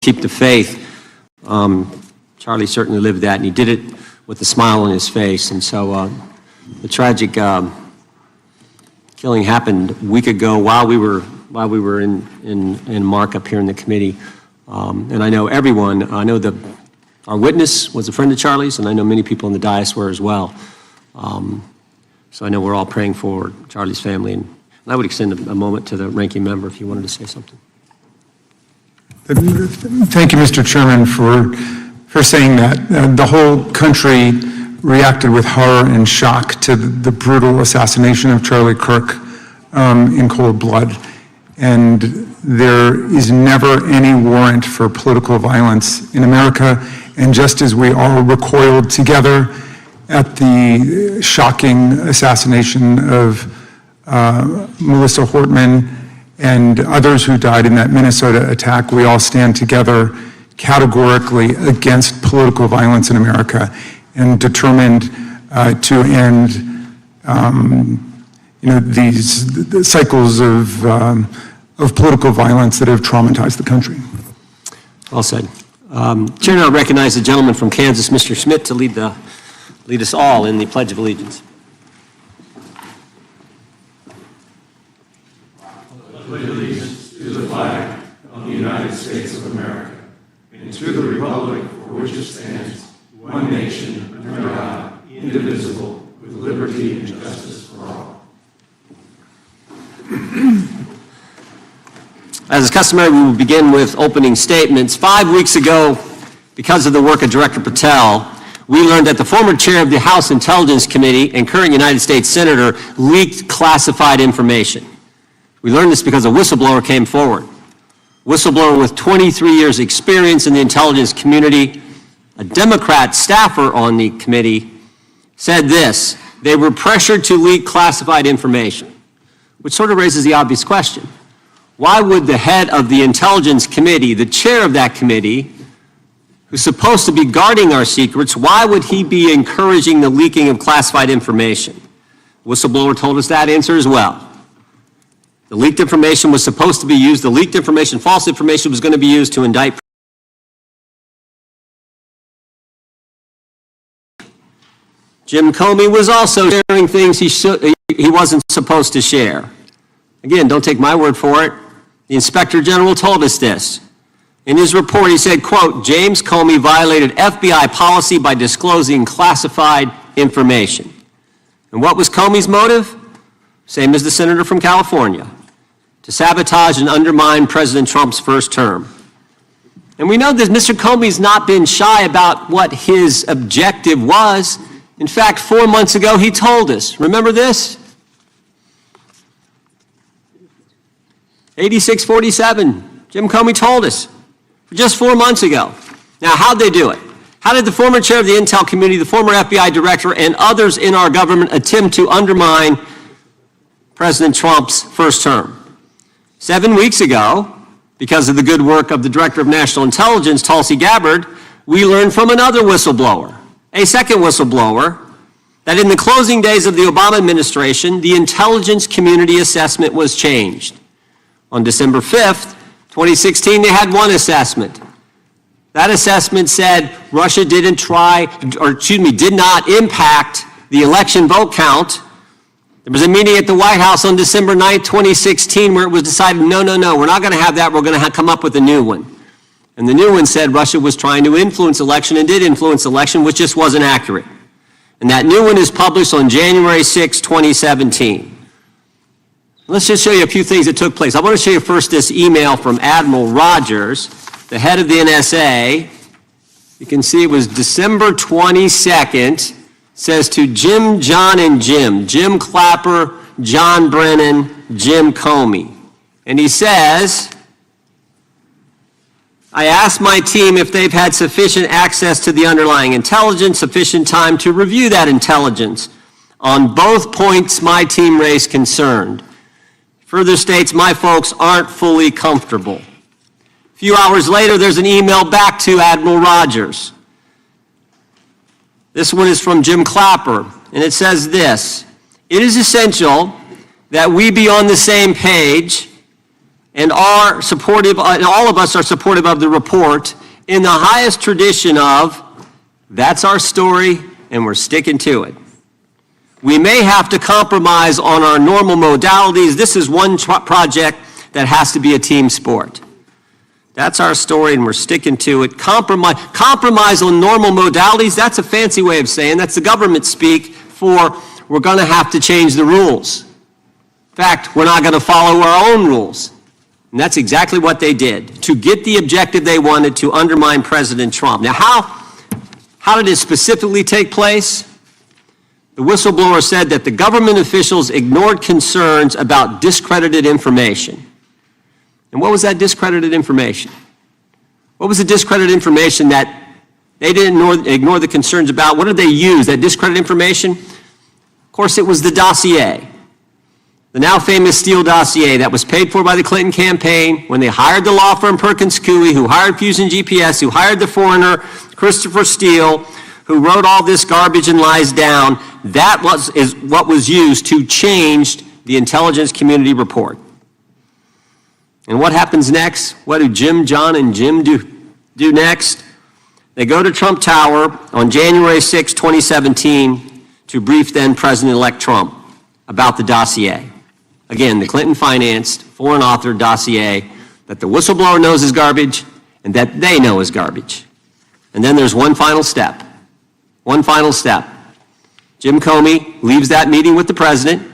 keep the faith. Charlie certainly lived that, and he did it with a smile on his face. And so the tragic killing happened a week ago while we were in markup here in the committee. And I know everyone. I know our witness was a friend of Charlie's, and I know many people in the dais were as well. So I know we're all praying for Charlie's family, and I would extend a moment to the ranking member if you wanted to say something. Thank you, Mr. Chairman, for saying that. The whole country reacted with horror and shock to the brutal assassination of Charlie Kirk in cold blood. And there is never any warrant for political violence in America. And just as we all recoiled together at the shocking assassination of Melissa Hortman and others who died in that Minnesota attack, we all stand together categorically against political violence in America and determined to end the cycles of political violence that have traumatized the country. Well said. Chair now recognizes the gentleman from Kansas, Mr. Schmidt, to lead us all in the Pledge of Allegiance. Pledge allegiance to the flag of the United States of America and to the republic for which it stands, one nation, under God, indivisible, with liberty and justice for all. As is customary, we will begin with opening statements. 5 weeks ago, because of the work of Director Patel, we learned that the former chair of the House Intelligence Committee and current United States Senator leaked classified information. We learned this because a whistleblower came forward. Whistleblower with 23 years experience in the intelligence community, a Democrat staffer on the committee, said this: they were pressured to leak classified information, which sort of raises the obvious question. Why would the head of the Intelligence Committee, the chair of that committee, who's supposed to be guarding our secrets, why would he be encouraging the leaking of classified information? Whistleblower told us that answer as well. The leaked information was supposed to be used, the leaked information, false information, was going to be used to indict. Jim Comey was also sharing things he wasn't supposed to share. Again, don't take my word for it. The Inspector General told us this. In his report, he said, quote, James Comey violated FBI policy by disclosing classified information. And what was Comey's motive? Same as the senator from California: to sabotage and undermine President Trump's first term. And we know that Mr. Comey's not been shy about what his objective was. In fact, 4 months ago, he told us. Remember this? 8647, Jim Comey told us just 4 months ago. Now, how'd they do it? How did the former chair of the Intel Committee, the former FBI director, and others in our government attempt to undermine President Trump's first term? 7 weeks ago, because of the good work of the Director of National Intelligence, Tulsi Gabbard, we learned from another whistleblower, a second whistleblower, that in the closing days of the Obama administration, the intelligence community assessment was changed. On December 5th, 2016, they had one assessment. That assessment said Russia did not impact the election vote count. There was a meeting at the White House on December 9th, 2016, where it was decided, no, we're not going to have that. We're going to come up with a new one. And the new one said Russia was trying to influence election and did influence election, which just wasn't accurate. And that new one is published on January 6, 2017. Let's just show you a few things that took place. I want to show you first this email from Admiral Rogers, the head of the NSA. You can see it was December 22nd. It says to Jim, John, and Jim Clapper, John Brennan, Jim Comey. And he says, I asked my team if they've had sufficient access to the underlying intelligence, sufficient time to review that intelligence. On both points, my team raised concern. Further states, my folks aren't fully comfortable. A few hours later, there's an email back to Admiral Rogers. This one is from Jim Clapper, and it says this: it is essential that we be on the same page and are supportive, and all of us are supportive of the report in the highest tradition of, that's our story and we're sticking to it. We may have to compromise on our normal modalities. This is one project that has to be a team sport. That's our story and we're sticking to it. Compromise on normal modalities, that's a fancy way of saying, that's the government speak for we're going to have to change the rules. In fact, we're not going to follow our own rules. And that's exactly what they did to get the objective they wanted, to undermine President Trump. Now, how did it specifically take place? The whistleblower said that the government officials ignored concerns about discredited information. And what was that discredited information? What was the discredited information that they didn't ignore the concerns about? What did they use, that discredited information? Of course, it was the dossier. The now famous Steele dossier that was paid for by the Clinton campaign when they hired the law firm Perkins Coie, who hired Fusion GPS, who hired the foreigner Christopher Steele, who wrote all this garbage and lies down. That is what was used to change the intelligence community report. And what happens next? What do Jim, John, and Jim do next? They go to Trump Tower on January 6, 2017, to brief then President-elect Trump about the dossier. Again, the Clinton-financed, foreign-authored dossier that the whistleblower knows is garbage and that they know is garbage. And then there's one final step. One final step. Jim Comey leaves that meeting with the president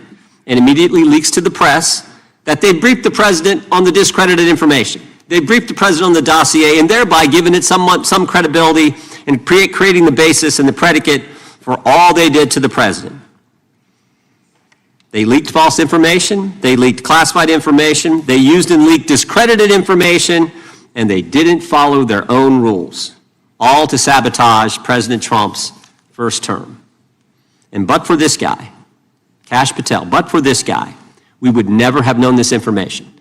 and immediately leaks to the press that they briefed the president on the discredited information. They briefed the president on the dossier and thereby giving it some credibility and creating the basis and the predicate for all they did to the president. They leaked false information, they leaked classified information, they used and leaked discredited information, and they didn't follow their own rules, all to sabotage President Trump's first term. And but for this guy, Kash Patel, but for this guy, we would never have known this information.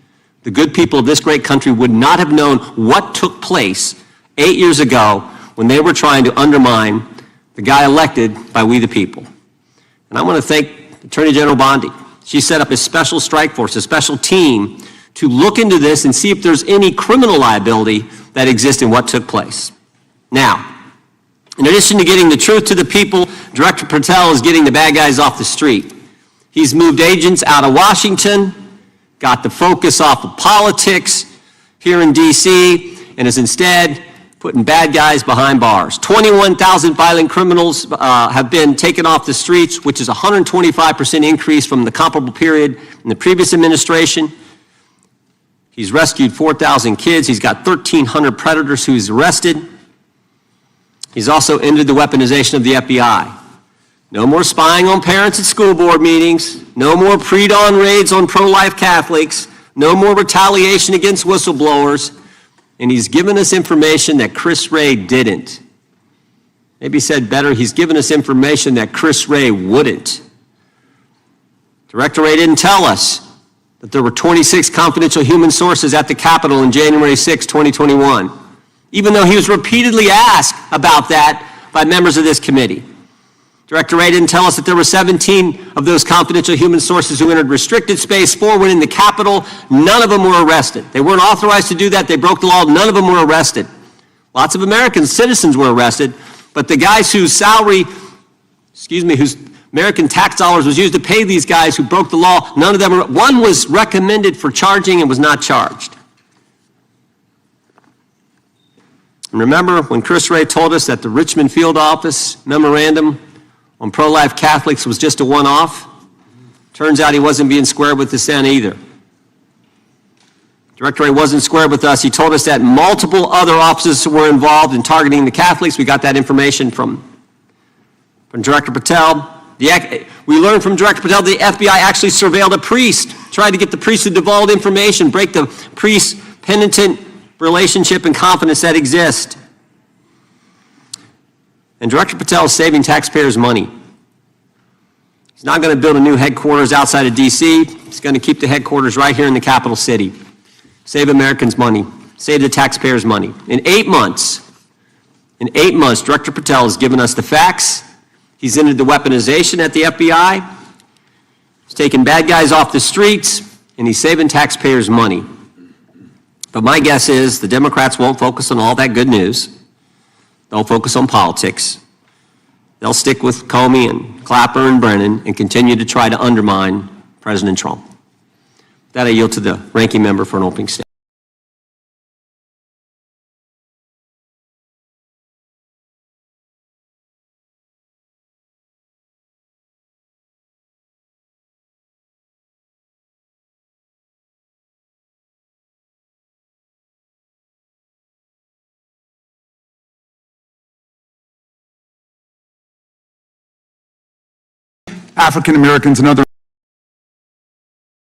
The good people of this great country would not have known what took place 8 years ago when they were trying to undermine the guy elected by we the people. And I want to thank Attorney General Bondi. She set up a special strike force, a special team, to look into this and see if there's any criminal liability that exists in what took place. Now, in addition to getting the truth to the people, Director Patel is getting the bad guys off the street. He's moved agents out of Washington, got the focus off of politics here in D.C., and is instead putting bad guys behind bars. 21,000 violent criminals have been taken off the streets, which is a 125% increase from the comparable period in the previous administration. He's rescued 4,000 kids. He's got 1,300 predators who he's arrested. He's also ended the weaponization of the FBI. No more spying on parents at school board meetings. No more pre-dawn raids on pro-life Catholics. No more retaliation against whistleblowers. And he's given us information that Chris Wray didn't. Maybe said better, he's given us information that Chris Wray wouldn't. Director Wray didn't tell us that there were 26 confidential human sources at the Capitol on January 6, 2021, even though he was repeatedly asked about that by members of this committee. Director Wray didn't tell us that there were 17 of those confidential human sources who entered restricted space. 4 went in the Capitol. None of them were arrested. They weren't authorized to do that. They broke the law. None of them were arrested. Lots of American citizens were arrested, but the guys whose whose American tax dollars was used to pay these guys who broke the law, none of them were. One was recommended for charging and was not charged. And remember when Chris Wray told us that the Richmond field office memorandum on pro-life Catholics was just a one-off? Turns out he wasn't being square with the Senate either. Director Wray wasn't square with us. He told us that multiple other offices were involved in targeting the Catholics. We got that information from Director Patel. We learned from Director Patel the FBI actually surveilled a priest, tried to get the priest to divulge information, break the priest-penitent relationship and confidence that exists. And Director Patel is saving taxpayers' money. He's not going to build a new headquarters outside of D.C. He's going to keep the headquarters right here in the capital city. Save Americans money. Save the taxpayers' money. In 8 months, Director Patel has given us the facts. He's ended the weaponization at the FBI. He's taken bad guys off the streets, and he's saving taxpayers' money. But my guess is the Democrats won't focus on all that good news. They'll focus on politics. They'll stick with Comey and Clapper and Brennan and continue to try to undermine President Trump. With that, I yield to the ranking member for an opening statement. African Americans and other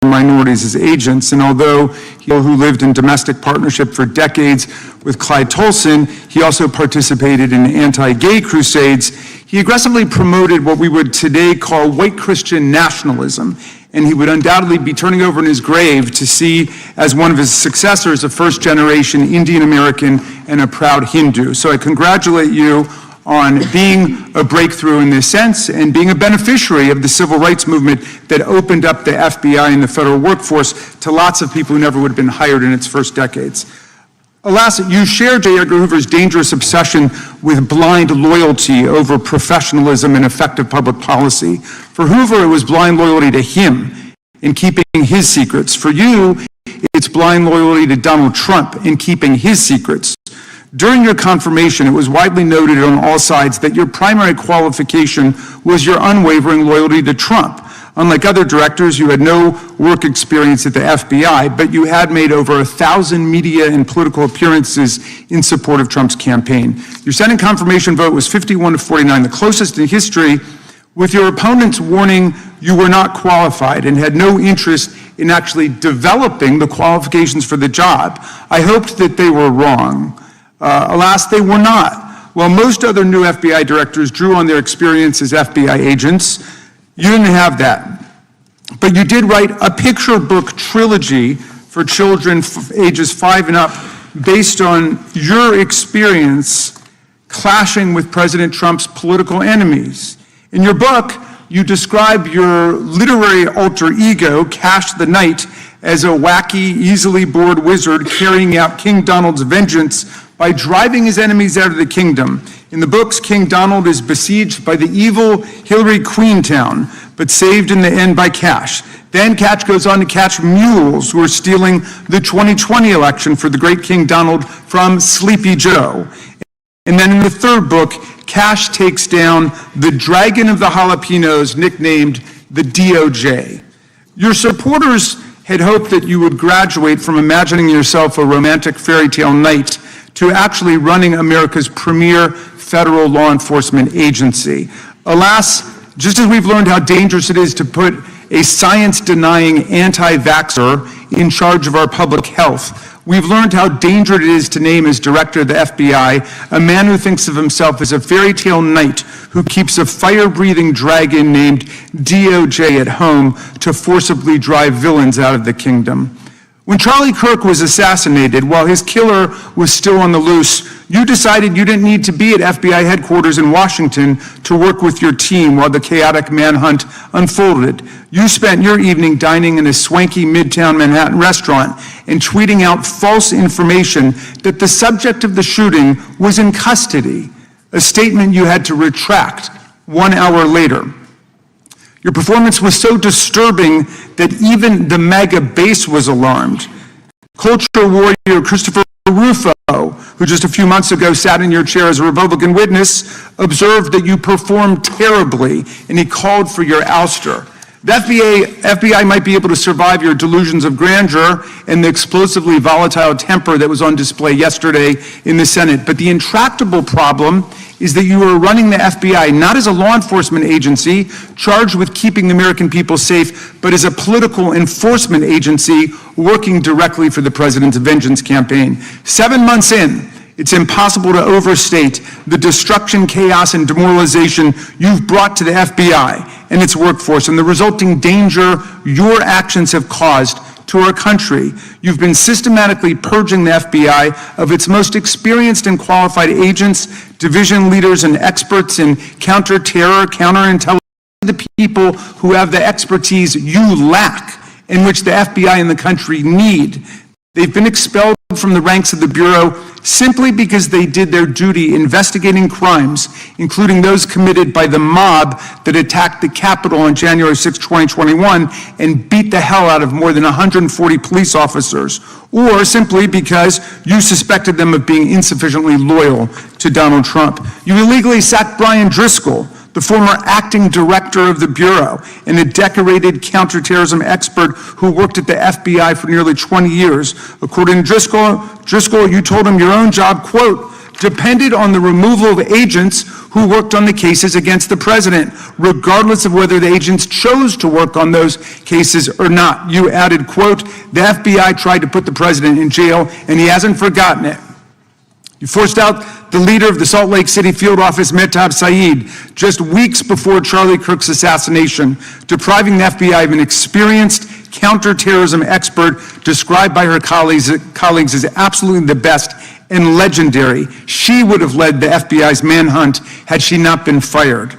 minorities as agents, and although who lived in domestic partnership for decades with Clyde Tolson, he also participated in anti-gay crusades. He aggressively promoted what we would today call white Christian nationalism, and he would undoubtedly be turning over in his grave to see as one of his successors a first-generation Indian American and a proud Hindu. So I congratulate you on being a breakthrough in this sense and being a beneficiary of the civil rights movement that opened up the FBI and the federal workforce to lots of people who never would have been hired in its first decades. Alas, you share J. Edgar Hoover's dangerous obsession with blind loyalty over professionalism and effective public policy. For Hoover, it was blind loyalty to him in keeping his secrets. For you, it's blind loyalty to Donald Trump in keeping his secrets. During your confirmation, it was widely noted on all sides that your primary qualification was your unwavering loyalty to Trump. Unlike other directors, you had no work experience at the FBI, but you had made over 1,000 media and political appearances in support of Trump's campaign. Your Senate confirmation vote was 51-49, the closest in history, with your opponents warning you were not qualified and had no interest in actually developing the qualifications for the job. I hoped that they were wrong. Alas, they were not. While most other new FBI directors drew on their experience as FBI agents, you didn't have that. But you did write a picture book trilogy for children ages 5 and up based on your experience clashing with President Trump's political enemies. In your book, you describe your literary alter ego, Kash the Knight, as a wacky, easily bored wizard carrying out King Donald's vengeance by driving his enemies out of the kingdom. In the books, King Donald is besieged by the evil Hillary Queentown, but saved in the end by Kash. Then Kash goes on to catch mules who are stealing the 2020 election for the great King Donald from Sleepy Joe. And then in the third book, Kash takes down the dragon of the jalapenos, nicknamed the DOJ. Your supporters had hoped that you would graduate from imagining yourself a romantic fairy tale knight to actually running America's premier federal law enforcement agency. Alas, just as we've learned how dangerous it is to put a science-denying anti-vaxxer in charge of our public health, we've learned how dangerous it is to name as director of the FBI a man who thinks of himself as a fairy tale knight who keeps a fire-breathing dragon named DOJ at home to forcibly drive villains out of the kingdom. When Charlie Kirk was assassinated, while his killer was still on the loose, you decided you didn't need to be at FBI headquarters in Washington to work with your team while the chaotic manhunt unfolded. You spent your evening dining in a swanky Midtown Manhattan restaurant and tweeting out false information that the subject of the shooting was in custody, a statement you had to retract 1 hour later. Your performance was so disturbing that even the MAGA base was alarmed. Culture warrior Christopher Rufo, who just a few months ago sat in your chair as a Republican witness, observed that you performed terribly, and he called for your ouster. The FBI might be able to survive your delusions of grandeur and the explosively volatile temper that was on display yesterday in the Senate, but the intractable problem is that you are running the FBI not as a law enforcement agency charged with keeping the American people safe, but as a political enforcement agency working directly for the president's vengeance campaign. 7 months in, it's impossible to overstate the destruction, chaos, and demoralization you've brought to the FBI and its workforce and the resulting danger your actions have caused to our country. You've been systematically purging the FBI of its most experienced and qualified agents, division leaders, and experts in counter-terror, counterintelligence, the people who have the expertise you lack and which the FBI and the country need. They've been expelled from the ranks of the Bureau simply because they did their duty investigating crimes, including those committed by the mob that attacked the Capitol on January 6, 2021, and beat the hell out of more than 140 police officers, or simply because you suspected them of being insufficiently loyal to Donald Trump. You illegally sacked Brian Driscoll, the former acting director of the Bureau and a decorated counterterrorism expert who worked at the FBI for nearly 20 years. According to Driscoll, you told him your own job, quote, depended on the removal of agents who worked on the cases against the president, regardless of whether the agents chose to work on those cases or not. You added, quote, the FBI tried to put the president in jail and he hasn't forgotten it. You forced out the leader of the Salt Lake City field office, Mehtab Saeed, just weeks before Charlie Kirk's assassination, depriving the FBI of an experienced counterterrorism expert described by her colleagues as absolutely the best and legendary. She would have led the FBI's manhunt had she not been fired.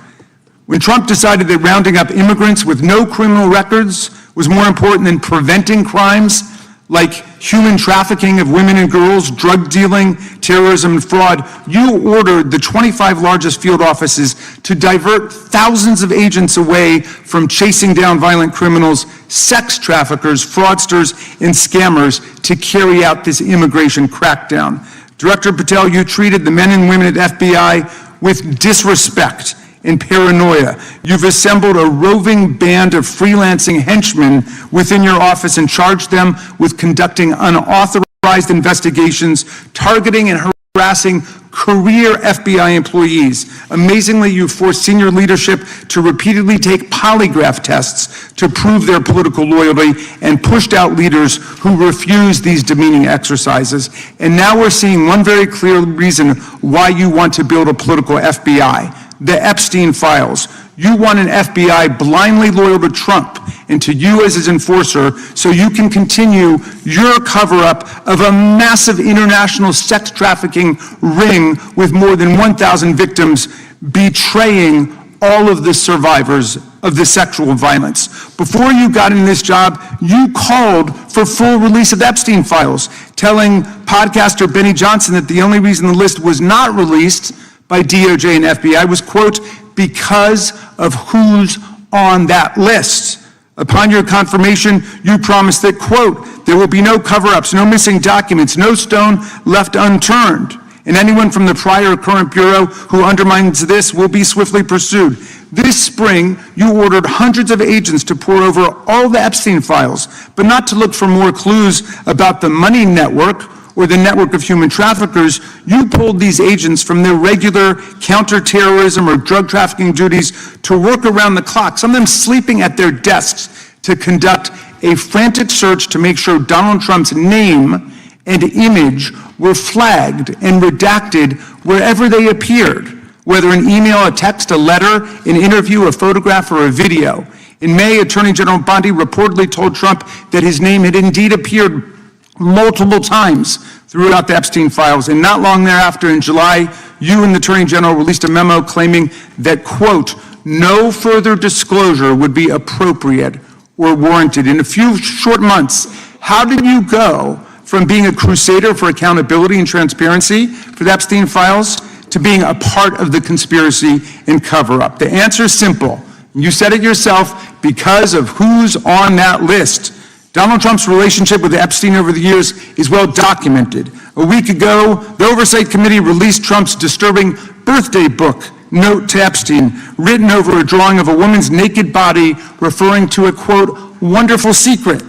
When Trump decided that rounding up immigrants with no criminal records was more important than preventing crimes like human trafficking of women and girls, drug dealing, terrorism, and fraud, you ordered the 25 largest field offices to divert thousands of agents away from chasing down violent criminals, sex traffickers, fraudsters, and scammers to carry out this immigration crackdown. Director Patel, you treated the men and women at FBI with disrespect and paranoia. You've assembled a roving band of freelancing henchmen within your office and charged them with conducting unauthorized investigations, targeting and harassing career FBI employees. Amazingly, you forced senior leadership to repeatedly take polygraph tests to prove their political loyalty and pushed out leaders who refused these demeaning exercises. And now we're seeing one very clear reason why you want to build a political FBI. The Epstein files. You want an FBI blindly loyal to Trump and to you as his enforcer so you can continue your cover-up of a massive international sex trafficking ring with more than 1,000 victims, betraying all of the survivors of the sexual violence. Before you got in this job, you called for full release of Epstein files, telling podcaster Benny Johnson that the only reason the list was not released by DOJ and FBI was, quote, because of who's on that list. Upon your confirmation, you promised that, quote, there will be no cover-ups, no missing documents, no stone left unturned, and anyone from the prior or current Bureau who undermines this will be swiftly pursued. This spring, you ordered hundreds of agents to pore over all the Epstein files, but not to look for more clues about the money network or the network of human traffickers. You pulled these agents from their regular counterterrorism or drug trafficking duties to work around the clock, some of them sleeping at their desks, to conduct a frantic search to make sure Donald Trump's name and image were flagged and redacted wherever they appeared, whether an email, a text, a letter, an interview, a photograph, or a video. In May, Attorney General Bondi reportedly told Trump that his name had indeed appeared multiple times throughout the Epstein files. And not long thereafter, in July, you and the Attorney General released a memo claiming that, quote, no further disclosure would be appropriate or warranted. In a few short months, how did you go from being a crusader for accountability and transparency for the Epstein files to being a part of the conspiracy and cover-up? The answer is simple. You said it yourself, because of who's on that list. Donald Trump's relationship with Epstein over the years is well documented. A week ago, the Oversight Committee released Trump's disturbing birthday book, Note to Epstein, written over a drawing of a woman's naked body, referring to a, quote, wonderful secret.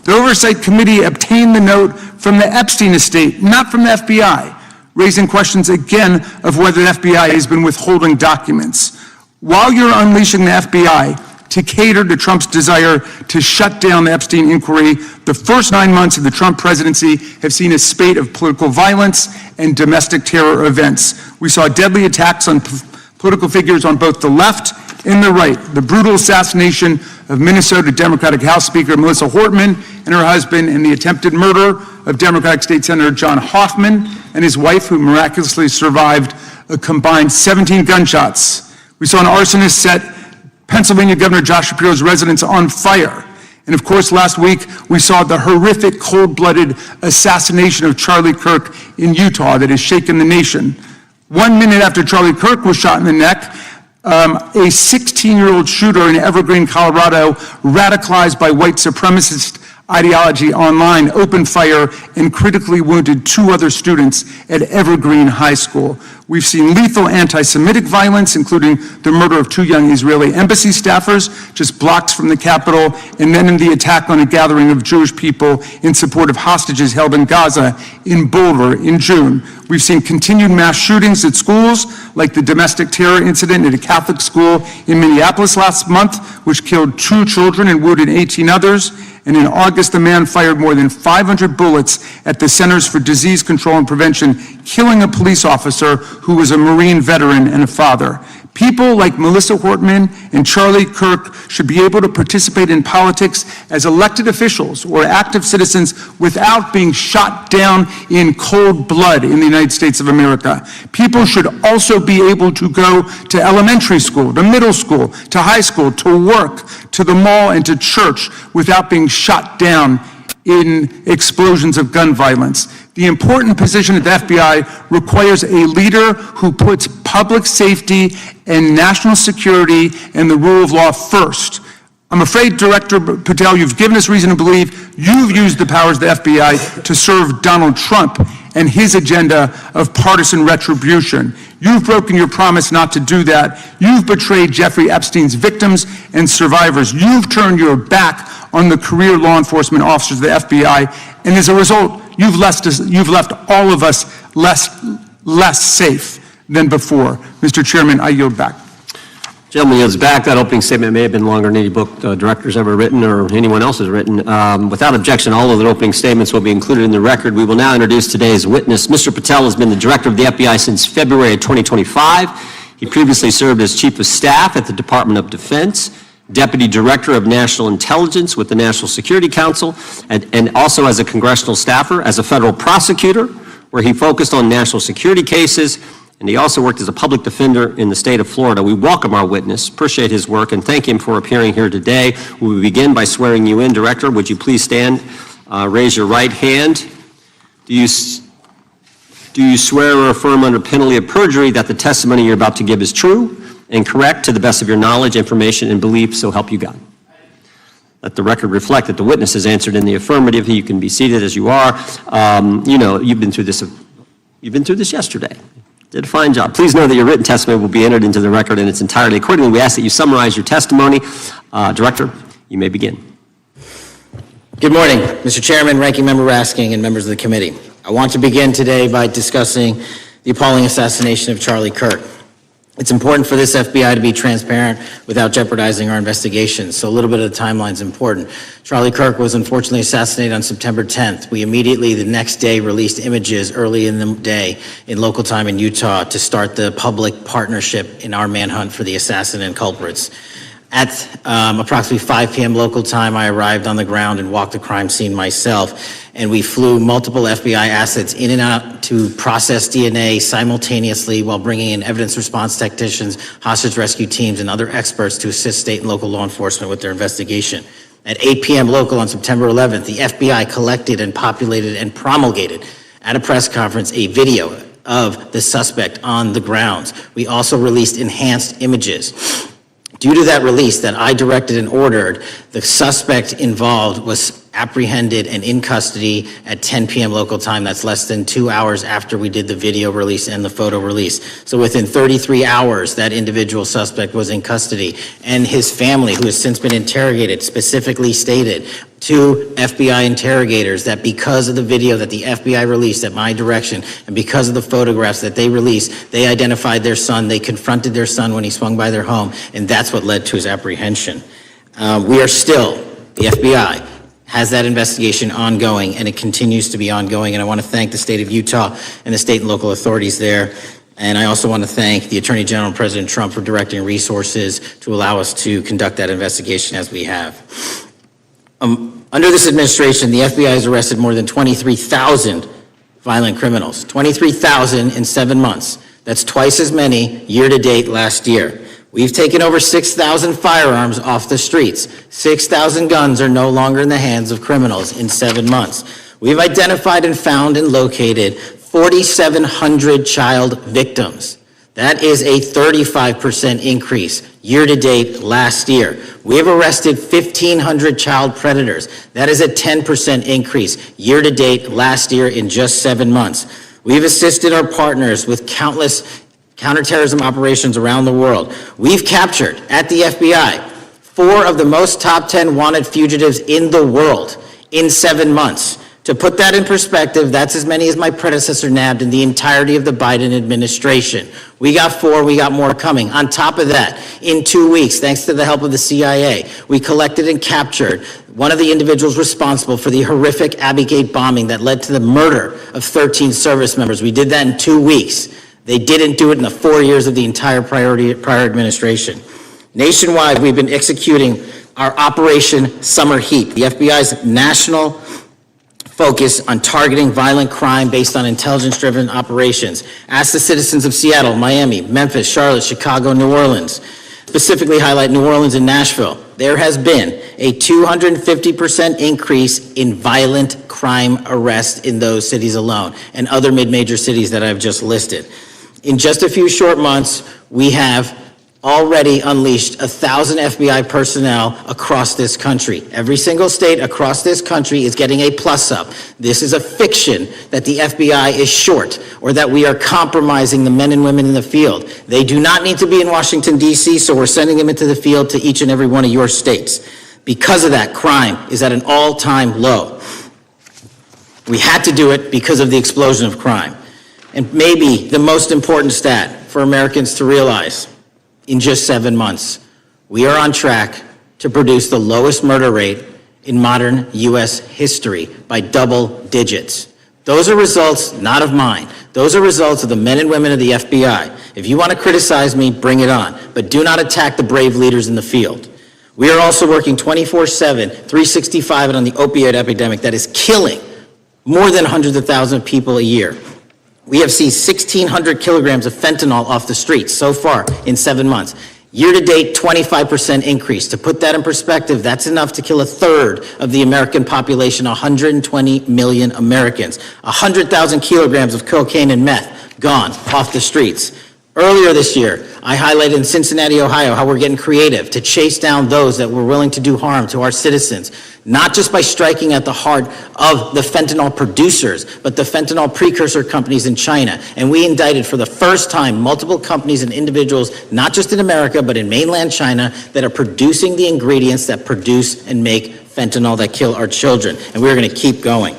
The Oversight Committee obtained the note from the Epstein estate, not from the FBI, raising questions again of whether the FBI has been withholding documents. While you're unleashing the FBI to cater to Trump's desire to shut down the Epstein inquiry, the first 9 months of the Trump presidency have seen a spate of political violence and domestic terror events. We saw deadly attacks on political figures on both the left and the right. The brutal assassination of Minnesota Democratic House Speaker Melissa Hortman and her husband, and the attempted murder of Democratic State Senator John Hoffman and his wife, who miraculously survived a combined 17 gunshots. We saw an arsonist set Pennsylvania Governor Josh Shapiro's residence on fire. And of course, last week, we saw the horrific, cold-blooded assassination of Charlie Kirk in Utah that has shaken the nation. 1 minute after Charlie Kirk was shot in the neck, a 16-year-old shooter in Evergreen, Colorado, radicalized by white supremacist ideology online, opened fire and critically wounded 2 other students at Evergreen High School. We've seen lethal anti-Semitic violence, including the murder of 2 young Israeli embassy staffers just blocks from the Capitol, and then in the attack on a gathering of Jewish people in support of hostages held in Gaza in Boulder in June. We've seen continued mass shootings at schools, like the domestic terror incident at a Catholic school in Minneapolis last month, which killed 2 children and wounded 18 others. And in August, a man fired more than 500 bullets at the Centers for Disease Control and Prevention, killing a police officer who was a Marine veteran and a father. People like Melissa Hortman and Charlie Kirk should be able to participate in politics as elected officials or active citizens without being shot down in cold blood in the United States of America. People should also be able to go to elementary school, to middle school, to high school, to work, to the mall, and to church without being shot down in explosions of gun violence. The important position at the FBI requires a leader who puts public safety and national security and the rule of law first. I'm afraid, Director Patel, you've given us reason to believe you've used the powers of the FBI to serve Donald Trump and his agenda of partisan retribution. You've broken your promise not to do that. You've betrayed Jeffrey Epstein's victims and survivors. You've turned your back on the career law enforcement officers of the FBI, and as a result, you've left all of us less safe than before. Mr. Chairman, I yield back. Gentleman yields back. That opening statement may have been longer than any book director's ever written or anyone else has written. Without objection, all of the opening statements will be included in the record. We will now introduce today's witness. Mr. Patel has been the director of the FBI since February of 2025. He previously served as chief of staff at the Department of Defense, deputy director of national intelligence with the National Security Council, and also as a congressional staffer, as a federal prosecutor, where he focused on national security cases, and he also worked as a public defender in the state of Florida. We welcome our witness, appreciate his work, and thank him for appearing here today. We will begin by swearing you in. Director, would you please stand, raise your right hand. Do you swear or affirm under penalty of perjury that the testimony you're about to give is true and correct to the best of your knowledge, information, and belief, so help you God? Let the record reflect that the witness has answered in the affirmative. You can be seated as you are. You've been through this yesterday. Did a fine job. Please know that your written testimony will be entered into the record in its entirety. Accordingly, we ask that you summarize your testimony. Director, you may begin. Good morning, Mr. Chairman, Ranking Member Raskin, and members of the committee. I want to begin today by discussing the appalling assassination of Charlie Kirk. It's important for this FBI to be transparent without jeopardizing our investigations, so a little bit of the timeline is important. Charlie Kirk was unfortunately assassinated on September 10th. We immediately, the next day, released images early in the day in local time in Utah to start the public partnership in our manhunt for the assassin and culprits. At approximately 5 p.m. local time, I arrived on the ground and walked the crime scene myself, and we flew multiple FBI assets in and out to process DNA simultaneously while bringing in evidence response technicians, hostage rescue teams, and other experts to assist state and local law enforcement with their investigation. At 8 p.m. local on September 11th, the FBI collected and populated and promulgated at a press conference a video of the suspect on the grounds. We also released enhanced images. Due to that release that I directed and ordered, the suspect involved was apprehended and in custody at 10 p.m. local time. That's less than 2 hours after we did the video release and the photo release. So within 33 hours, that individual suspect was in custody, and his family, who has since been interrogated, specifically stated to FBI interrogators that because of the video that the FBI released at my direction and because of the photographs that they released, they identified their son, they confronted their son when he swung by their home, and that's what led to his apprehension. We are still, the FBI has that investigation ongoing, and it continues to be ongoing, and I want to thank the state of Utah and the state and local authorities there. And I also want to thank the Attorney General and President Trump for directing resources to allow us to conduct that investigation as we have. Under this administration, the FBI has arrested more than 23,000 violent criminals. 23,000 in 7 months. That's twice as many year to date last year. We've taken over 6,000 firearms off the streets. 6,000 guns are no longer in the hands of criminals in 7 months. We've identified and found and located 4,700 child victims. That is a 35% increase year-to-date last year. We have arrested 1,500 child predators. That is a 10% increase year-to-date last year in just 7 months. We've assisted our partners with countless counterterrorism operations around the world. We've captured, at the FBI, 4 of the most top 10 wanted fugitives in the world in 7 months. To put that in perspective, that's as many as my predecessor nabbed in the entirety of the Biden administration. We got 4, we got more coming. On top of that, in 2 weeks, thanks to the help of the CIA, we collected and captured one of the individuals responsible for the horrific Abbey Gate bombing that led to the murder of 13 service members. We did that in 2 weeks. They didn't do it in the 4 years of the entire prior administration. Nationwide, we've been executing our Operation Summer Heat, the FBI's national focus on targeting violent crime based on intelligence-driven operations. Ask the citizens of Seattle, Miami, Memphis, Charlotte, Chicago, New Orleans. Specifically highlight New Orleans and Nashville. There has been a 250% increase in violent crime arrests in those cities alone, and other mid-major cities that I've just listed. In just a few short months, we have already unleashed 1,000 FBI personnel across this country. Every single state across this country is getting a plus up. This is a fiction that the FBI is short or that we are compromising the men and women in the field. They do not need to be in Washington, D.C., so we're sending them into the field to each and every one of your states. Because of that, crime is at an all-time low. We had to do it because of the explosion of crime. And maybe the most important stat for Americans to realize, in just 7 months, we are on track to produce the lowest murder rate in modern U.S. history by double digits. Those are results not of mine. Those are results of the men and women of the FBI. If you want to criticize me, bring it on, but do not attack the brave leaders in the field. We are also working 24/7, 365 on the opioid epidemic that is killing more than hundreds of thousands of people a year. We have seized 1,600 kilograms of fentanyl off the streets so far in 7 months. Year-to-date, 25% increase. To put that in perspective, that's enough to kill a third of the American population, 120 million Americans. 100,000 kilograms of cocaine and meth gone off the streets. Earlier this year, I highlighted in Cincinnati, Ohio, how we're getting creative to chase down those that were willing to do harm to our citizens, not just by striking at the heart of the fentanyl producers, but the fentanyl precursor companies in China. And we indicted for the first time multiple companies and individuals, not just in America, but in mainland China, that are producing the ingredients that produce and make fentanyl that kill our children. And we're going to keep going.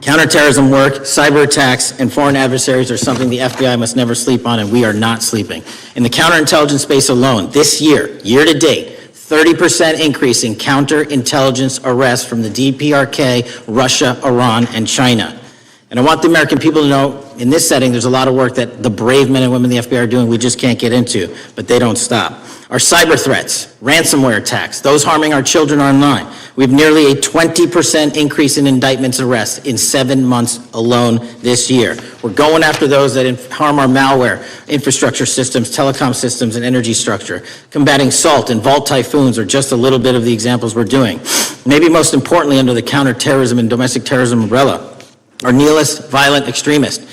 Counterterrorism work, cyber attacks, and foreign adversaries are something the FBI must never sleep on, and we are not sleeping. In the counterintelligence space alone, this year, year-to-date, 30% increase in counterintelligence arrests from the DPRK, Russia, Iran, and China. And I want the American people to know, in this setting, there's a lot of work that the brave men and women in the FBI are doing we just can't get into, but they don't stop. Our cyber threats, ransomware attacks, those harming our children online. We have nearly a 20% increase in indictments arrests in 7 months alone this year. We're going after those that harm our malware, infrastructure systems, telecom systems, and energy structure. Combating SALT and Vault typhoons are just a little bit of the examples we're doing. Maybe most importantly, under the counterterrorism and domestic terrorism umbrella, are nihilist, violent extremists,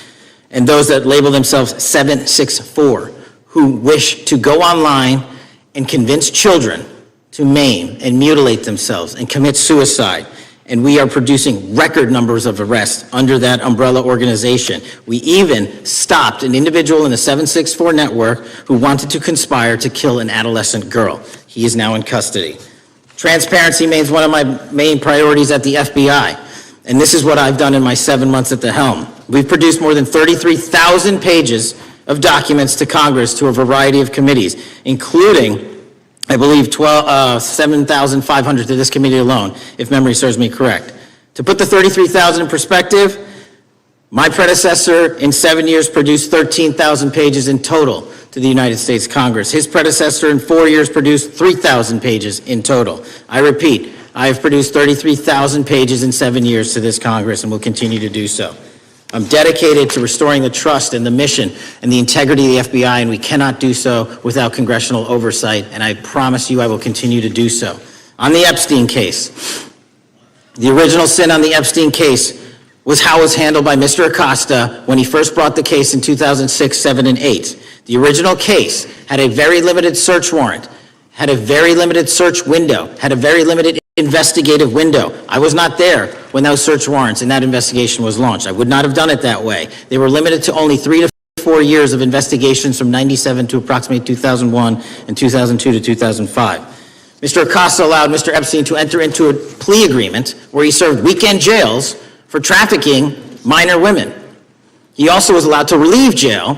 and those that label themselves 764, who wish to go online and convince children to maim and mutilate themselves and commit suicide. And we are producing record numbers of arrests under that umbrella organization. We even stopped an individual in the 764 network who wanted to conspire to kill an adolescent girl. He is now in custody. Transparency remains one of my main priorities at the FBI. And this is what I've done in my 7 months at the helm. We've produced more than 33,000 pages of documents to Congress to a variety of committees, including, I believe, 7,500 to this committee alone, if memory serves me correct. To put the 33,000 in perspective, my predecessor in 7 years produced 13,000 pages in total to the United States Congress. His predecessor in 4 years produced 3,000 pages in total. I repeat, I have produced 33,000 pages in 7 years to this Congress and will continue to do so. I'm dedicated to restoring the trust and the mission and the integrity of the FBI, and we cannot do so without congressional oversight, and I promise you I will continue to do so. On the Epstein case, the original sin on the Epstein case was how it was handled by Mr. Acosta when he first brought the case in 2006, 7, and 8. The original case had a very limited search warrant, had a very limited search window, had a very limited investigative window. I was not there when those search warrants and that investigation was launched. I would not have done it that way. They were limited to only 3 to 4 years of investigations from 97 to approximately 2001 and 2002 to 2005. Mr. Acosta allowed Mr. Epstein to enter into a plea agreement where he served weekend jails for trafficking minor women. He also was allowed to relieve jail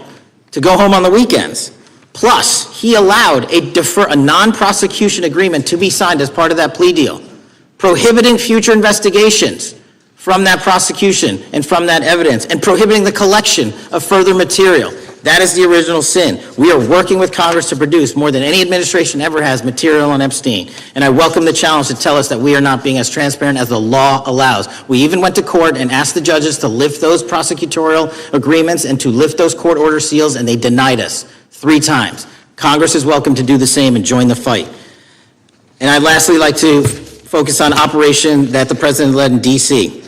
to go home on the weekends. Plus, he allowed a non-prosecution agreement to be signed as part of that plea deal, prohibiting future investigations from that prosecution and from that evidence, and prohibiting the collection of further material. That is the original sin. We are working with Congress to produce more than any administration ever has material on Epstein. And I welcome the challenge to tell us that we are not being as transparent as the law allows. We even went to court and asked the judges to lift those prosecutorial agreements and to lift those court order seals, and they denied us 3 times. Congress is welcome to do the same and join the fight. And I'd lastly like to focus on operation that the president led in D.C.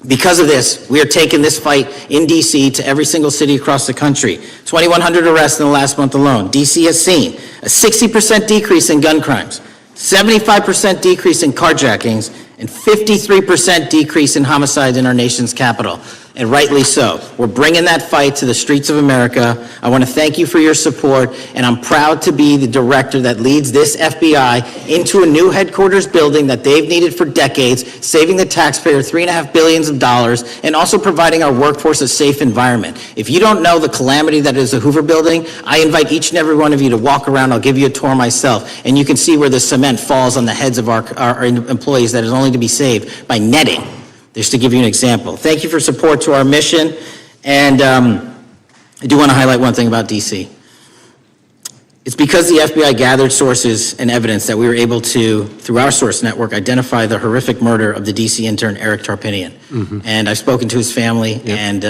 Because of this, we are taking this fight in D.C. to every single city across the country. 2,100 arrests in the last month alone. D.C. has seen a 60% decrease in gun crimes, 75% decrease in carjackings, and 53% decrease in homicides in our nation's capital. And rightly so. We're bringing that fight to the streets of America. I want to thank you for your support, and I'm proud to be the director that leads this FBI into a new headquarters building that they've needed for decades, saving the taxpayer $3.5 billion, and also providing our workforce a safe environment. If you don't know the calamity that is the Hoover Building, I invite each and every one of you to walk around. I'll give you a tour myself, and you can see where the cement falls on the heads of our employees that is only to be saved by netting. Just to give you an example. Thank you for support to our mission, and I do want to highlight one thing about D.C. It's because the FBI gathered sources and evidence that we were able to, through our source network, identify the horrific murder of the D.C. intern Eric Tarpinian. And I've spoken to his family, and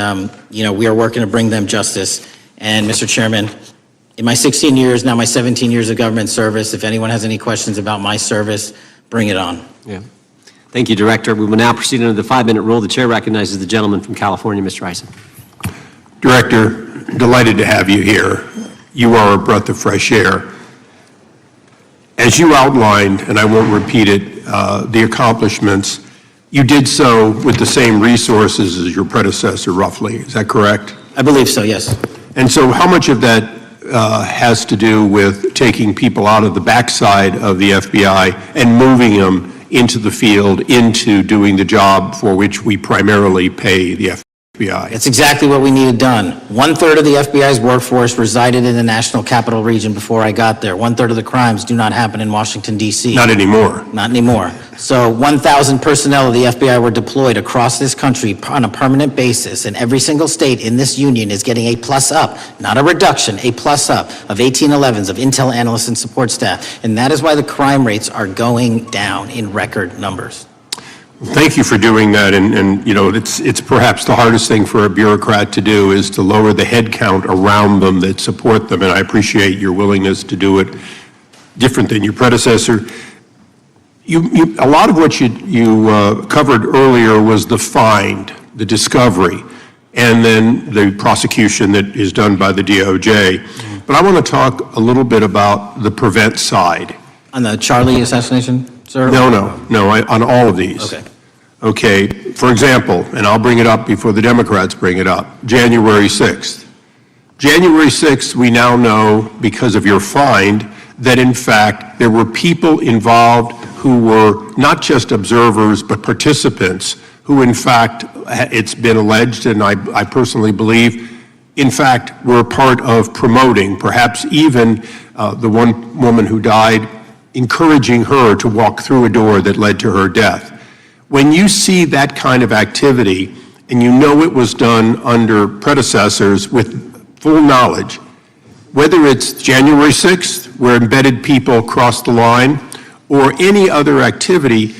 we are working to bring them justice. And Mr. Chairman, in my 16 years, now my 17 years of government service, if anyone has any questions about my service, bring it on. Yeah. Thank you, Director. We will now proceed under the 5-minute rule. The chair recognizes the gentleman from California, Mr. Ison. Director, delighted to have you here. You are a breath of fresh air. As you outlined, and I won't repeat it, the accomplishments, you did so with the same resources as your predecessor, roughly. Is that correct? I believe so, yes. And so how much of that has to do with taking people out of the backside of the FBI and moving them into the field, into doing the job for which we primarily pay the FBI? It's exactly what we needed done. 1/3 of the FBI's workforce resided in the National Capital Region before I got there. 1/3 of the crimes do not happen in Washington, D.C. Not anymore. Not anymore. So 1,000 personnel of the FBI were deployed across this country on a permanent basis, and every single state in this union is getting a plus up, not a reduction, a plus up of 1811s of intel analysts and support staff. And that is why the crime rates are going down in record numbers. Thank you for doing that, and it's perhaps the hardest thing for a bureaucrat to do is to lower the head count around them that support them, and I appreciate your willingness to do it different than your predecessor. A lot of what you covered earlier was the find, the discovery, and then the prosecution that is done by the DOJ. But I want to talk a little bit about the prevent side. On the Charlie assassination, sir? No, on all of these. Okay. Okay, for example, and I'll bring it up before the Democrats bring it up, January 6th. January 6th, we now know, because of your find, that in fact there were people involved who were not just observers but participants who in fact, it's been alleged, and I personally believe, in fact, were part of promoting, perhaps even the one woman who died, encouraging her to walk through a door that led to her death. When you see that kind of activity, and you know it was done under predecessors with full knowledge, whether it's January 6th, where embedded people crossed the line, or any other activity,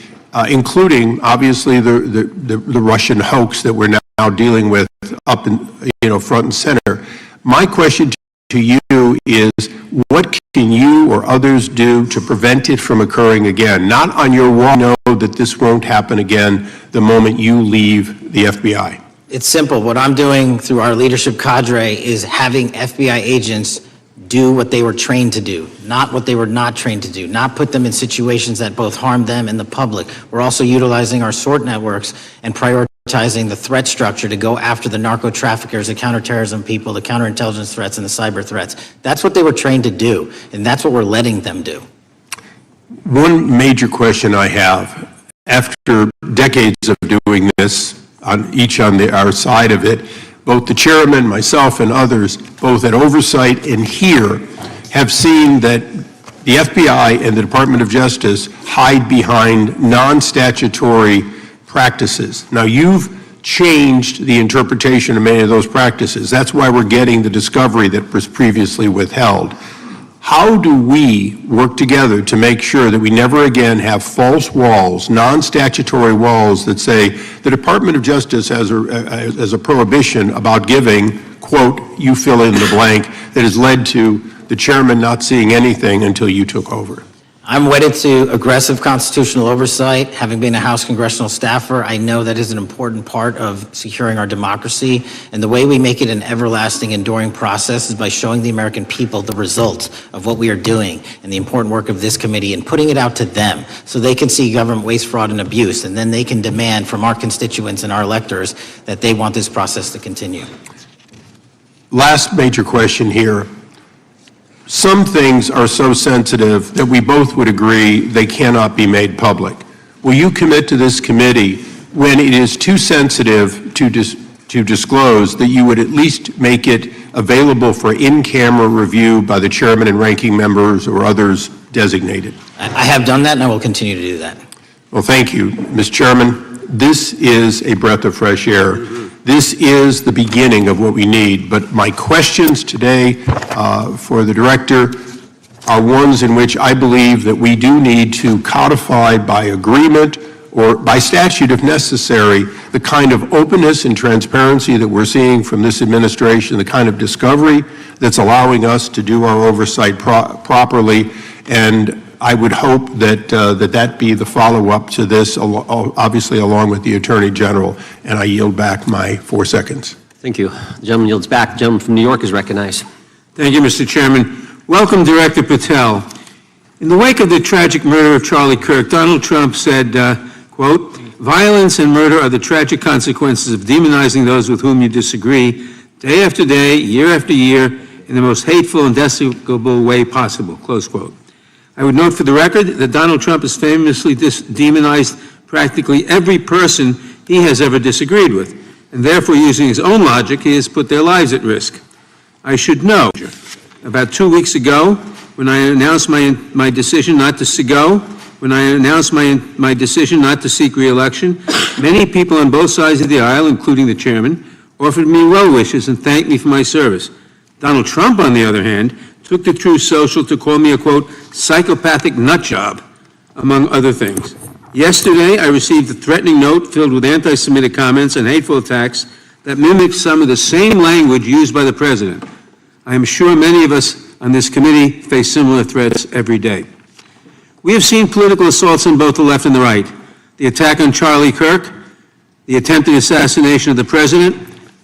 including, obviously, the Russian hoax that we're now dealing with up in, front and center. My question to you is, what can you or others do to prevent it from occurring again? Not on your wall, know that this won't happen again the moment you leave the FBI. It's simple. What I'm doing through our leadership cadre is having FBI agents do what they were trained to do, not what they were not trained to do, not put them in situations that both harm them and the public. We're also utilizing our SORT networks and prioritizing the threat structure to go after the narco traffickers, the counterterrorism people, the counterintelligence threats, and the cyber threats. That's what they were trained to do, and that's what we're letting them do. One major question I have, after decades of doing this, on our side of it, both the chairman, myself, and others, both at oversight and here, have seen that the FBI and the Department of Justice hide behind non-statutory practices. Now, you've changed the interpretation of many of those practices. That's why we're getting the discovery that was previously withheld. How do we work together to make sure that we never again have false walls, non-statutory walls that say the Department of Justice has a prohibition about giving, quote, you fill in the blank, that has led to the chairman not seeing anything until you took over? I'm wedded to aggressive constitutional oversight. Having been a House congressional staffer, I know that is an important part of securing our democracy. And the way we make it an everlasting, enduring process is by showing the American people the results of what we are doing and the important work of this committee and putting it out to them so they can see government waste, fraud, and abuse. And then they can demand from our constituents and our electors that they want this process to continue. Last major question here. Some things are so sensitive that we both would agree they cannot be made public. Will you commit to this committee, when it is too sensitive to disclose, that you would at least make it available for in-camera review by the chairman and ranking members or others designated? I have done that, and I will continue to do that. Well, thank you, Mr. Chairman. This is a breath of fresh air. This is the beginning of what we need, but my questions today for the director are ones in which I believe that we do need to codify by agreement or by statute if necessary the kind of openness and transparency that we're seeing from this administration, the kind of discovery that's allowing us to do our oversight properly, and I would hope that that be the follow-up to this, obviously along with the Attorney General, and I yield back my 4 seconds. Thank you. The gentleman yields back. The gentleman from New York is recognized. Thank you, Mr. Chairman. Welcome, Director Patel. In the wake of the tragic murder of Charlie Kirk, Donald Trump said, quote, "Violence and murder are the tragic consequences of demonizing those with whom you disagree, day after day, year after year, in the most hateful and despicable way possible," close quote. I would note for the record that Donald Trump has famously demonized practically every person he has ever disagreed with, and therefore, using his own logic, he has put their lives at risk. I should know, about 2 weeks ago, when I announced my decision not to my decision not to seek re-election, many people on both sides of the aisle, including the chairman, offered me well wishes and thanked me for my service. Donald Trump, on the other hand, took to Truth Social to call me a, quote, psychopathic nutjob, among other things. Yesterday, I received a threatening note filled with anti-Semitic comments and hateful attacks that mimicked some of the same language used by the president. I am sure many of us on this committee face similar threats every day. We have seen political assaults on both the left and the right. The attack on Charlie Kirk, the attempted assassination of the president,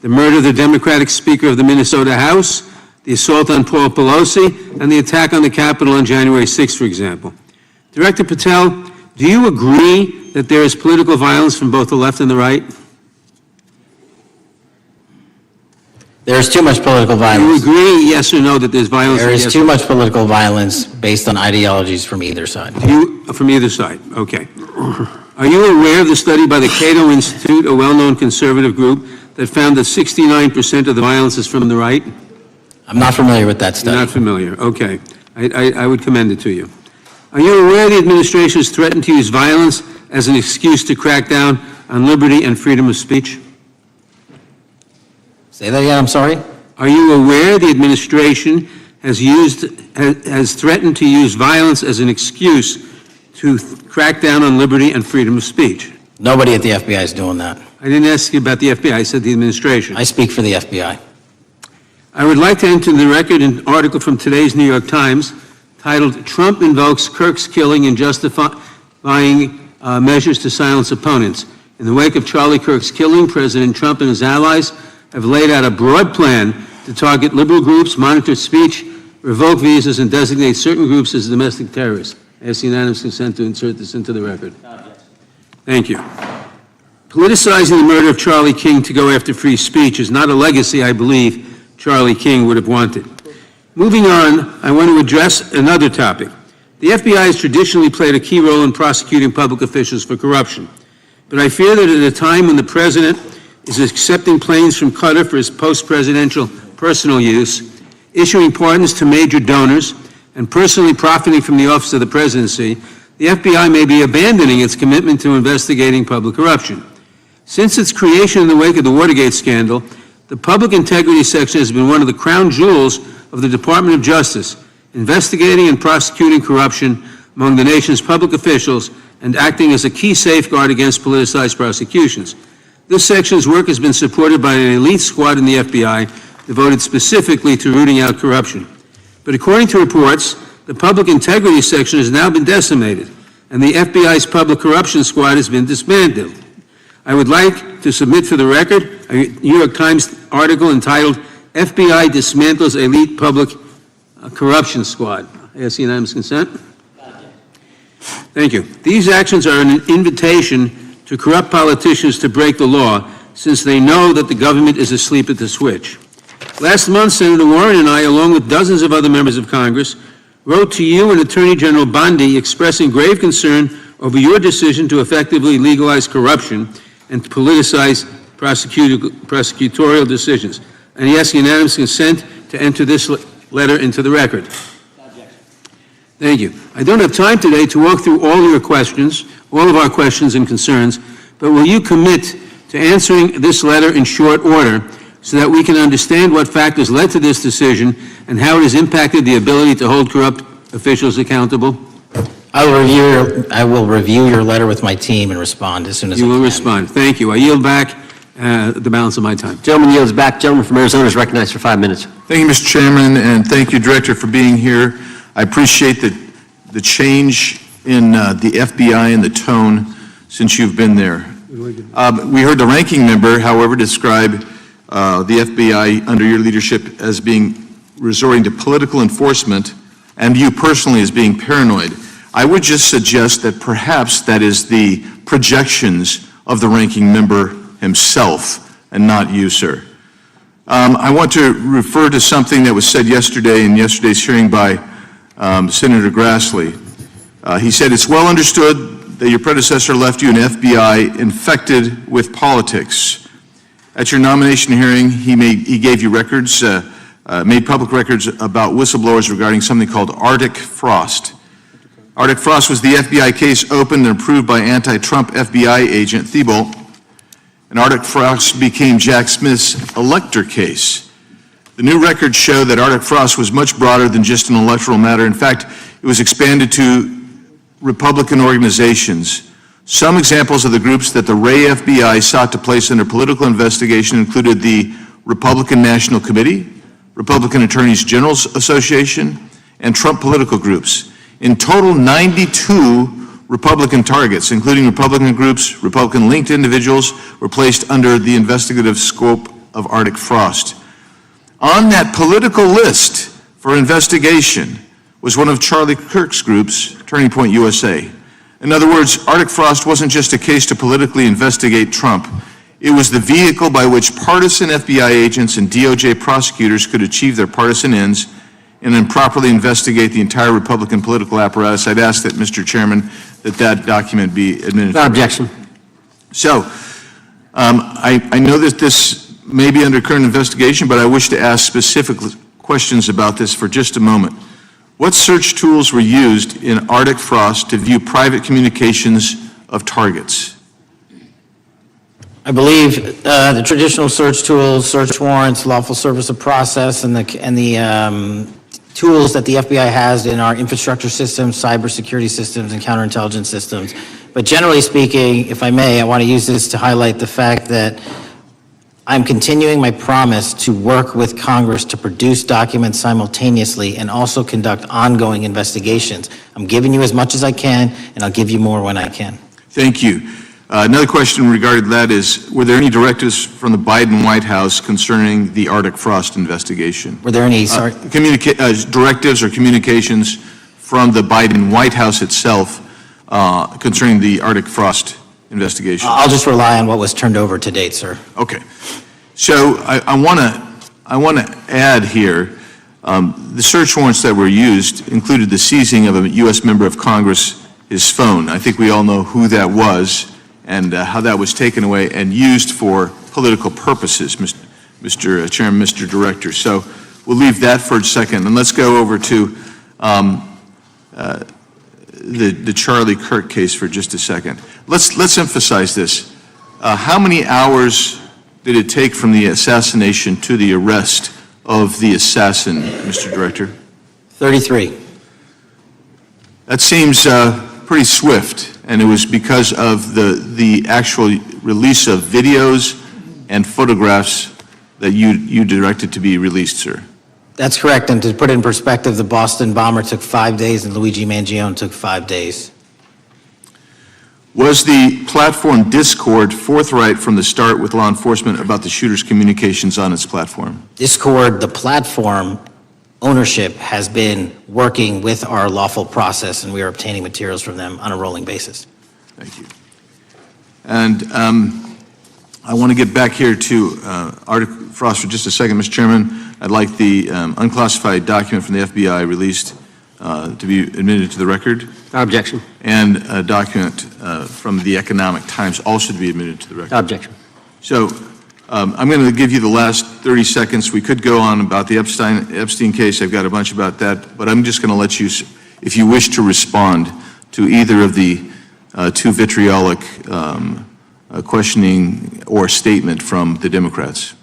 the murder of the Democratic Speaker of the Minnesota House, the assault on Paul Pelosi, and the attack on the Capitol on January 6th, for example. Director Patel, do you agree that there is political violence from both the left and the right? There is too much political Do violence. you agree, yes or no, that there's violence? There is too much political violence based on ideologies from either side. From either side, okay. Are you aware of the study by the Cato Institute, a well-known conservative group, that found that 69% of the violence is from the right? I'm not familiar with that study. Not familiar, okay. I would commend it to you. Are you aware the administration has threatened to use violence as an excuse to crack down on liberty and freedom of speech? Say that again, I'm sorry? Are you aware the administration has threatened to use violence as an excuse to crack down on liberty and freedom of speech? Nobody at the FBI is doing that. I didn't ask you about the FBI, I said the administration. I speak for the FBI. I would like to enter in the record an article from today's New York Times titled, "Trump Invokes Kirk's Killing and Justifying Measures to Silence Opponents." In the wake of Charlie Kirk's killing, President Trump and his allies have laid out a broad plan to target liberal groups, monitor speech, revoke visas, and designate certain groups as domestic terrorists. I ask unanimous consent to insert this into the record. Thank you. Politicizing the murder of Charlie King to go after free speech is not a legacy I believe Charlie King would have wanted. Moving on, I want to address another topic. The FBI has traditionally played a key role in prosecuting public officials for corruption. But I fear that at a time when the president is accepting planes from Qatar for his post-presidential personal use, issuing pardons to major donors, and personally profiting from the office of the presidency, the FBI may be abandoning its commitment to investigating public corruption. Since its creation in the wake of the Watergate scandal, the Public Integrity Section has been one of the crown jewels of the Department of Justice, investigating and prosecuting corruption among the nation's public officials and acting as a key safeguard against politicized prosecutions. This section's work has been supported by an elite squad in the FBI devoted specifically to rooting out corruption. But according to reports, the Public Integrity Section has now been decimated, and the FBI's Public Corruption Squad has been disbanded. I would like to submit for the record a New York Times article entitled, "FBI Dismantles Elite Public Corruption Squad." I ask unanimous consent. Thank you. These actions are an invitation to corrupt politicians to break the law, since they know that the government is asleep at the switch. Last month, Senator Warren and I, along with dozens of other members of Congress, wrote to you and Attorney General Bondi expressing grave concern over your decision to effectively legalize corruption and to politicize prosecutorial decisions. And he asks unanimous consent to enter this letter into the record. Thank you. I don't have time today to walk through all your questions, all of our questions and concerns, but will you commit to answering this letter in short order so that we can understand what factors led to this decision and how it has impacted the ability to hold corrupt officials accountable? I will review your letter with my team and respond as soon as I You can. will respond. Thank you. I yield back the balance of my time. Gentleman yields back. Gentleman from Arizona is recognized for 5 minutes. Thank you, Mr. Chairman, and thank you, Director, for being here. I appreciate the change in the FBI and the tone since you've been there. We heard the ranking member, however, describe the FBI under your leadership as being resorting to political enforcement and you personally as being paranoid. I would just suggest that perhaps that is the projections of the ranking member himself and not you, sir. I want to refer to something that was said yesterday in yesterday's hearing by Senator Grassley. He said, "It's well understood that your predecessor left you an FBI infected with politics." At your nomination hearing, he gave you records, made public records about whistleblowers regarding something called Arctic Frost. Arctic Frost was the FBI case opened and approved by anti-Trump FBI agent Thibault, and Arctic Frost became Jack Smith's elector case. The new records show that Arctic Frost was much broader than just an electoral matter. In fact, it was expanded to Republican organizations. Some examples of the groups that the Ray FBI sought to place under political investigation included the Republican National Committee, Republican Attorneys General's Association, and Trump political groups. In total, 92 Republican targets, including Republican groups, Republican-linked individuals, were placed under the investigative scope of Arctic Frost. On that political list for investigation was one of Charlie Kirk's groups, Turning Point USA. In other words, Arctic Frost wasn't just a case to politically investigate Trump. It was the vehicle by which partisan FBI agents and DOJ prosecutors could achieve their partisan ends and improperly investigate the entire Republican political apparatus. I'd ask that, Mr. Chairman, that document be admitted. Without objection. So, I know that this may be under current investigation, but I wish to ask specific questions about this for just a moment. What search tools were used in Arctic Frost to view private communications of targets? I believe the traditional search tools, search warrants, lawful service of process, and the tools that the FBI has in our infrastructure systems, cybersecurity systems, and counterintelligence systems But generally speaking, if I may, I want to use this to highlight the fact that I'm continuing my promise to work with Congress to produce documents simultaneously and also conduct ongoing investigations. I'm giving you as much as I can, and I'll give you more when I can. Thank you. Another question regarding that is, were there any directives from the Biden White House concerning the Arctic frost investigation? Were there any, Directives or communications from the Biden White House itself concerning the Arctic frost investigation? I'll just rely on what was turned over to date, sir. Okay. So I want to add here, the search warrants that were used included the seizing of a U.S. member of Congress, his phone. I think we all know who that was and how that was taken away and used for political purposes, Mr. Chairman, Mr. Director. So we'll leave that for a second, and let's go over to the Charlie Kirk case for just a second. Let's emphasize this. How many hours did it take from the assassination to the arrest of the assassin, Mr. Director? 33. That seems pretty swift, and it was because of the actual release of videos and photographs that you directed to be released, sir. That's correct, and to put it in perspective, the Boston bomber took 5 days and Luigi Mangione took 5 days. Was the platform Discord forthright from the start with law enforcement about the shooter's communications on its platform? Discord, the platform ownership, has been working with our lawful process, and we are obtaining materials from them on a rolling basis. Thank you. And I want to get back here to Arctic frost for just a second, Mr. Chairman. I'd like the unclassified document from the FBI released to be admitted to the record. No objection. And a document from the Economic Times also to be admitted to the record. No objection. So I'm going to give you the last 30 seconds. We could go on about the Epstein case. I've got a bunch about that, but I'm just going to let you, if you wish to respond to either of the two vitriolic questioning or statement from the Democrats.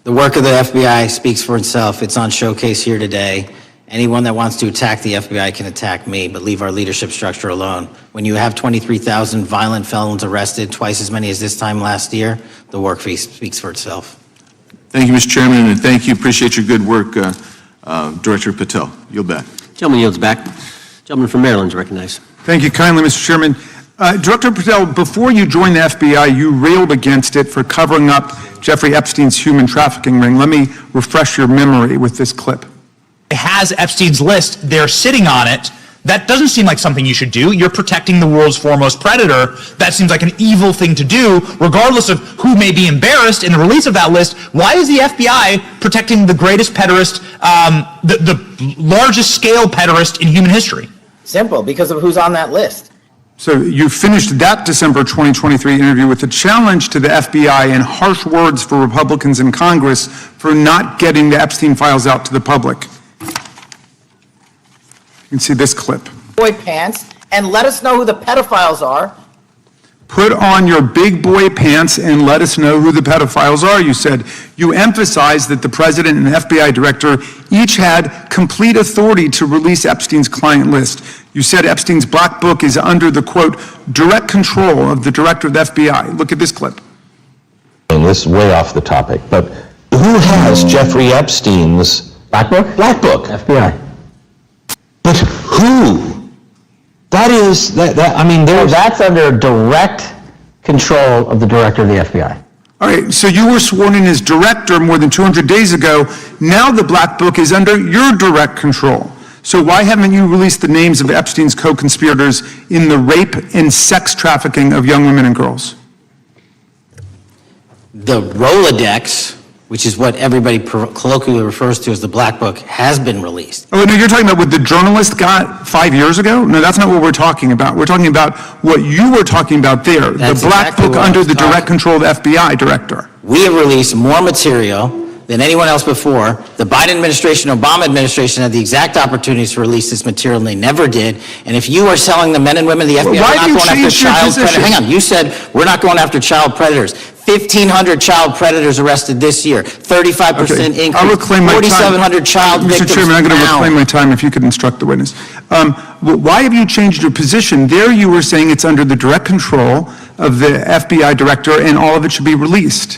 The work of the FBI speaks for itself. It's on showcase here today. Anyone that wants to attack the FBI can attack me, but leave our leadership structure alone. When you have 23,000 violent felons arrested, twice as many as this time last year, the work speaks for itself. Thank you, Mr. Chairman, and thank you. Appreciate your good work, Director Patel. Yield back. Gentleman yields back. Gentleman from Maryland is recognized. Thank you kindly, Mr. Chairman. Director Patel, before you joined the FBI, you railed against it for covering up Jeffrey Epstein's human trafficking ring. Let me refresh your memory with this clip. It has Epstein's list. They're sitting on it. That doesn't seem like something you should do. You're protecting the world's foremost predator. That seems like an evil thing to do, regardless of who may be embarrassed in the release of that list. Why is the FBI protecting the greatest pederast, the largest scale pederast in human history? Simple, because of who's on that list. So you finished that December 2023 interview with a challenge to the FBI and harsh words for Republicans in Congress for not getting the Epstein files out to the public. You can see this clip. Boy pants, and let us know who the pedophiles are. Put on your big boy pants and let us know who the pedophiles are, you said. You emphasized that the president and the FBI director each had complete authority to release Epstein's client list. You said Epstein's black book is under the, quote, direct control of the director of the FBI. Look at this clip. And this is way off the topic, but who has Jeffrey Epstein's black book? Black book. FBI. But who? That is, I mean, that's under direct control of the director of the FBI. All right, so you were sworn in as director more than 200 days ago. Now the black book is under your direct control. So why haven't you released the names of Epstein's co-conspirators in the rape and sex trafficking of young women and girls? The Rolodex, which is what everybody colloquially refers to as the black book, has been released. Oh, no, you're talking about what the journalist got 5 years ago? No, that's not what we're talking about. We're talking about what you were talking about there, That's the black exactly book what I under was the direct talking. control of the FBI director. We have released more material than anyone else before. The Biden administration, Obama administration had the exact opportunities to release this material, and they never did. And if you are telling the men and women of the FBI, why we're have you not going after changed your child position? predators. Hang on, you said we're not going after child predators. 1,500 child predators arrested this year, 35% Okay, increase, I'll reclaim my time. 4,700 child victims Mr. Chairman, I'm going to found. reclaim my time if you could instruct the witness. Why have you changed your position? There you were saying it's under the direct control of the FBI director and all of it should be released.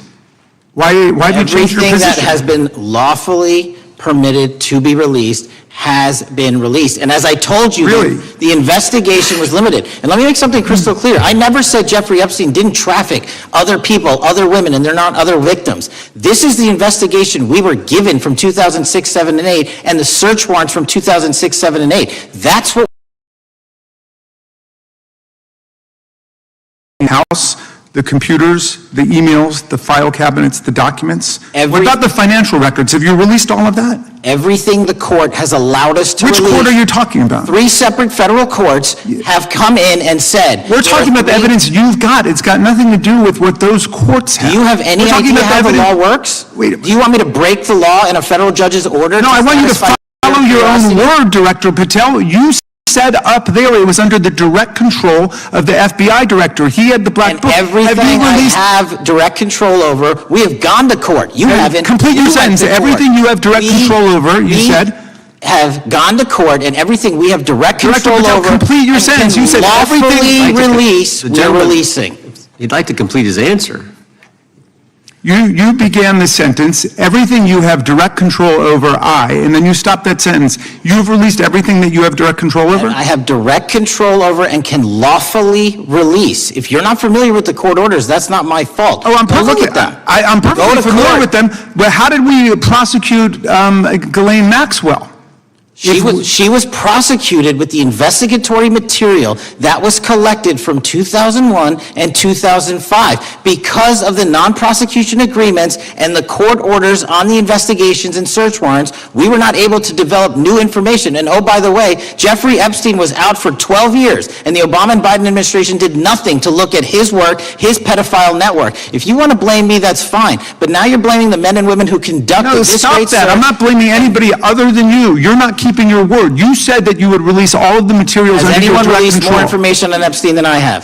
Why have you changed your Everything that position? has been lawfully permitted to be released has been released. And as I told you, Really? the investigation was limited. And let me make something crystal clear. I never said Jeffrey Epstein didn't traffic other people, other women, and they're not other victims. This is the investigation we were given from 2006, 7, and 8, and the search warrants from 2006, 7, and 8. That's what House, the computers, the emails, the file cabinets, the documents? Every- What about the financial records? Have you released all of that? everything the court has allowed us to Which release. court are you talking about? 3 separate federal courts have come in and said. We're talking about the evidence you've got. It's got nothing to do with what those courts have. Do you have any We're talking idea about how the law evidence- works? Wait a Do you want me to break the law in a federal judge's order? No, I want you to satisfy follow your own curiosity? word, Director Patel. You said up there it was under the direct control of the FBI director. He had the black And book. Have you everything I released- have direct control over, we have gone to court. You And haven't. complete your You went sentence. to court. Everything you have direct We- control over, you said. We have gone to court, and everything we have direct Director control Patel, over. complete your and sentence. can You said everything- lawfully Like to- release, the we're gentleman- releasing. He'd like to complete his answer. You began the sentence, everything you have direct control over, and then you stopped that sentence. You've released everything that you have direct control over? And I have direct control over and can lawfully release. If you're not familiar with the court orders, that's not my fault. Oh, I'm Go look perfectly, at them. I'm Go perfectly to familiar court. with them, but how did we prosecute Ghislaine Maxwell? She was prosecuted with the investigatory material that was collected from 2001 and 2005. Because of the non-prosecution agreements and the court orders on the investigations and search warrants, we were not able to develop new information. And oh, by the way, Jeffrey Epstein was out for 12 years, and the Obama and Biden administration did nothing to look at his work, his pedophile network. If you want to blame me, that's fine. But now you're blaming the men and women who conducted No, this stop great that. search. I'm not blaming anybody other than you. You're not keeping your word. You said that you would release all of the materials Has under your anyone direct released control. more information on Epstein than I have?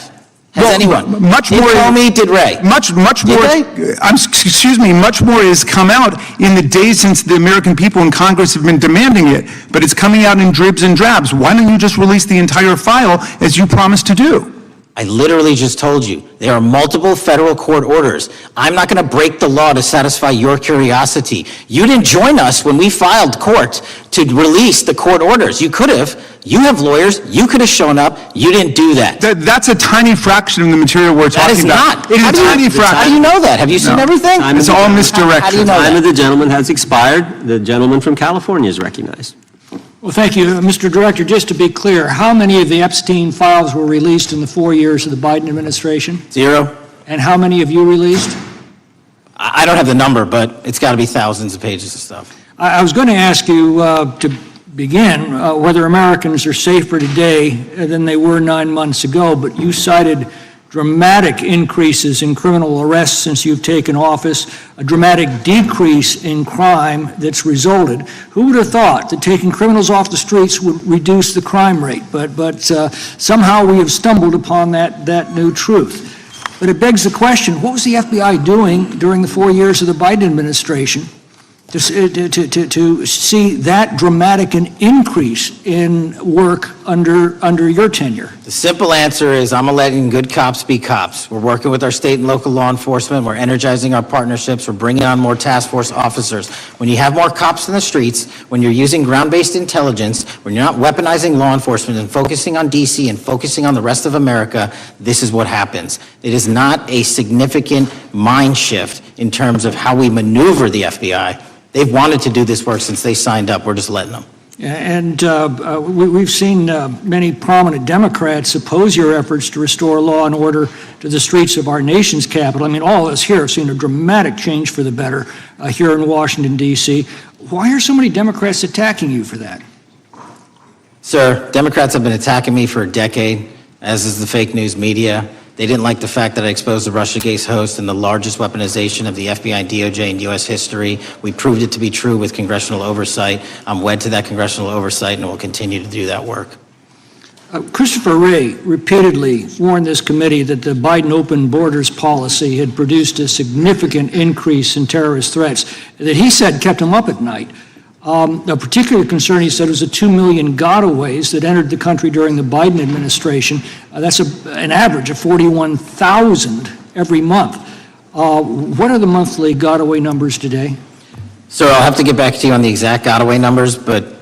Has Well, anyone? much Did more- Comey, did Ray? Much Did more, they? excuse me, much more has come out in the days since the American people in Congress have been demanding it, but it's coming out in dribs and drabs. Why don't you just release the entire file as you promised to do? I literally just told you, there are multiple federal court orders. I'm not going to break the law to satisfy your curiosity. You didn't join us when we filed court to release the court orders. You could have. You have lawyers. You could have shown up. You didn't do that. That's a tiny fraction of the material we're That talking is about. not. It is How a do you- tiny How do you fraction. know that? Have you seen No. everything? It's all How do you misdirection. know Time that? of the gentleman has expired. The gentleman from California is recognized. Well, thank you. Mr. Director, just to be clear, how many of the Epstein files were released in the 4 years of the Biden administration? 0. And how many have you released? I don't have the number, but it's got to be thousands of pages of stuff. I was going to ask you to begin whether Americans are safer today than they were 9 months ago, but you cited dramatic increases in criminal arrests since you've taken office, a dramatic decrease in crime that's resulted. Who would have thought that taking criminals off the streets would reduce the crime rate? But somehow we have stumbled upon that new truth. But it begs the question, what was the FBI doing during the 4 years of the Biden administration to see that dramatic an increase in work under your tenure? The simple answer is I'm letting good cops be cops. We're working with our state and local law enforcement. We're energizing our partnerships. We're bringing on more task force officers. When you have more cops in the streets, when you're using ground-based intelligence, when you're not weaponizing law enforcement and focusing on D.C. and focusing on the rest of America, this is what happens. It is not a significant mind shift in terms of how we maneuver the FBI. They've wanted to do this work since they signed up. We're just letting them. And we've seen many prominent Democrats oppose your efforts to restore law and order to the streets of our nation's capital. I mean, all of us here have seen a dramatic change for the better here in Washington, D.C. Why are so many Democrats attacking you for that? Sir, Democrats have been attacking me for a decade, as is the fake news media. They didn't like the fact that I exposed the Russiagate host and the largest weaponization of the FBI, DOJ, and U.S. history. We proved it to be true with congressional oversight. I'm wed to that congressional oversight and will continue to do that work. Christopher Wray repeatedly warned this committee that the Biden open borders policy had produced a significant increase in terrorist threats that he said kept him up at night. A particular concern, he said, was the 2 million gotaways that entered the country during the Biden administration. That's an average of 41,000 every month. What are the monthly gotaway numbers today? So I'll have to get back to you on the exact gotaway numbers, but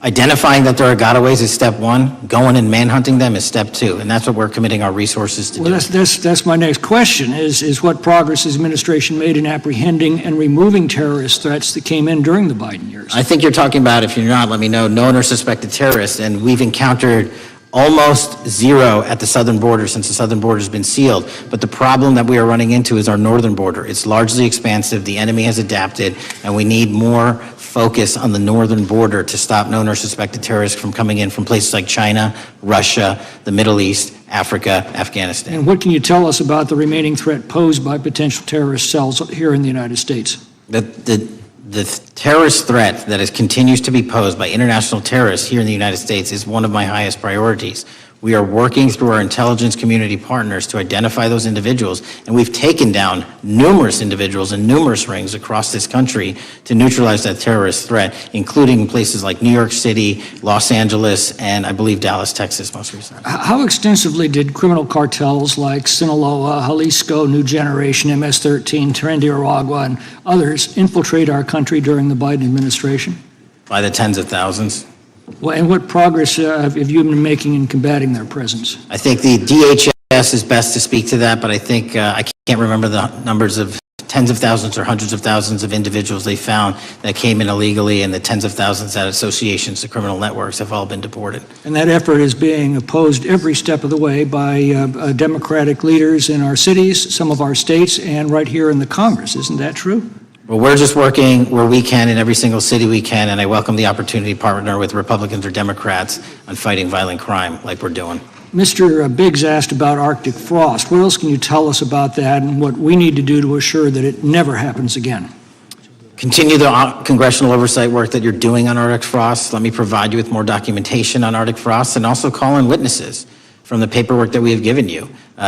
identifying that there are gotaways is step one. Going and manhunting them is step two, and that's what we're committing our resources to do. Well, that's my next question, is what progress has administration made in apprehending and removing terrorist threats that came in during the Biden years? I think you're talking about, if you're not, let me know, known or suspected terrorists, and we've encountered almost zero at the southern border since the southern border has been sealed. But the problem that we are running into is our northern border. It's largely expansive, the enemy has adapted, and we need more focus on the northern border to stop known or suspected terrorists from coming in from places like China, Russia, the Middle East, Africa, Afghanistan. And what can you tell us about the remaining threat posed by potential terrorist cells here in the United States? The terrorist threat that continues to be posed by international terrorists here in the United States is one of my highest priorities. We are working through our intelligence community partners to identify those individuals, and we've taken down numerous individuals in numerous rings across this country to neutralize that terrorist threat, including places like New York City, Los Angeles, and I believe Dallas, Texas most recently. How extensively did criminal cartels like Sinaloa, Jalisco, New Generation, MS-13, Trinidad, and others infiltrate our country during the Biden administration? By the tens of thousands. Well, and what progress have you been making in combating their presence? I think the DHS is best to speak to that, but I think I can't remember the numbers of tens of thousands or hundreds of thousands of individuals they found that came in illegally, and the tens of thousands that associations to criminal networks have all been deported. And that effort is being opposed every step of the way by Democratic leaders in our cities, some of our states, and right here in the Congress. Isn't that true? Well, we're just working where we can in every single city we can, and I welcome the opportunity to partner with Republicans or Democrats on fighting violent crime like we're doing. Mr. Biggs asked about Arctic frost. What else can you tell us about that and what we need to do to assure that it never happens again? Continue the congressional oversight work that you're doing on Arctic frost. Let me provide you with more documentation on Arctic frost, and also call in witnesses from the paperwork that we have given you.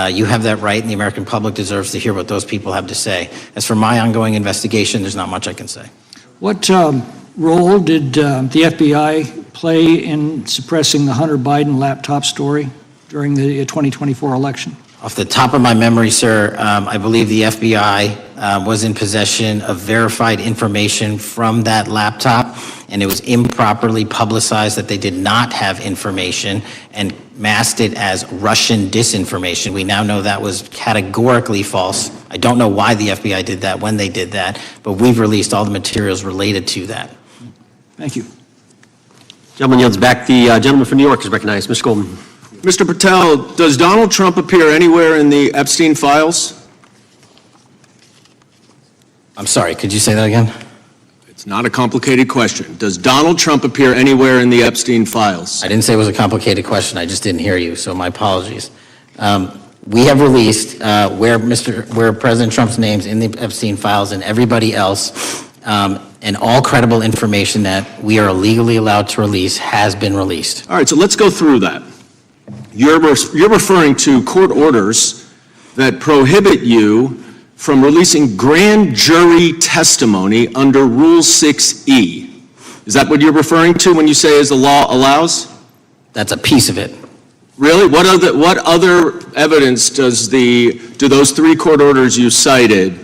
You have that right, and the American public deserves to hear what those people have to say. As for my ongoing investigation, there's not much I can say. What role did the FBI play in suppressing the Hunter Biden laptop story during the 2024 election? Off the top of my memory, sir, I believe the FBI was in possession of verified information from that laptop, and it was improperly publicized that they did not have information and masked it as Russian disinformation. We now know that was categorically false. I don't know why the FBI did that, when they did that, but we've released all the materials related to that. Thank you. Gentleman yields back. The gentleman from New York is recognized. Mr. Golden. Mr. Patel, does Donald Trump appear anywhere in the Epstein files? I'm sorry, could you say that again? It's not a complicated question. Does Donald Trump appear anywhere in the Epstein files? I didn't say it was a complicated question, I just didn't hear you, so my apologies. We have released where President Trump's name's in the Epstein files and everybody else, and all credible information that we are legally allowed to release has been released. All right, so let's go through that. You're referring to court orders that prohibit you from releasing grand jury testimony under Rule 6E. Is that what you're referring to when you say as the law allows? That's a piece of it. Really? What other evidence do those three court orders you cited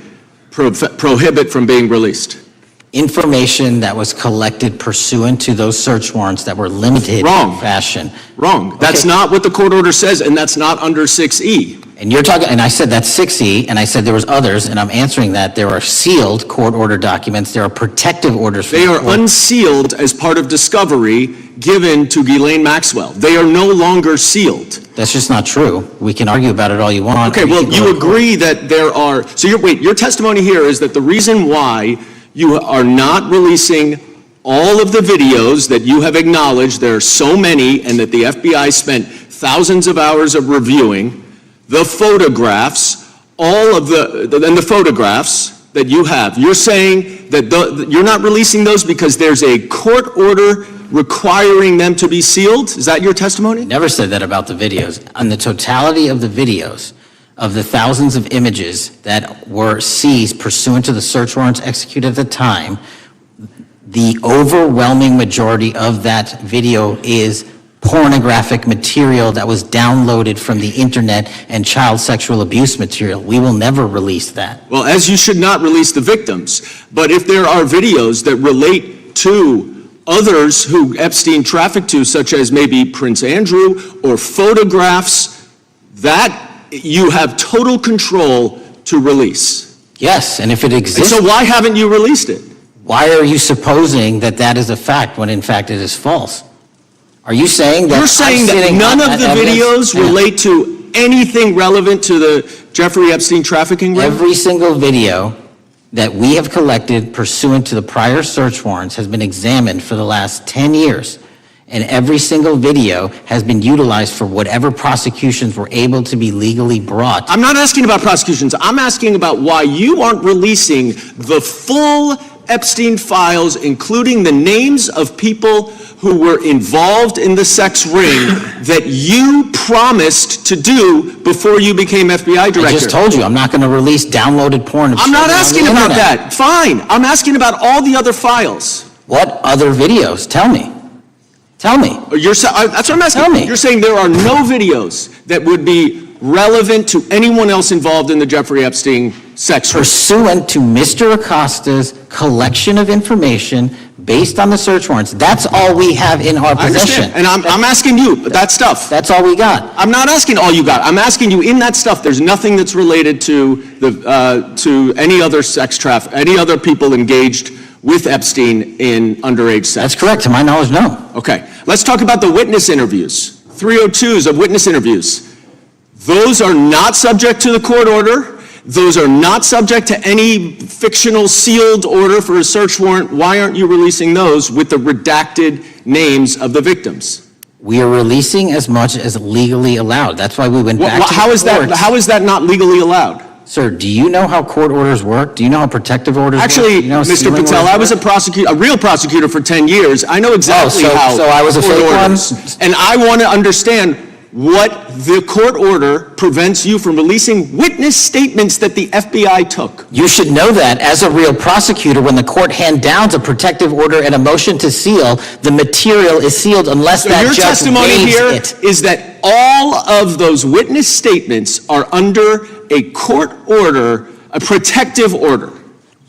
prohibit from being released? Information that was collected pursuant to those search warrants that were limited in fashion. Wrong. That's not what the court order says, and that's not under 6E. And you're talking, and I said that's 6E, and I said there was others, and I'm answering that. There are sealed court order documents. There are protective orders. They are unsealed as part of discovery given to Ghislaine Maxwell. They are no longer sealed. That's just not true. We can argue about it all you want. Okay, well, you agree that there are, so your testimony here is that the reason why you are not releasing all of the videos that you have acknowledged, there are so many, and that the FBI spent thousands of hours of reviewing, the photographs, the photographs that you have. You're saying that you're not releasing those because there's a court order requiring them to be sealed? Is that your testimony? Never said that about the videos. On the totality of the videos, of the thousands of images that were seized pursuant to the search warrants executed at the time, the overwhelming majority of that video is pornographic material that was downloaded from the internet and child sexual abuse material. We will never release that. Well, as you should not release the victims, but if there are videos that relate to others who Epstein trafficked to, such as maybe Prince Andrew, or photographs, that you have total control to release. Yes, and if it And exists, so why haven't you released it? why are you supposing that that is a fact when in fact it is false? Are you saying that You're saying I'm that sitting none on of the that evidence? videos Yeah. relate to anything relevant to the Jeffrey Epstein trafficking ring? Every single video that we have collected pursuant to the prior search warrants has been examined for the last 10 years. And every single video has been utilized for whatever prosecutions were able to be legally brought. I'm not asking about prosecutions. I'm asking about why you aren't releasing the full Epstein files, including the names of people who were involved in the sex ring that you promised to do before you became FBI director. I just told you, I'm not going to release downloaded porn of I'm not children on asking the about internet. that. Fine. I'm asking about all the other files. What other videos? Tell me. Tell me. That's what I'm asking. Tell me. You're saying there are no videos that would be relevant to anyone else involved in the Jeffrey Epstein sex ring. Pursuant to Mr. Acosta's collection of information based on the search warrants. That's all we have in our I possession. understand. And I'm asking you, that stuff. That's all we got. I'm not asking all you got. I'm asking you, in that stuff, there's nothing that's related to to any other sex traffic, any other people engaged with Epstein in underage sex. That's correct. To my knowledge, no. Okay. Let's talk about the witness interviews. 302s of witness interviews. Those are not subject to the court order. Those are not subject to any fictional sealed order for a search warrant. Why aren't you releasing those with the redacted names of the victims? We are releasing as much as legally allowed. That's why we went back to How the is that? courts. How is that not legally allowed? Sir, do you know how court orders work? Do you know how protective orders work? Actually, Do you know how Mr. sealing Patel, orders I was a work? prosecutor, a real prosecutor for 10 years. I know exactly how. so I was a court fake one? orders. And I want to understand what the court order prevents you from releasing witness statements that the FBI took. You should know that as a real prosecutor, when the court hand downs a protective order and a motion to seal, the material is sealed unless So that your judge testimony waives here it. is that all of those witness statements are under a court order, a protective order.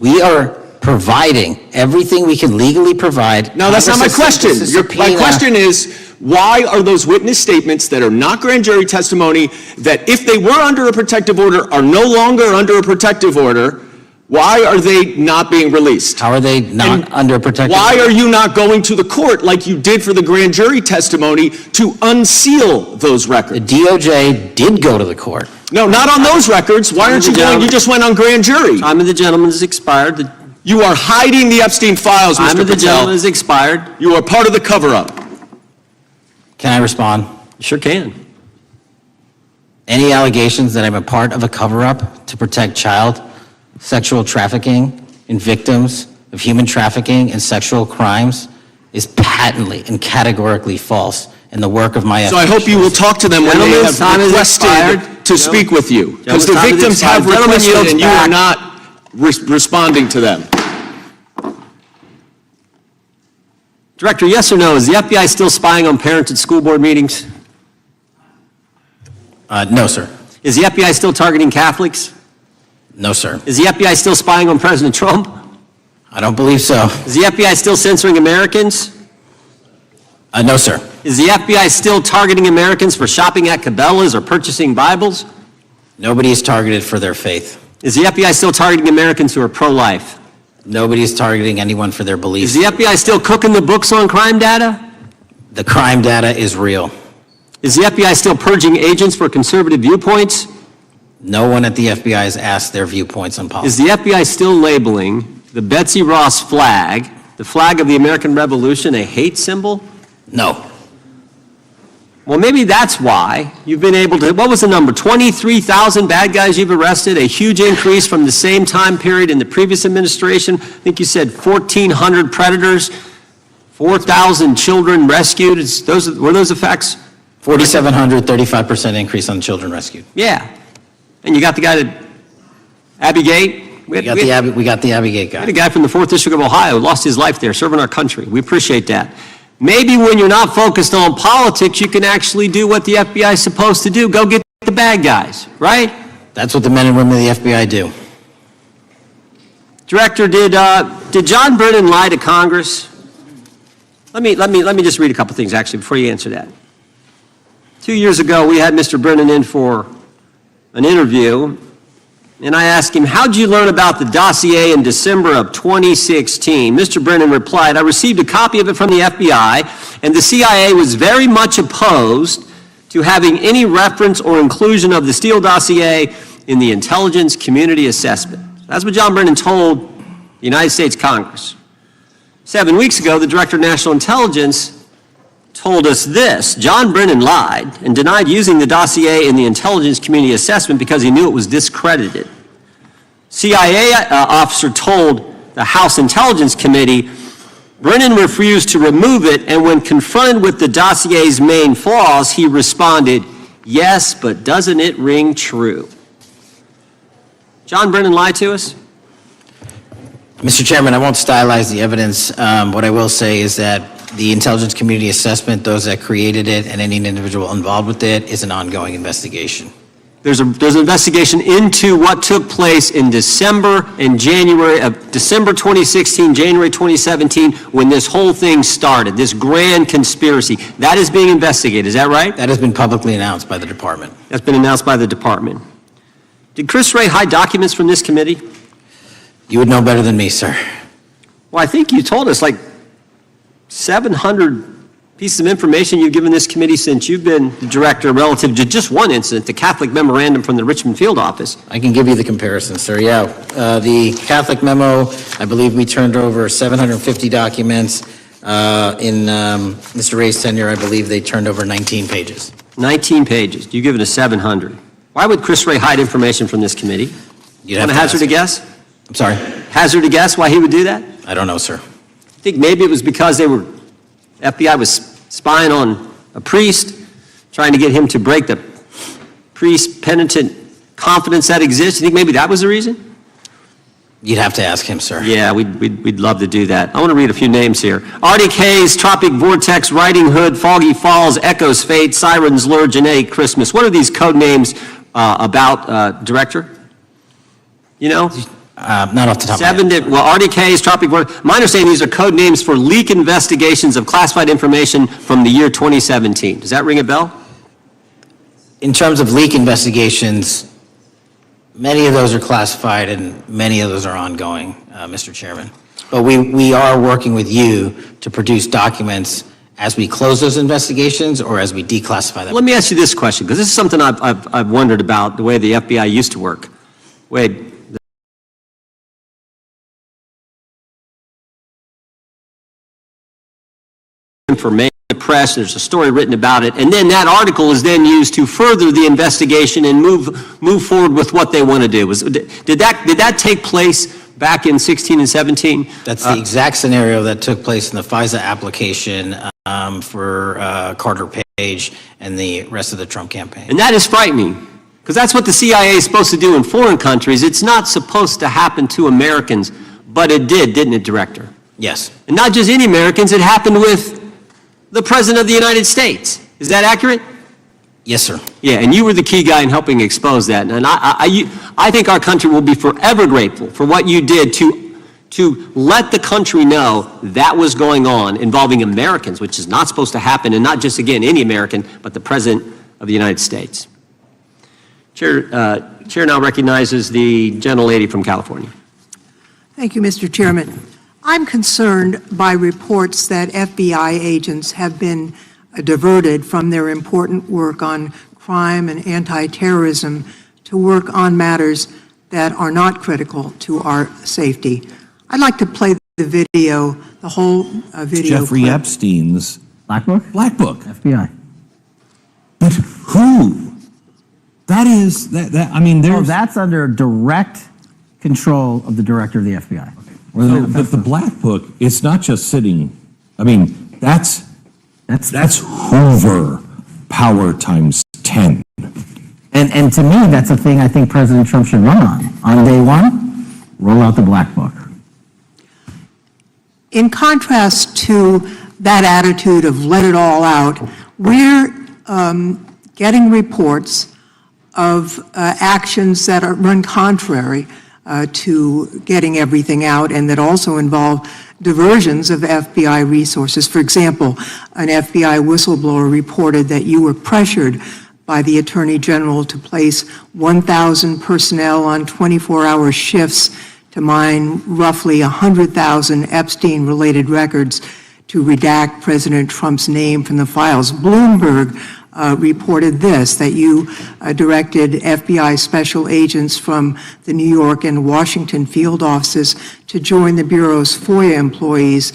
We are providing everything we can legally provide. No, that's not my Congress has question. sent us a My subpoena. question is, why are those witness statements that are not grand jury testimony, that if they were under a protective order are no longer under a protective order, why are they not being released? How are they not And under a protective Why order? are you not going to the court like you did for the grand jury testimony to unseal those The records? DOJ did go to the court. No, not on those records. Why aren't you going? You just went on grand jury. Time of the gentleman has expired. The You are hiding the Epstein files, time Mr. of the gentleman Patel. has expired. You are part of the cover-up. Can I respond? You sure can. Any allegations that I'm a part of a cover-up to protect child sexual trafficking and victims of human trafficking and sexual crimes is patently and categorically false in the work of my So I hope you will talk to them when they Gentlemen's have time has requested expired. to speak with you. Because the Gentlemen's time has victims have expired. Gentleman requested yields and you are back. not responding to them. Director, yes or no, is the FBI still spying on parents at school board meetings? No, sir. Is the FBI still targeting Catholics? No, sir. Is the FBI still spying on President Trump? I don't believe so. Is the FBI still censoring Americans? No, sir. Is the FBI still targeting Americans for shopping at Cabela's or purchasing Bibles? Nobody is targeted for their faith. Is the FBI still targeting Americans who are pro-life? Nobody is targeting anyone for their Is beliefs. the FBI still cooking the books on crime data? The crime data is real. Is the FBI still purging agents for conservative viewpoints? No one at the FBI has asked their viewpoints on Is policy. the FBI still labeling the Betsy Ross flag, the flag of the American Revolution, a hate symbol? No. Well, maybe that's why you've been able to, what was the number? 23,000 bad guys you've arrested, a huge increase from the same time period in the previous administration. I think you said 1,400 predators, 4,000 children rescued. Were those effects? 4,700, 35% increase on children rescued. Yeah. And you got the guy that, Abbey Gate? We got the Abbey Gate guy. We had a guy from the 4th District of Ohio who lost his life there serving our country. We appreciate that. Maybe when you're not focused on politics, you can actually do what the FBI is supposed to do. Go get the bad guys, right? That's what the men and women of the FBI do. Director, did John Brennan lie to Congress? Let me just read a couple things, actually, before you answer that. 2 years ago, we had Mr. Brennan in for an interview, and I asked him, how'd you learn about the dossier in December of 2016? Mr. Brennan replied, I received a copy of it from the FBI, and the CIA was very much opposed to having any reference or inclusion of the Steele dossier in the intelligence community assessment. That's what John Brennan told the United States Congress. 7 weeks ago, the Director of National Intelligence told us this: John Brennan lied and denied using the dossier in the intelligence community assessment because he knew it was discredited. CIA officer told the House Intelligence Committee Brennan refused to remove it, and when confronted with the dossier's main flaws, he responded, yes, but doesn't it ring true? John Brennan lied to us? Mr. Chairman, I won't stylize the evidence. What I will say is that the intelligence community assessment, those that created it, and any individual involved with it, is an ongoing investigation. There's an investigation into what took place in December and January of December 2016, January 2017, when this whole thing started, this grand conspiracy. That is being investigated, is that right? That has been publicly announced by the department. That's been announced by the department. Did Chris Wray hide documents from this committee? You would know better than me, sir. Well, I think you told us like 700 pieces of information you've given this committee since you've been the director relative to just one incident, the Catholic memorandum from the Richmond field office. I can give you the comparison, sir. Yeah, the Catholic memo, I believe we turned over 750 documents. In Mr. Ray's tenure, I believe they turned over 19 pages. 19 pages. You give it a 700. Why would Chris Wray hide information from this committee? You'd have Want to hazard a guess? I'm sorry? Hazard a guess why he would do that? I don't know, sir. I think maybe it was because FBI was spying on a priest, trying to get him to break the priest penitent confidence that exists. You think maybe that was the reason? You'd have to ask him, sir. Yeah, we'd love to do that. I want to read a few names here. Arctic Haze, Tropic Vortex, Riding Hood, Foggy Falls, Echoes Fate, Sirens Lure, Janae Christmas. What are these code names about, Director? You know? Not off the top of my head. Well, Arctic Haze, Tropic Vortex. My understanding, these are code names for leak investigations of classified information from the year 2017. Does that ring a bell? In terms of leak investigations, many of those are classified and many of those are ongoing, Mr. Chairman. But we are working with you to produce documents as we close those investigations or as we declassify them. Let me ask you this question, because this is something I've wondered about, the way the FBI used to work. Wade, information in the press, there's a story written about it, and then that article is then used to further the investigation and move forward with what they want to do. Did that take place back in 16 and 17? That's the exact scenario that took place in the FISA application for Carter Page and the rest of the Trump campaign. And that is frightening, because that's what the CIA is supposed to do in foreign countries. It's not supposed to happen to Americans, but it did, didn't it, Director? Yes. And not just any Americans, it happened with the President of the United States. Is that accurate? Yes, sir. Yeah, and you were the key guy in helping expose that. And I think our country will be forever grateful for what you did to let the country know that was going on involving Americans, which is not supposed to happen, and not just, again, any American, but the President of the United States. Chair now recognizes the gentlelady from California. Thank you, Mr. Chairman. I'm concerned by reports that FBI agents have been diverted from their important work on crime and anti-terrorism to work on matters that are not critical to our safety. I'd like to play the video, the whole video. Jeffrey clip. Epstein's Black Book? Black Book, FBI. But who? That is, I mean, Well, there's... that's under direct control of the director of the FBI. But the Black Book, it's not just sitting, I mean, that's Hoover power times 10. And to me, that's a thing I think President Trump should run on. On day one, roll out the Black Book. In contrast to that attitude of let it all out, we're getting reports of actions that run contrary to getting everything out and that also involve diversions of FBI resources. For example, an FBI whistleblower reported that you were pressured by the Attorney General to place 1,000 personnel on 24-hour shifts to mine roughly 100,000 Epstein-related records to redact President Trump's name from the files. Bloomberg reported this, that you directed FBI special agents from the New York and Washington field offices to join the Bureau's FOIA employees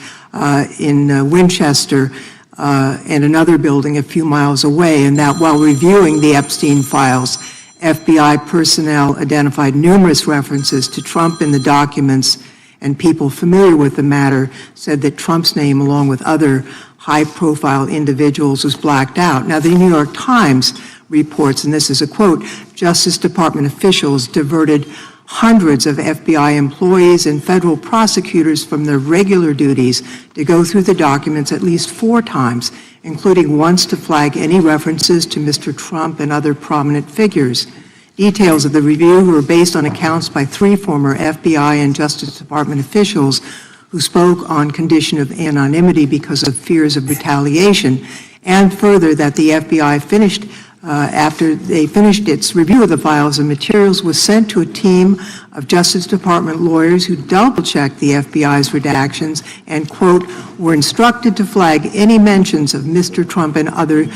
in Winchester and another building a few miles away, and that while reviewing the Epstein files, FBI personnel identified numerous references to Trump in the documents, and people familiar with the matter said that Trump's name, along with other high-profile individuals, was blacked out. Now, the New York Times reports, and this is a quote, Justice Department officials diverted hundreds of FBI employees and federal prosecutors from their regular duties to go through the documents at least 4 times, including once to flag any references to Mr. Trump and other prominent figures. Details of the review were based on accounts by 3 former FBI and Justice Department officials who spoke on condition of anonymity because of fears of retaliation, and further that the FBI finished after they finished its review of the files and materials, was sent to a team of Justice Department lawyers who double-checked the FBI's redactions and, quote, were instructed to flag any mentions of Mr. Trump and other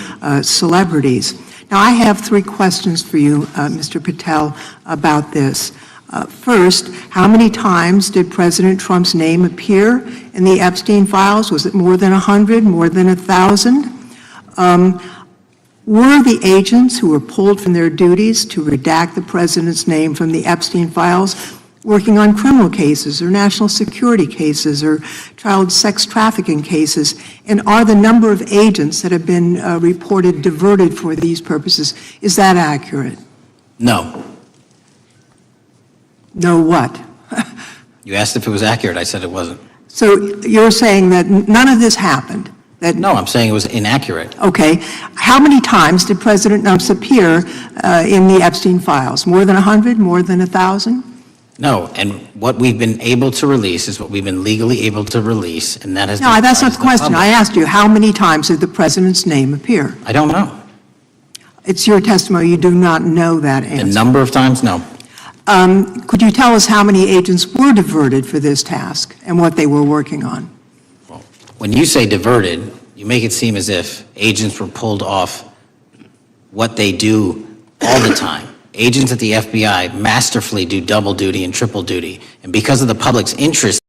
celebrities. Now, I have 3 questions for you, Mr. Patel, about this. First, how many times did President Trump's name appear in the Epstein files? Was it more than 100, more than 1,000? Were the agents who were pulled from their duties to redact the president's name from the Epstein files working on criminal cases or national security cases or child sex trafficking cases? And are the number of agents that have been reported diverted for these purposes, is that accurate? No. No what? You asked if it was accurate. I said it wasn't. So you're saying that none of this happened? No, I'm saying it was inaccurate. Okay. How many times did President Trump appear in the Epstein files? More than 100? More than 1,000? No, and what we've been able to release is what we've been legally able to release, and that has been... No, that's not the question. I asked you, how many times did the president's name appear? I don't know. It's your testimony. You do not know that answer. A number of times, no. Could you tell us how many agents were diverted for this task and what they were working on? Well, when you say diverted, you make it seem as if agents were pulled off what they do all the time. Agents at the FBI masterfully do double duty and triple duty, and because of the public's interest,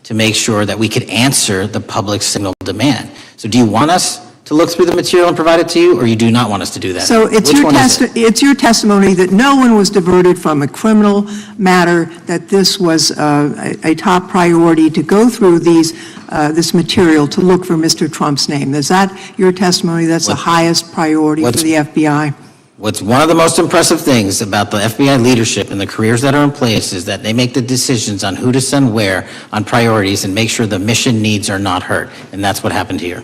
to make sure that we could answer the public's signal demand. So do you want us to look through the material and provide it to you, or you do not want us to do that? So it's your testimony that no one was diverted from a criminal matter, that this was a top priority to go through this material to look for Mr. Trump's name. Is that your testimony? That's the highest priority for the FBI? What's one of the most impressive things about the FBI leadership and the careers that are in place is that they make the decisions on who to send where on priorities and make sure the mission needs are not hurt. And that's what happened here.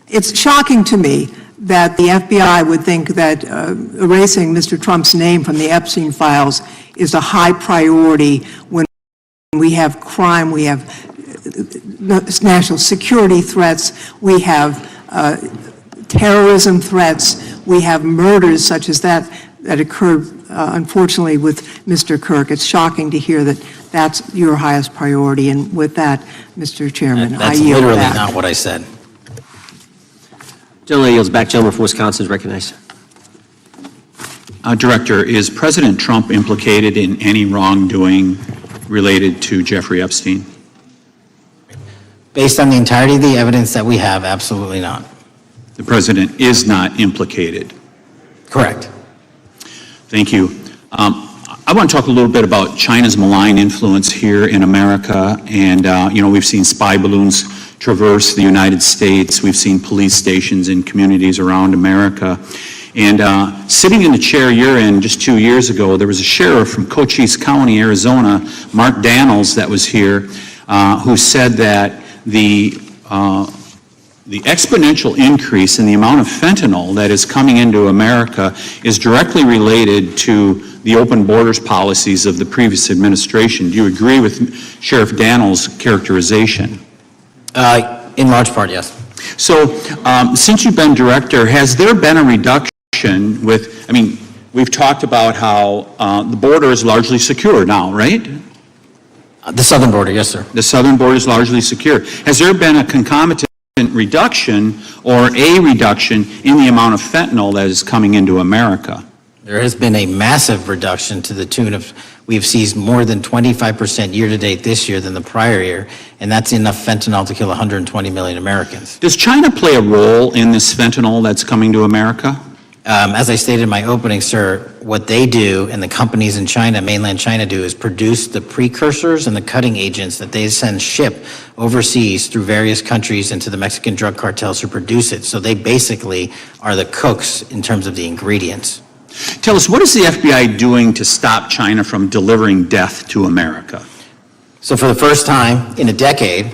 It's shocking to me that the FBI would think that erasing Mr. Trump's name from the Epstein files is a high priority when we have crime, we have national security threats, we have terrorism threats, we have murders such as that occurred, unfortunately, with Mr. Kirk. It's shocking to hear that that's your highest priority. And with that, Mr. Chairman, I yield That's literally back. not what I said. Gentleman yields back. Gentleman from Wisconsin is recognized. Director, is President Trump implicated in any wrongdoing related to Jeffrey Epstein? Based on the entirety of the evidence that we have, absolutely not. The president is not implicated. Correct. Thank you. I want to talk a little bit about China's malign influence here in America. And, we've seen spy balloons traverse the United States. We've seen police stations in communities around America. And sitting in the chair you're in just 2 years ago, there was a sheriff from Cochise County, Arizona, Mark Daniels, that was here, who said that the exponential increase in the amount of fentanyl that is coming into America is directly related to the open borders policies of the previous administration. Do you agree with Sheriff Daniels' characterization? In large part, yes. So, since you've been director, has there been a reduction with, we've talked about how the border is largely secure now, right? The southern border, yes, sir. The southern border is largely secure. Has there been a concomitant reduction or a reduction in the amount of fentanyl that is coming into America? There has been a massive reduction to the tune of, we've seized more than 25% year-to-date this year than the prior year, and that's enough fentanyl to kill 120 million Americans. Does China play a role in this fentanyl that's coming to America? As I stated in my opening, sir, what they do and the companies in China, mainland China, do is produce the precursors and the cutting agents that they ship overseas through various countries into the Mexican drug cartels who produce it. So they basically are the cooks in terms of the ingredients. Tell us, what is the FBI doing to stop China from delivering death to America? So for the first time in a decade,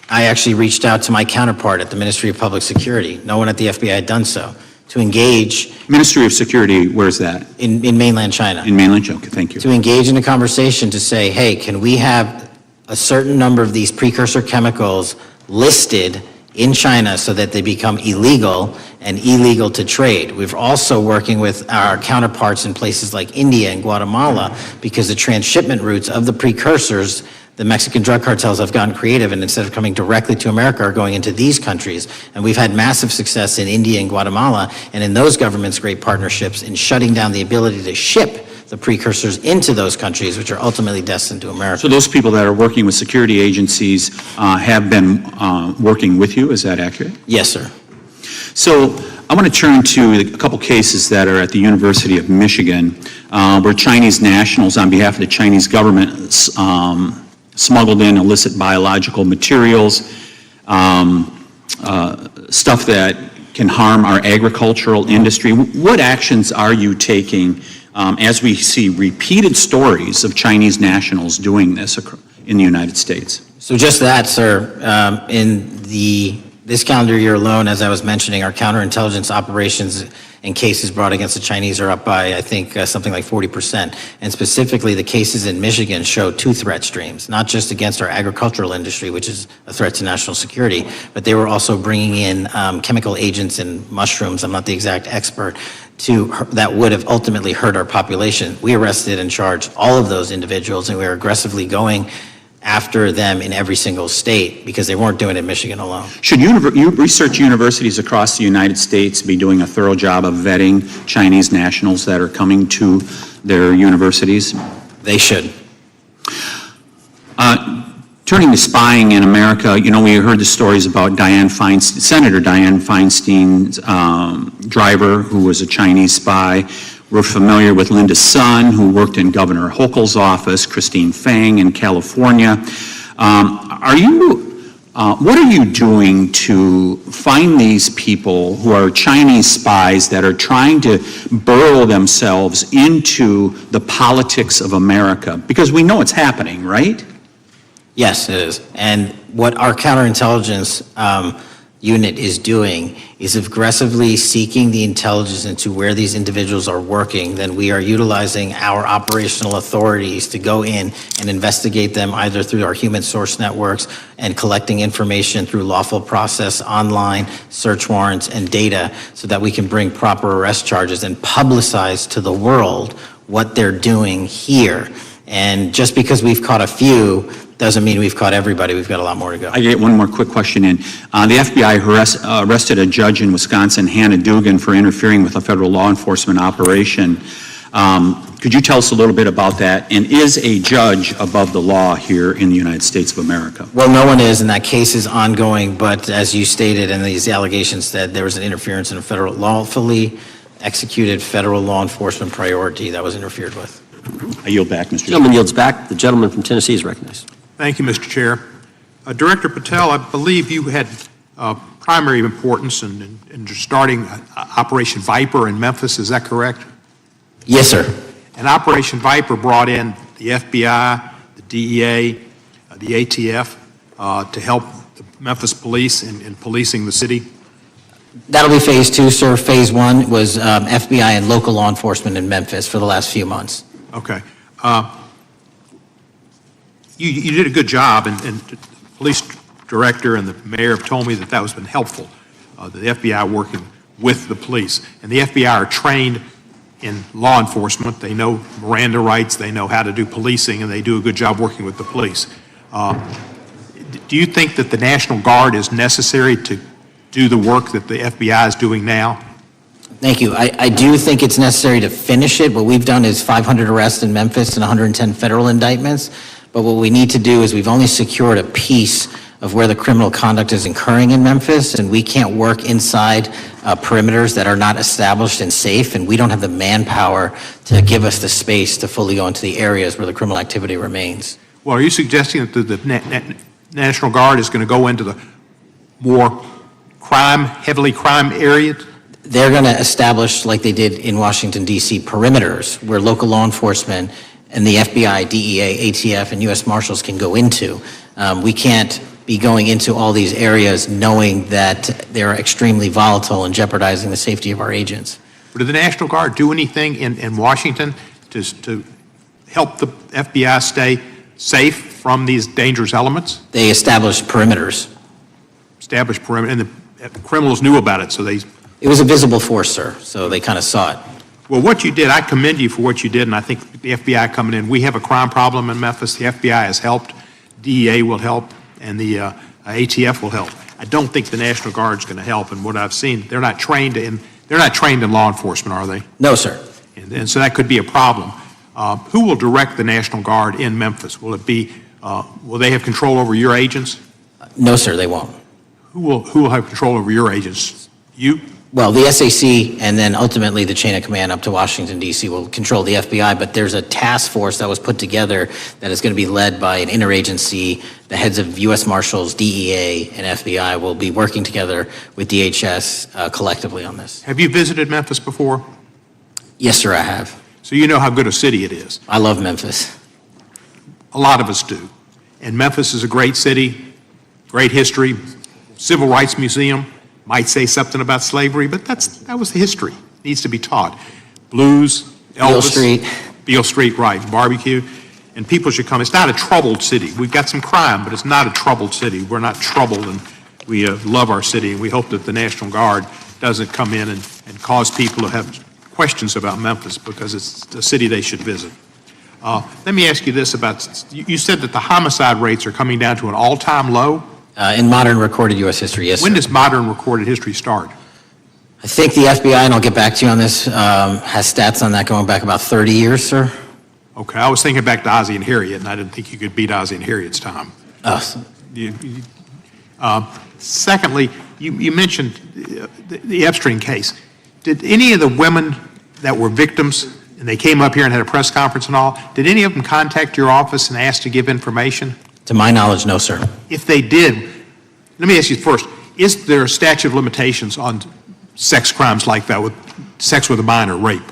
I actually reached out to my counterpart at the Ministry of Public Security. No one at the FBI had done so. To engage. Ministry of Security, where's that? In mainland China. In mainland China, okay, thank you. To engage in a conversation to say, hey, can we have a certain number of these precursor chemicals listed in China so that they become illegal and illegal to trade. We're also working with our counterparts in places like India and Guatemala because the transshipment routes of the precursors, the Mexican drug cartels have gotten creative, and instead of coming directly to America are going into these countries. And we've had massive success in India and Guatemala, and in those governments' great partnerships in shutting down the ability to ship the precursors into those countries, which are ultimately destined to America. So those people that are working with security agencies have been working with you, is that accurate? Yes, sir. So I want to turn to a couple cases that are at the University of Michigan, where Chinese nationals on behalf of the Chinese government smuggled in illicit biological materials, stuff that can harm our agricultural industry. What actions are you taking as we see repeated stories of Chinese nationals doing this in the United States? So just that, sir. This calendar year alone, as I was mentioning, our counterintelligence operations and cases brought against the Chinese are up by, I think, something like 40%. And specifically, the cases in Michigan show two threat streams, not just against our agricultural industry, which is a threat to national security, but they were also bringing in chemical agents and mushrooms, I'm not the exact expert, that would have ultimately hurt our population. We arrested and charged all of those individuals, and we are aggressively going after them in every single state because they weren't doing it in Michigan alone. Should research universities across the United States be doing a thorough job of vetting Chinese nationals that are coming to their universities? They should. Turning to spying in America, we heard the stories about Senator Dianne Feinstein's driver, who was a Chinese spy. We're familiar with Linda Sun, who worked in Governor Hochul's office, Christine Fang in California. What are you doing to find these people who are Chinese spies that are trying to burrow themselves into the politics of America? Because we know it's happening, right? Yes, it is. And what our counterintelligence unit is doing is aggressively seeking the intelligence into where these individuals are working. Then we are utilizing our operational authorities to go in and investigate them either through our human source networks and collecting information through lawful process, online, search warrants, and data so that we can bring proper arrest charges and publicize to the world what they're doing here. And just because we've caught a few doesn't mean we've caught everybody. We've got a lot more to go. I get one more quick question in. The FBI arrested a judge in Wisconsin, Hannah Dugan, for interfering with a federal law enforcement operation. Could you tell us a little bit about that? And is a judge above the law here in the United States of America? Well, no one is, and that case is ongoing, but as you stated, and these allegations that there was an interference in a federal lawfully executed federal law enforcement priority that was interfered with. I yield back, Mr. Chairman. Gentleman yields back. The gentleman from Tennessee is recognized. Thank you, Mr. Chair. Director Patel, I believe you had primary importance in starting Operation Viper in Memphis. Is that correct? Yes, sir. And Operation Viper brought in the FBI, the DEA, the ATF to help the Memphis police in policing the city. That'll be phase 2, sir. Phase 1 was FBI and local law enforcement in Memphis for the last few months. Okay. You did a good job, and the police director and the mayor have told me that that has been helpful, the FBI working with the police. And the FBI are trained in law enforcement. They know Miranda rights, they know how to do policing, and they do a good job working with the police. Do you think that the National Guard is necessary to do the work that the FBI is doing now? Thank you. I do think it's necessary to finish it. What we've done is 500 arrests in Memphis and 110 federal indictments. But what we need to do is we've only secured a piece of where the criminal conduct is occurring in Memphis, and we can't work inside perimeters that are not established and safe, and we don't have the manpower to give us the space to fully go into the areas where the criminal activity remains. Well, are you suggesting that the National Guard is going to go into the more heavily crime areas? They're going to establish, like they did in Washington, D.C., perimeters where local law enforcement and the FBI, DEA, ATF, and U.S. Marshals can go into. We can't be going into all these areas knowing that they're extremely volatile and jeopardizing the safety of our agents. Did the National Guard do anything in Washington to help the FBI stay safe from these dangerous elements? They established perimeters. Established perimeter, and the criminals knew about it, so they... It was a visible force, sir, so they kind of saw it. Well, what you did, I commend you for what you did, and I think the FBI coming in, we have a crime problem in Memphis. The FBI has helped, DEA will help, and the ATF will help. I don't think the National Guard's going to help, and what I've seen, they're not trained in law enforcement, are they? No, sir. And so that could be a problem. Who will direct the National Guard in Memphis? Will it be, will they have control over your agents? No, sir, they won't. Who will have control over your agents? You? Well, the SAC and then ultimately the chain of command up to Washington, D.C. will control the FBI, but there's a task force that was put together that is going to be led by an interagency. The heads of U.S. Marshals, DEA, and FBI will be working together with DHS collectively on this. Have you visited Memphis before? Yes, sir, I have. So you know how good a city it is. I love Memphis. A lot of us do. And Memphis is a great city, great history, civil rights museum. Might say something about slavery, but that was the history. Needs to be taught. Blues, Elvis. Beale Street, right, barbecue. And people should come. It's not a troubled city. We've got some crime, but it's not a troubled city. We're not troubled, and we love our city, and we hope that the National Guard doesn't come in and cause people to have questions about Memphis, because it's a city they should visit. Let me ask you this about, you said that the homicide rates are coming down to an all-time low? In modern recorded U.S. history, yes, sir. When does modern recorded history start? I think the FBI, and I'll get back to you on this, has stats on that going back about 30 years, sir. Okay, I was thinking back to Ozzie and Harriet, and I didn't think you could beat Ozzie and Harriet's time. Secondly, you mentioned the Epstein case. Did any of the women that were victims, and they came up here and had a press conference and all, did any of them contact your office and ask to give information? To my knowledge, no, sir. If they did, let me ask you first, is there a statute of limitations on sex crimes like that, with sex with a minor, rape?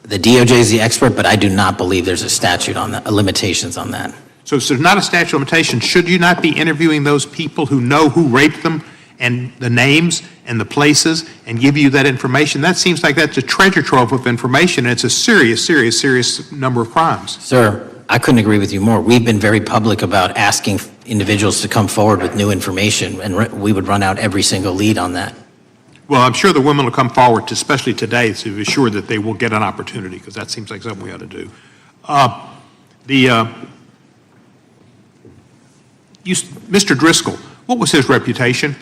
The DOJ is the expert, but I do not believe there's a statute on that, limitations on that. So if there's not a statute of limitations, should you not be interviewing those people who know who raped them and the names and the places and give you that information? That seems like that's a treasure trove of information, and it's a serious number of crimes. Sir, I couldn't agree with you more. We've been very public about asking individuals to come forward with new information, and we would run out every single lead on that. Well, I'm sure the women will come forward, especially today, to assure that they will get an opportunity, because that seems like something we ought to do. Mr. Driscoll, what was his reputation?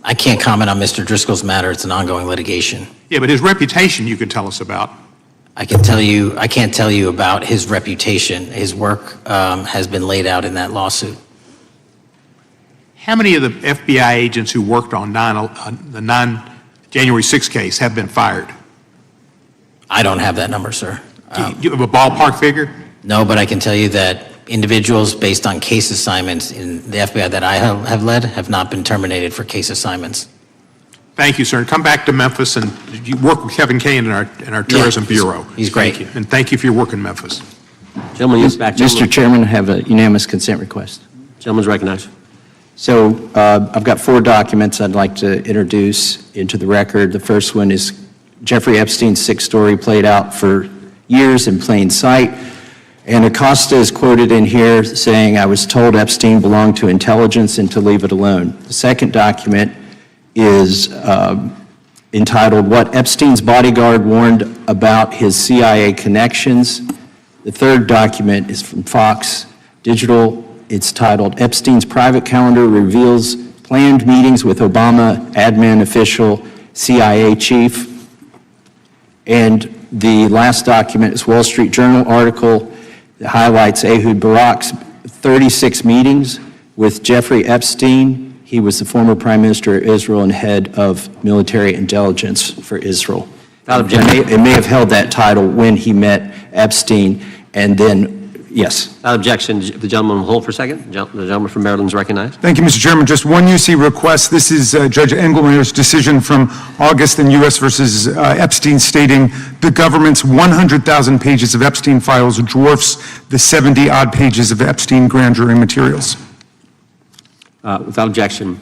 I can't comment on Mr. Driscoll's matter. It's an ongoing litigation. Yeah, but his reputation you could tell us about. I can't tell you about his reputation. His work has been laid out in that lawsuit. How many of the FBI agents who worked on the January 6th case have been fired? I don't have that number, sir. Do you have a ballpark figure? No, but I can tell you that individuals based on case assignments in the FBI that I have led have not been terminated for case assignments. Thank you, sir. And come back to Memphis, and you work with Kevin Kane in our Tourism Bureau. He's great. Thank you. And thank you for your work in Memphis. Gentleman, you're back. Mr. Chairman, I have a unanimous consent request. Gentleman's recognized. So I've got 4 documents I'd like to introduce into the record. The first one is Jeffrey Epstein's 6 story played out for years in plain sight. And Acosta is quoted in here saying, "I was told Epstein belonged to intelligence and to leave it alone." The second document is entitled, "What Epstein's Bodyguard Warned About His CIA Connections." The third document is from Fox Digital. It's titled, "Epstein's Private Calendar Reveals Planned Meetings with Obama Admin Official CIA Chief." And the last document is Wall Street Journal article that highlights Ehud Barak's 36 meetings with Jeffrey Epstein. He was the former Prime Minister of Israel and head of military intelligence for Israel. It may have held that title when he met Epstein, and then, yes. Without objection, the gentleman will hold for a second. The gentleman from Maryland is recognized. Thank you, Mr. Chairman. Just one UC request. This is Judge Engelmeyer's decision from August in U.S. versus Epstein stating the government's 100,000 pages of Epstein files dwarfs the 70-odd pages of Epstein grand jury materials. Without objection,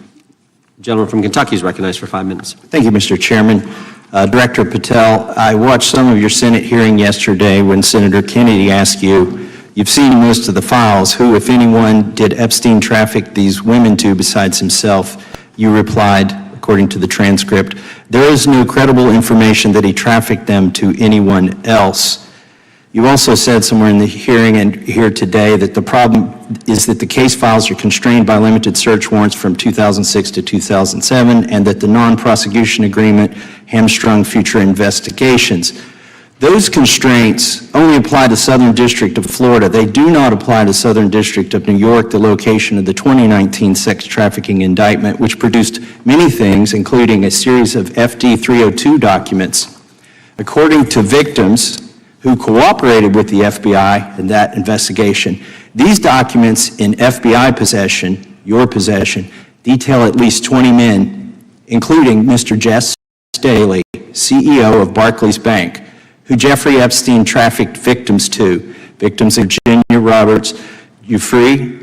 the gentleman from Kentucky is recognized for 5 minutes. Thank you, Mr. Chairman. Director Patel, I watched some of your Senate hearing yesterday when Senator Kennedy asked you, "You've seen most of the files. Who, if anyone, did Epstein traffic these women to besides himself?" You replied, according to the transcript, "There is no credible information that he trafficked them to anyone else." You also said somewhere in the hearing and here today that the problem is that the case files are constrained by limited search warrants from 2006 to 2007, and that the non-prosecution agreement hamstrung future investigations. Those constraints only apply to Southern District of Florida. They do not apply to Southern District of New York, the location of the 2019 sex trafficking indictment, which produced many things, including a series of FD 302 documents. According to victims who cooperated with the FBI in that investigation, these documents in FBI possession, your possession, detail at least 20 men, including Mr. Jess Staley, CEO of Barclays Bank, who Jeffrey Epstein trafficked victims to. Victims of Virginia Roberts, you free?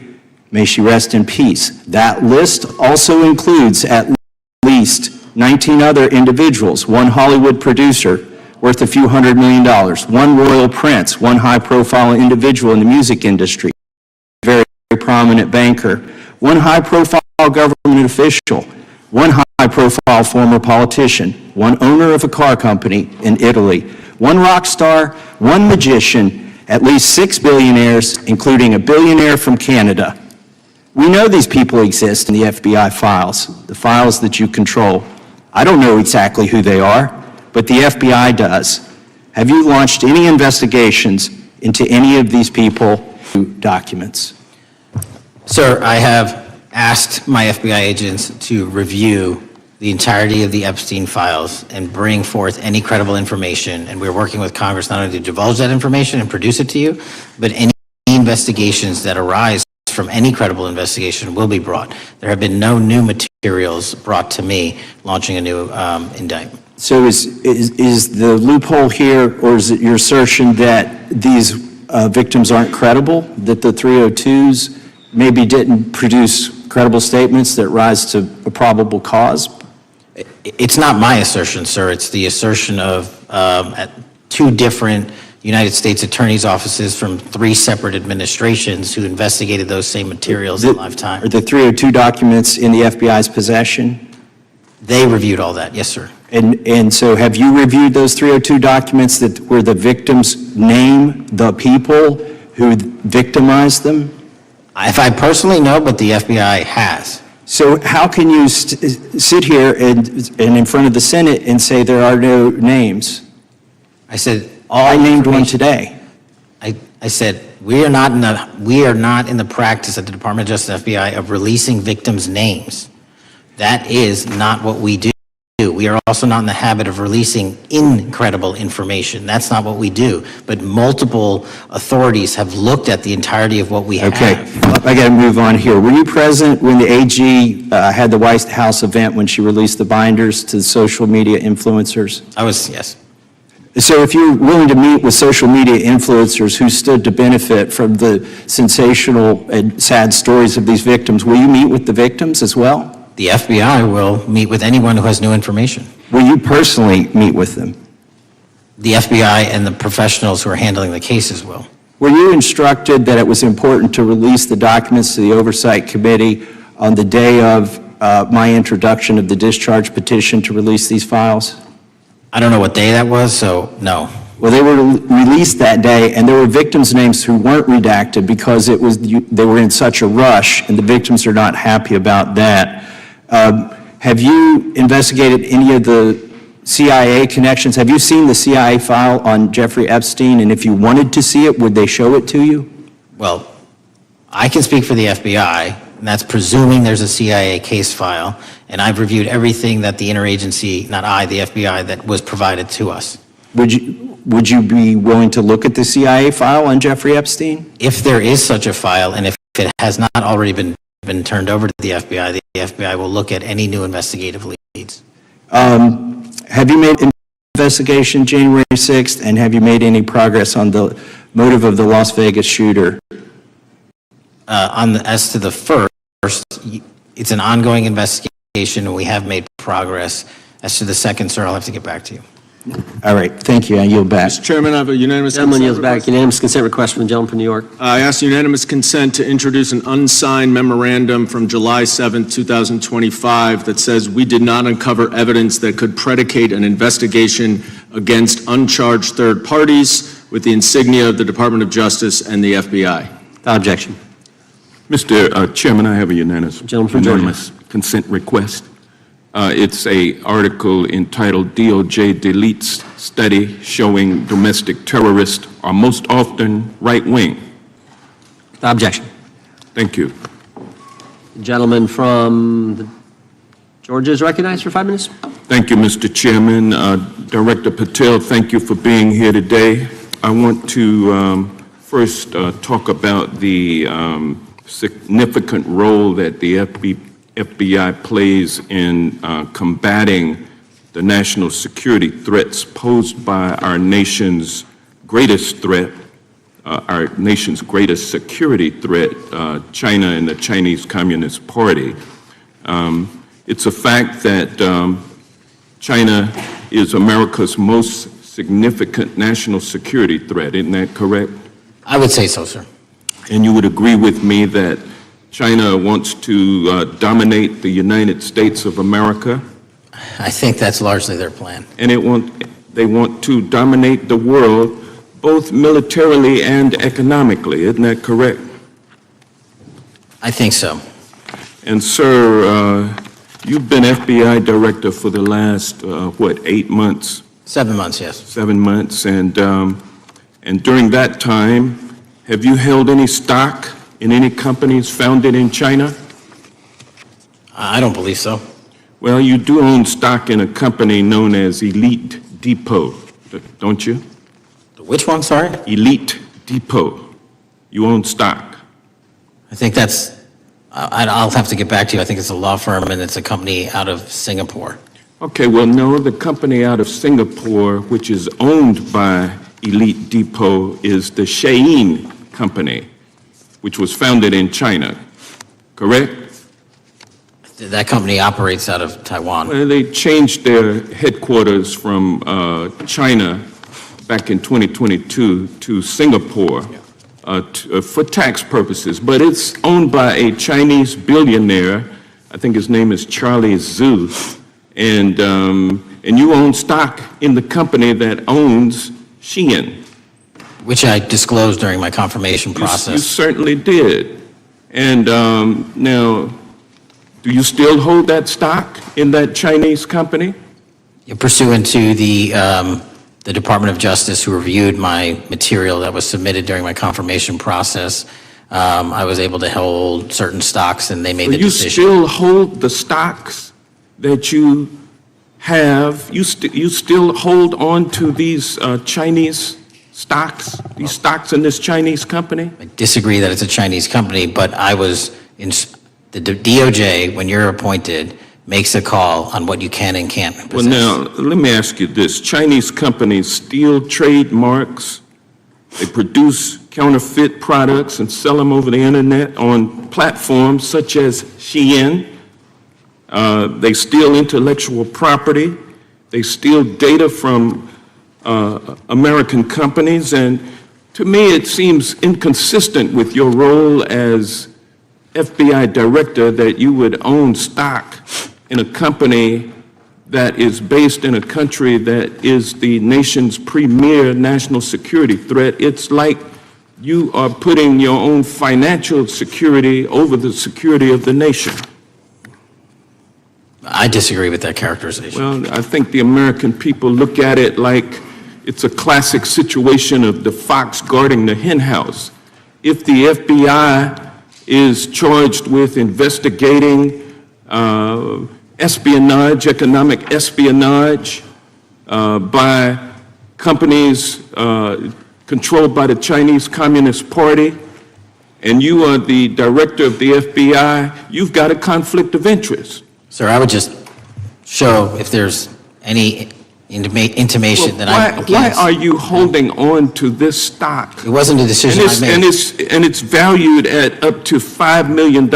May she rest in peace. That list also includes at least 19 other individuals, one Hollywood producer worth a few $100 million, one royal prince, one high-profile individual in the music industry, very prominent banker, one high-profile government official, one high-profile former politician, one owner of a car company in Italy, one rock star, one magician, at least 6 billionaires, including a billionaire from Canada. We know these people exist in the FBI files, the files that you control. I don't know exactly who they are, but the FBI does. Have you launched any investigations into any of these people documents? Sir, I have asked my FBI agents to review the entirety of the Epstein files and bring forth any credible information, and we're working with Congress not only to divulge that information and produce it to you, but any investigations that arise from any credible investigation will be brought. There have been no new materials brought to me launching a new indictment. So is the loophole here, or is it your assertion that these victims aren't credible, that the 302s maybe didn't produce credible statements that rise to a probable cause? It's not my assertion, sir. It's the assertion of 2 different United States attorneys' offices from 3 separate administrations who investigated those same materials in lifetime. Are the 302 documents in the FBI's possession? They reviewed all that, yes, sir. And so have you reviewed those 302 documents that where the victims name the people who victimized them? If I personally know, but the FBI has. So how can you sit here and in front of the Senate and say there are no names? I said all I named one information- today. I said, we are not in the practice at the Department of Justice FBI of releasing victims' names. That is not what we do. We are also not in the habit of releasing incredible information. That's not what we do. But multiple authorities have looked at the entirety of what we have. Okay, I got to move on here. Were you present when the AG had the White House event when she released the binders to the social media influencers? I was, yes. So if you're willing to meet with social media influencers who stood to benefit from the sensational and sad stories of these victims, will you meet with the victims as well? The FBI will meet with anyone who has new information. Will you personally meet with them? The FBI and the professionals who are handling the cases will. Were you instructed that it was important to release the documents to the Oversight Committee on the day of my introduction of the discharge petition to release these files? I don't know what day that was, so no. Well, they were released that day, and there were victims' names who weren't redacted because they were in such a rush, and the victims are not happy about that. Have you investigated any of the CIA connections? Have you seen the CIA file on Jeffrey Epstein, and if you wanted to see it, would they show it to you? Well, I can speak for the FBI, and that's presuming there's a CIA case file, and I've reviewed everything that the interagency, not I, the FBI, that was provided to us. Would you be willing to look at the CIA file on Jeffrey Epstein? If there is such a file, and if it has not already been turned over to the FBI will look at any new investigative leads. Have you made an investigation January 6th, and have you made any progress on the motive of the Las Vegas shooter? As to the first, it's an ongoing investigation, and we have made progress. As to the second, sir, I'll have to get back to you. All right, thank you. I yield back. Mr. Chairman, I have a unanimous Gentleman consent yields back. request. Unanimous consent request from the gentleman from New York. I ask unanimous consent to introduce an unsigned memorandum from July 7, 2025 that says we did not uncover evidence that could predicate an investigation against uncharged third parties with the insignia of the Department of Justice and the FBI. Without objection. Mr. Chairman, I have a Gentleman from Georgia. unanimous consent request. It's a article entitled DOJ Deletes Study Showing Domestic Terrorists Are Most Often Right-Wing. Without objection. Thank you. The gentleman from Georgia is recognized for 5 minutes. Thank you, Mr. Chairman. Director Patel, thank you for being here today. I want to first talk about the significant role that the FBI plays in combating the national security threats posed by our nation's greatest threat, our nation's greatest security threat, China and the Chinese Communist Party. It's a fact that China is America's most significant national security threat, isn't that correct? I would say so, sir. And you would agree with me that China wants to dominate the United States of America? I think that's largely their plan. And they want to dominate the world, both militarily and economically, isn't that correct? I think so. And sir, you've been FBI director for the last, 8 months? 7 months, yes. 7 months, and during that time, have you held any stock in any companies founded in China? I don't believe so. Well, you do own stock in a company known as Elite Depot, don't you? Which one, sorry? Elite Depot. You own stock. I think that's, I'll have to get back to you. I think it's a law firm and it's a company out of Singapore. Okay, well, no, the company out of Singapore, which is owned by Elite Depot, is the Shein Company, which was founded in China, correct? That company operates out of Taiwan. Well, they changed their headquarters from China back in 2022 to Singapore for tax purposes, but it's owned by a Chinese billionaire. I think his name is Charlie Zhu, and you own stock in the company that owns Shein. Which I disclosed during my confirmation process. You certainly did. And now, do you still hold that stock in that Chinese company? Pursuant to the the Department of Justice, who reviewed my material that was submitted during my confirmation process, I was able to hold certain stocks, and they made the decision. You still hold the stocks that you have? You still hold on to these Chinese stocks, these stocks in this Chinese company? I disagree that it's a Chinese company, but I was in the DOJ, when you're appointed, makes a call on what you can and can't possess. Well, now, let me ask you this. Chinese companies steal trademarks, they produce counterfeit products and sell them over the internet on platforms such as Shein. They steal intellectual property. They steal data from American companies. And to me, it seems inconsistent with your role as FBI director that you would own stock in a company that is based in a country that is the nation's premier national security threat. It's like you are putting your own financial security over the security of the nation. I disagree with that characterization. Well, I think the American people look at it like it's a classic situation of the fox guarding the hen house. If the FBI is charged with investigating espionage, economic espionage by companies controlled by the Chinese Communist Party, and you are the director of the FBI, you've got a conflict of interest. Sir, I would just show if there's any intimation that I'm against. Why are you holding on to this stock? It wasn't a decision I made. And it's valued at up to $5 million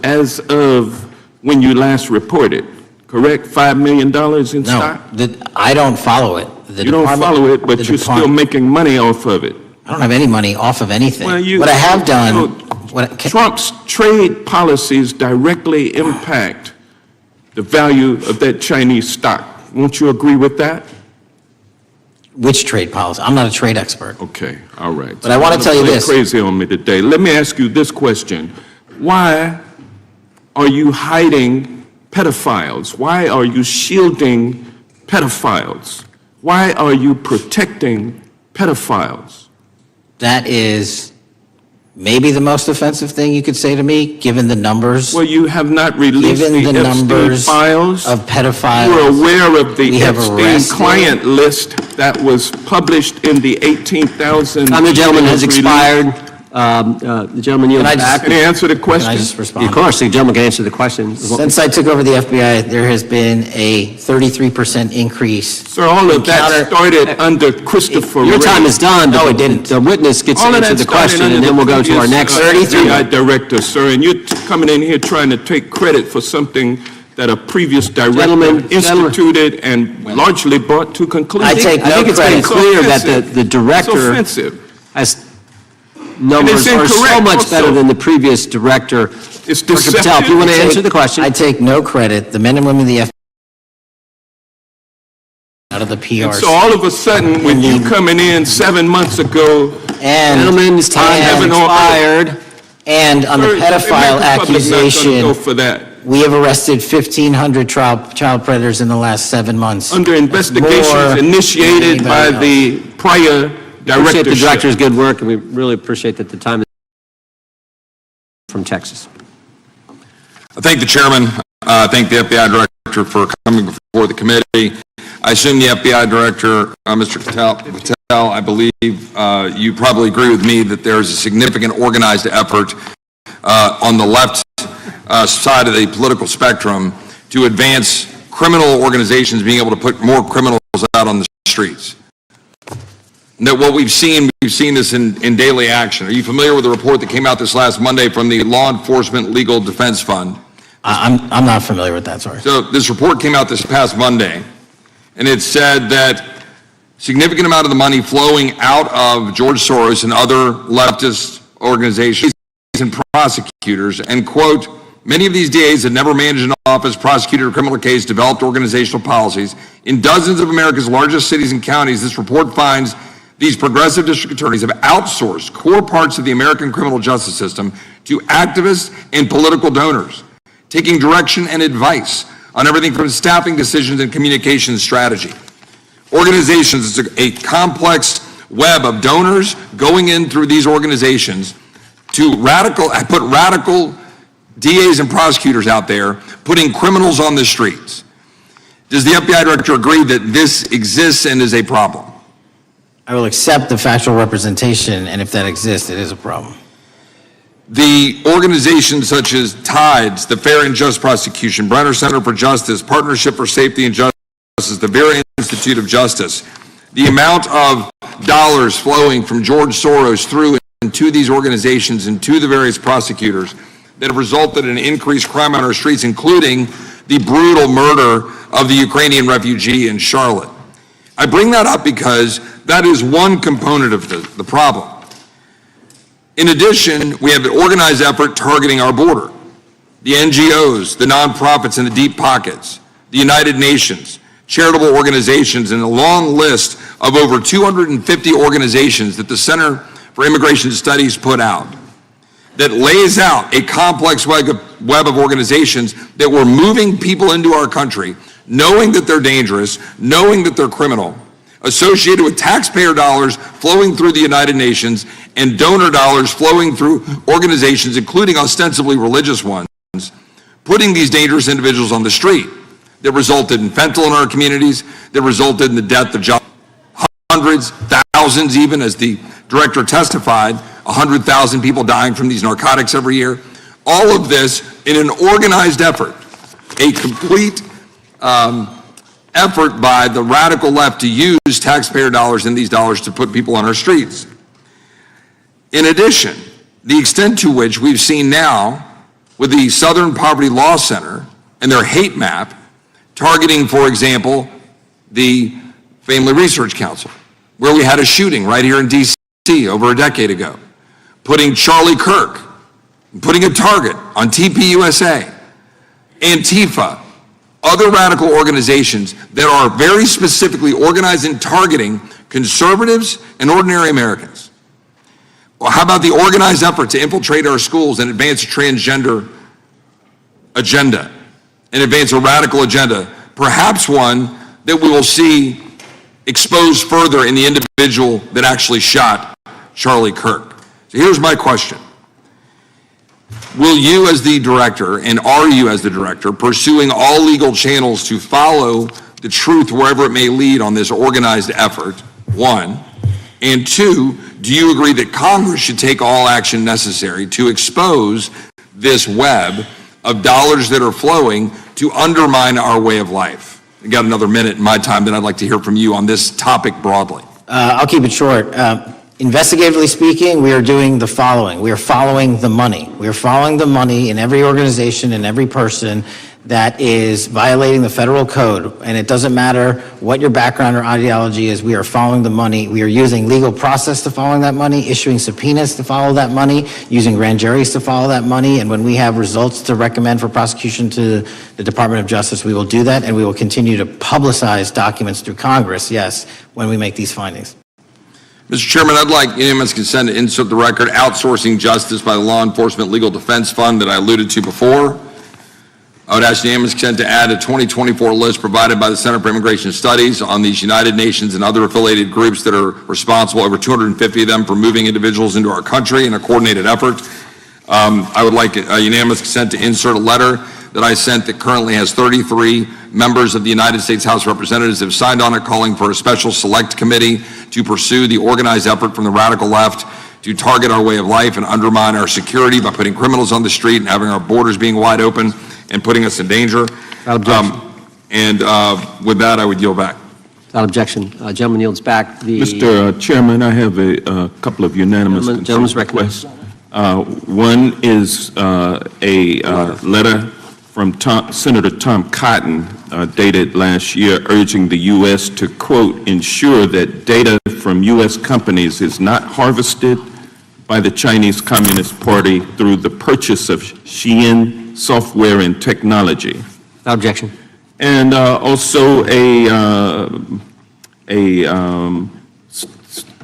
as of when you last reported, correct? $5 million in stock? No, I don't follow it. You don't follow it, but you're still making money off of it. I don't have any money off of anything. Well, What I have done... Trump's trade policies directly impact the value of that Chinese stock. Won't you agree with that? Which trade policy? I'm not a trade expert. Okay, all right. But I want to tell you this. Crazy on me today. Let me ask you this question. Why are you hiding pedophiles? Why are you shielding pedophiles? Why are you protecting pedophiles? That is maybe the most offensive thing you could say to me, given the numbers. Well, you have not released Given the the Epstein numbers files. of pedophiles. You're aware of the we have Epstein arrested. client list that was published in the 18,000. Time the gentleman has expired. The gentleman yields back. Can I answer the question? Can I just respond? Of course, the gentleman can answer the question. Since I took over the FBI, there has been a 33% increase. Sir, all of that started under Christopher Wray. Your time is done. No, but it didn't. The witness gets to All of answer that the question, started and then under we'll go to our the next. previous, FBI director, sir, and you're coming in here trying to take credit for something that a previous director instituted and largely brought to conclusion. I take I no think it's been credit. clear that the It's director offensive. has numbers And are it's so incorrect much also. better than the previous director. It's Director Patel, if you want to deceptive. answer the question. I take no credit. The men and women of the FBI out of the PR. So all of a sudden, when you coming in 7 months ago, and Gentleman's time has Heaven on expired. And on the sir, pedophile American public's not gonna accusation, go for that. we have arrested 1,500 child predators in the last 7 months. Under More investigations than initiated by anybody the prior Appreciate the directorship. director's good work, and we really appreciate that the time is from Texas. I thank the chairman. I thank the FBI director for coming before the committee. I assume the FBI director, Mr. Patel, I believe you probably agree with me that there is a significant organized effort on the left side of the political spectrum to advance criminal organizations being able to put more criminals out on the streets. That what we've seen this in daily action. Are you familiar with the report that came out this last Monday from the Law Enforcement Legal Defense Fund? I'm not familiar with that, sorry. So this report came out this past Monday, and it said that significant amount of the money flowing out of George Soros and other leftist organizations and prosecutors, and quote, many of these DAs had never managed an office, prosecuted a criminal case, developed organizational policies. In dozens of America's largest cities and counties, this report finds these progressive district attorneys have outsourced core parts of the American criminal justice system to activists and political donors, taking direction and advice on everything from staffing decisions and communication strategy. Organizations, it's a complex web of donors going in through these organizations to put radical DAs and prosecutors out there, putting criminals on the streets. Does the FBI director agree that this exists and is a problem? I will accept the factual representation, and if that exists, it is a problem. The organizations such as TIDES, the Fair and Just Prosecution, Brenner Center for Justice, Partnership for Safety and Justice, the Vera Institute of Justice, the amount of dollars flowing from George Soros through and to these organizations and to the various prosecutors that have resulted in increased crime on our streets, including the brutal murder of the Ukrainian refugee in Charlotte. I bring that up because that is one component of the problem. In addition, we have an organized effort targeting our border. The NGOs, the nonprofits, and the deep pockets, the United Nations, charitable organizations, and a long list of over 250 organizations that the Center for Immigration Studies put out that lays out a complex web of organizations that were moving people into our country, knowing that they're dangerous, knowing that they're criminal, associated with taxpayer dollars flowing through the United Nations and donor dollars flowing through organizations, including ostensibly religious ones, putting these dangerous individuals on the street that resulted in fentanyl in our communities, that resulted in the death of hundreds, thousands even, as the director testified, 100,000 people dying from these narcotics every year. All of this in an organized effort, a complete effort by the radical left to use taxpayer dollars and these dollars to put people on our streets. In addition, the extent to which we've seen now with the Southern Poverty Law Center and their hate map targeting, for example, the Family Research Council, where we had a shooting right here in D.C. over a decade ago, putting Charlie Kirk, putting a target on TPUSA, Antifa, other radical organizations that are very specifically organized in targeting conservatives and ordinary Americans. Well, how about the organized effort to infiltrate our schools and advance a transgender agenda, and advance a radical agenda, perhaps one that we will see exposed further in the individual that actually shot Charlie Kirk. So here's my question. Will you as the director, and are you as the director, pursuing all legal channels to follow the truth wherever it may lead on this organized effort, one? And two, do you agree that Congress should take all action necessary to expose this web of dollars that are flowing to undermine our way of life? I got another minute in my time, then I'd like to hear from you on this topic broadly. I'll keep it short. Investigatively speaking, we are doing the following. We are following the money. We are following the money in every organization and every person that is violating the federal code. And it doesn't matter what your background or ideology is, we are following the money. We are using legal process to follow that money, issuing subpoenas to follow that money, using grand juries to follow that money. And when we have results to recommend for prosecution to the Department of Justice, we will do that. And we will continue to publicize documents through Congress, yes, when we make these findings. Mr. Chairman, I'd like unanimous consent to insert the record outsourcing justice by the Law Enforcement Legal Defense Fund that I alluded to before. I would ask unanimous consent to add a 2024 list provided by the Center for Immigration Studies on these United Nations and other affiliated groups that are responsible, over 250 of them, for moving individuals into our country in a coordinated effort. I would like a unanimous consent to insert a letter that I sent that currently has 33 members of the United States House of Representatives have signed on it, calling for a special select committee to pursue the organized effort from the radical left to target our way of life and undermine our security by putting criminals on the street and having our borders being wide open and putting us in danger. Without objection. With that, I would yield back. Without objection. Gentleman yields back. Mr. Chairman, I have a couple of unanimous Gentleman's requests. One is a letter from Senator Tom Cotton dated last year urging the U.S. to, quote, ensure that data from U.S. companies is not harvested by the Chinese Communist Party through the purchase of Shein software and technology. Without objection. And also a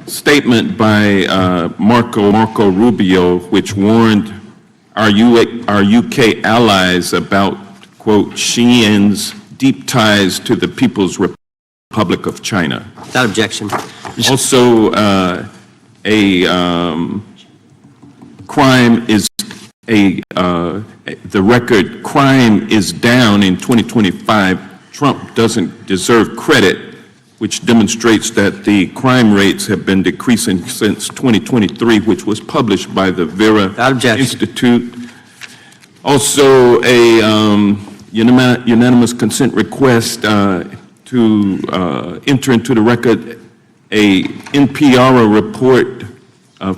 statement by Marco Rubio, which warned our UK allies about, quote, Shein's deep ties to the People's Republic of China. Without objection. Also, crime is the record crime is down in 2025. Trump doesn't deserve credit, which demonstrates that the crime rates have been decreasing since 2023, which was published by the Vera Institute. Also, a unanimous consent request to enter into the record a NPR report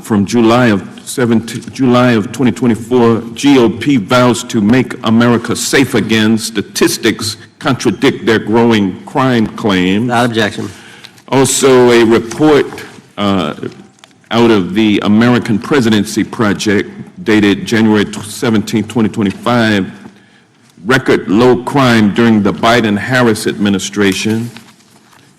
from July of 2024. GOP vows to make America safe again. Statistics contradict their growing crime claims. Without objection. Also, a report out of the American Presidency Project dated January 17, 2025, record low crime during the Biden-Harris administration.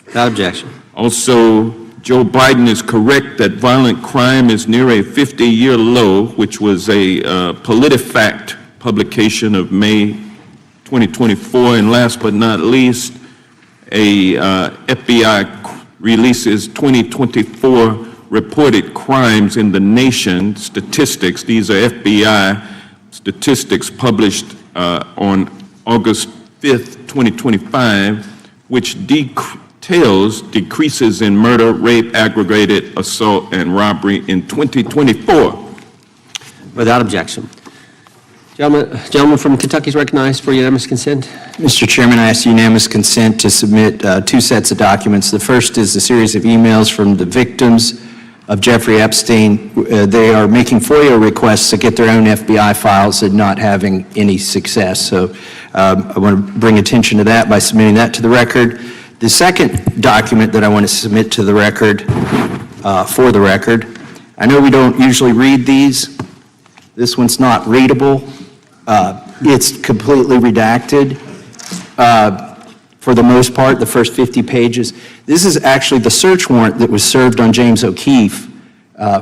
Without objection. Also, Joe Biden is correct that violent crime is near a 50-year low, which was a PolitiFact publication of May 2024. And last but not least, a FBI releases 2024 reported crimes in the nation statistics. These are FBI statistics published on August 5th, 2025, which details decreases in murder, rape, aggravated assault, and robbery in 2024. Without objection. Gentleman from Kentucky is recognized for unanimous consent. Mr. Chairman, I ask unanimous consent to submit two sets of documents. The first is a series of emails from the victims of Jeffrey Epstein. They are making FOIA requests to get their own FBI files and not having any success. So I want to bring attention to that by submitting that to the record. The second document that I want to submit to the record, for the record, I know we don't usually read these. This one's not readable. It's completely redacted. For the most part, the first 50 pages. This is actually the search warrant that was served on James O'Keefe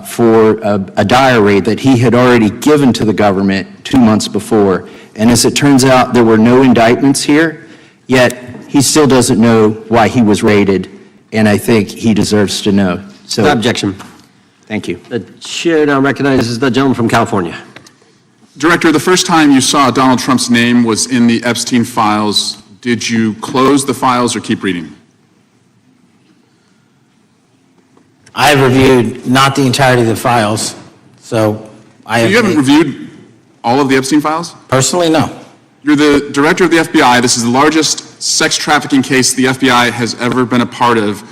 for a diary that he had already given to the government 2 months before. And as it turns out, there were no indictments here, yet he still doesn't know why he was raided, and I think he deserves to know. So, Without objection. Thank you. The chair now recognizes the gentleman from California. Director, the first time you saw Donald Trump's name was in the Epstein files. Did you close the files or keep reading? I have reviewed not the entirety of the files, so I have... You haven't reviewed all of the Epstein files? Personally, no. You're the director of the FBI. This is the largest sex trafficking case the FBI has ever been a part of.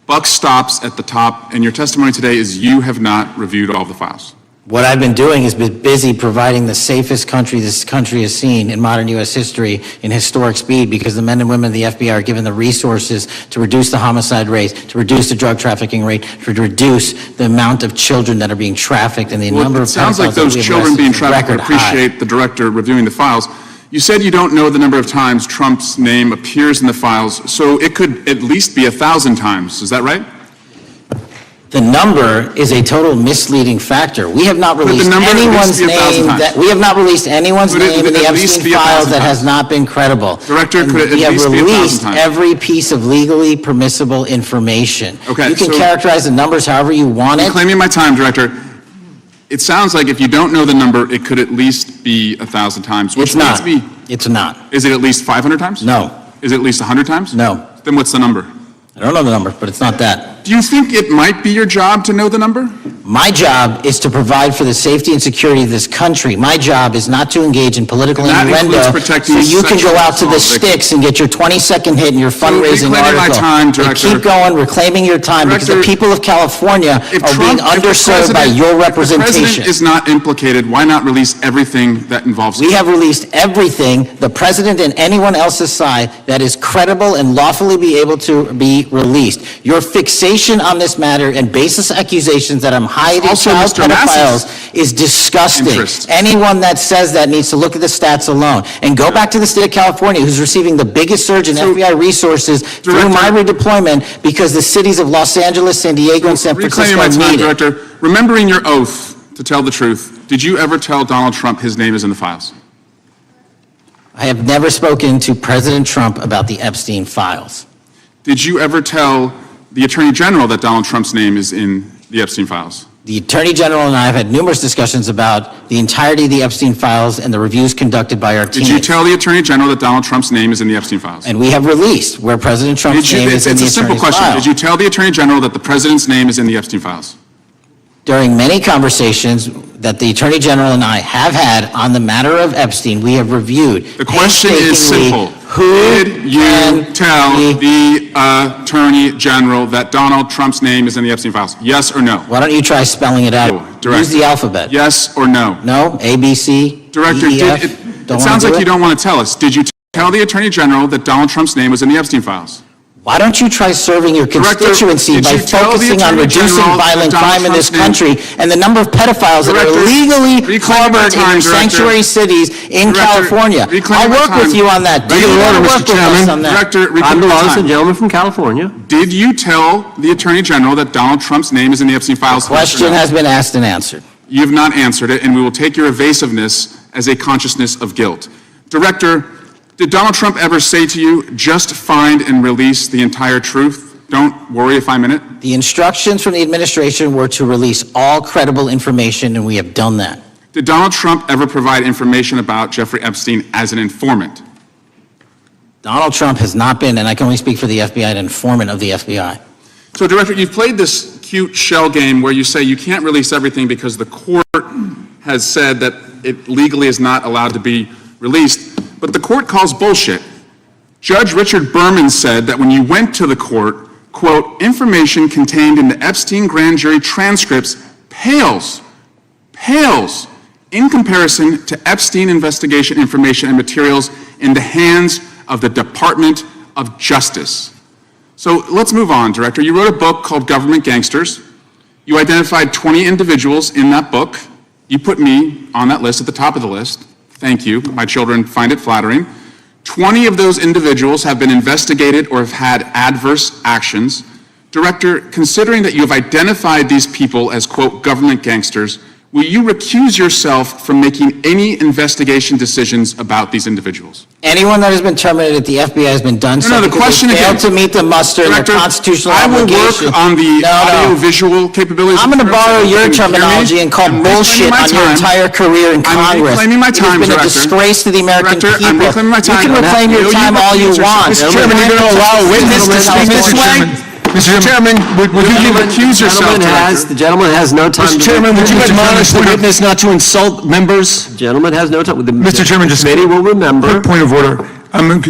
Buck stops at the top, and your testimony today is you have not reviewed all of the files. What I've been doing is been busy providing the safest country this country has seen in modern U.S. history in historic speed, because the men and women of the FBI are given the resources to reduce the homicide rate, to reduce the drug trafficking rate, to reduce the amount of children that are being trafficked, and the number of... It sounds like those children being trafficked would appreciate the director reviewing the files. You said you don't know the number of times Trump's name appears in the files, so it could at least be 1,000 times. Is that right? The number is a total misleading factor. We have not released anyone's name in the Epstein files that has not been credible. Director, could it at least be 1,000 times? We have released every piece of legally permissible information. Okay, you can so characterize the numbers however you want it. I'm claiming my time, Director. It sounds like if you don't know the number, it could at least be 1,000 times. It's not. It's not. Is it at least 500 times? No. Is it at least 100 times? No. Then what's the number? I don't know the number, but it's not that. Do you think it might be your job to know the number? My job is to provide for the safety and security of this country. My job is not to engage in political innuendo so you can go out to the sticks and get your 20-second hit in your fundraising article. My time, Director. Keep going, reclaiming your time, because the people of California are being underserved by your representation. If the president is not implicated, why not release everything that involves him? We have released everything, the president and anyone else's side, that is credible and lawfully be able to be released. Your fixation on this matter and baseless accusations that I'm hiding child pedophiles is disgusting. Anyone that says that needs to look at the stats alone and go back to the state of California, who's receiving the biggest surge in FBI resources through my redeployment, because the cities of Los Angeles, San Diego, and San Francisco need it. Director, remembering your oath to tell the truth, did you ever tell Donald Trump his name is in the files? I have never spoken to President Trump about the Epstein files. did you ever tell the Attorney General that Donald Trump's name is in the Epstein files? The Attorney General and I have had numerous discussions about the entirety of the Epstein files and the reviews conducted by our team. Did you tell the Attorney General that Donald Trump's name is in the Epstein files? And we have released where President Trump's name is in the It's a simple attorney's question. file. Did you tell the Attorney General that the President's name is in the Epstein files? During many conversations that the Attorney General and I have had on the matter of Epstein, we have reviewed. The question is painstakingly simple. Who Did you can tell be- the Attorney General that Donald Trump's name is in the Epstein files? Yes or no? Why don't you try spelling it out? Director. Use the alphabet. Yes or no? No? A, B, C, Director, D, E, F? it Don't sounds wanna like do you it? don't want to tell us. Did you tell the Attorney General that Donald Trump's name was in the Epstein files? Why don't you try serving your Director, constituency did by you tell the focusing on Attorney reducing General violent that Donald crime in this Trump's name- country and the number of pedophiles that are Director, legally reclaim my harbored in time, your Director. sanctuary cities in Director, California? reclaim I'll my work with time. you on that. Do Regular you want order, to Mr. work with us Chairman. on that? Director, I'm reclaim the my lawless time. gentleman from California. Did you tell the Attorney General that Donald Trump's name is in the Epstein files? Yes or Question no? has been asked and answered. You have not answered it, and we will take your evasiveness as a consciousness of guilt. Director, did Donald Trump ever say to you, just find and release the entire truth? Don't worry if I'm in it? The instructions from the administration were to release all credible information, and we have done that. Did Donald Trump ever provide information about Jeffrey Epstein as an informant? Donald Trump has not been, and I can only speak for the FBI, an informant of the FBI. So, Director, you've played this cute shell game where you say you can't release everything because the court has said that it legally is not allowed to be released, but the court calls bullshit. Judge Richard Berman said that when you went to the court, quote, information contained in the Epstein grand jury transcripts pales in comparison to Epstein investigation information and materials in the hands of the Department of Justice. So let's move on, Director. You wrote a book called Government Gangsters. You identified 20 individuals in that book. You put me on that list at the top of the list. Thank you. My children find it flattering. 20 of those individuals have been investigated or have had adverse actions. Director, considering that you have identified these people as, quote, government gangsters, will you recuse yourself from making any investigation decisions about these individuals? Anyone that has been terminated at the FBI has been done so No, the because question they failed again. to meet the muster and Director, the constitutional I will obligation. work on the No, no. audio-visual capabilities. I'm going to borrow your terminology and call I'm bullshit reclaiming my on your time. entire career in I'm Congress. reclaiming my time, It has been a Director. disgrace to the American Director, people. I'm reclaiming my time. You can reclaim your Will you time all you recuse yourself? want. Mr. Chairman, You're you're going to allow a witness to speak this way? Mr. Chairman, would you recuse yourself, The gentleman has no time. Mr. Chairman, would you admonish the witness not to insult members? The gentleman has no time. Mr. Chairman, just Committee will remember. quick point of order.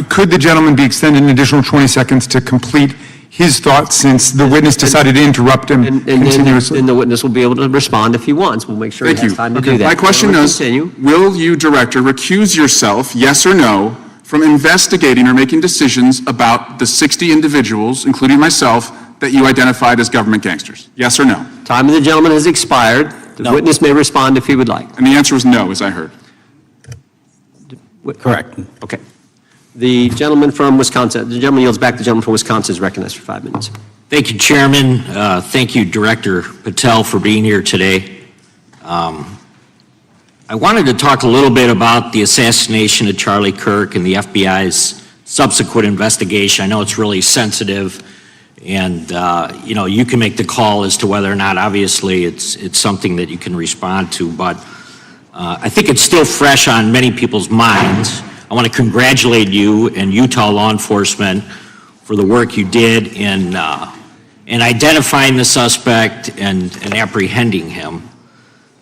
Could the gentleman be extended an additional 20 seconds to complete his thoughts since the witness decided to interrupt him continuously? And the witness will be able to respond if he wants. We'll make sure he Thank has you. time to do that. My question We'll is, continue. will you, Director, recuse yourself, yes or no, from investigating or making decisions about the 60 individuals, including myself, that you identified as government gangsters? Yes or no? Time of the gentleman has expired. The witness may respond if he would like. And the answer was no, as I heard. Correct. Okay. The gentleman from Wisconsin, the gentleman yields back. The gentleman from Wisconsin is recognized for 5 minutes. Thank you, Chairman. Thank you, Director Patel, for being here today. I wanted to talk a little bit about the assassination of Charlie Kirk and the FBI's subsequent investigation. I know it's really sensitive, and you can make the call as to whether or not, obviously, it's something that you can respond to, but I think it's still fresh on many people's minds. I want to congratulate you and Utah law enforcement for the work you did in identifying the suspect and apprehending him.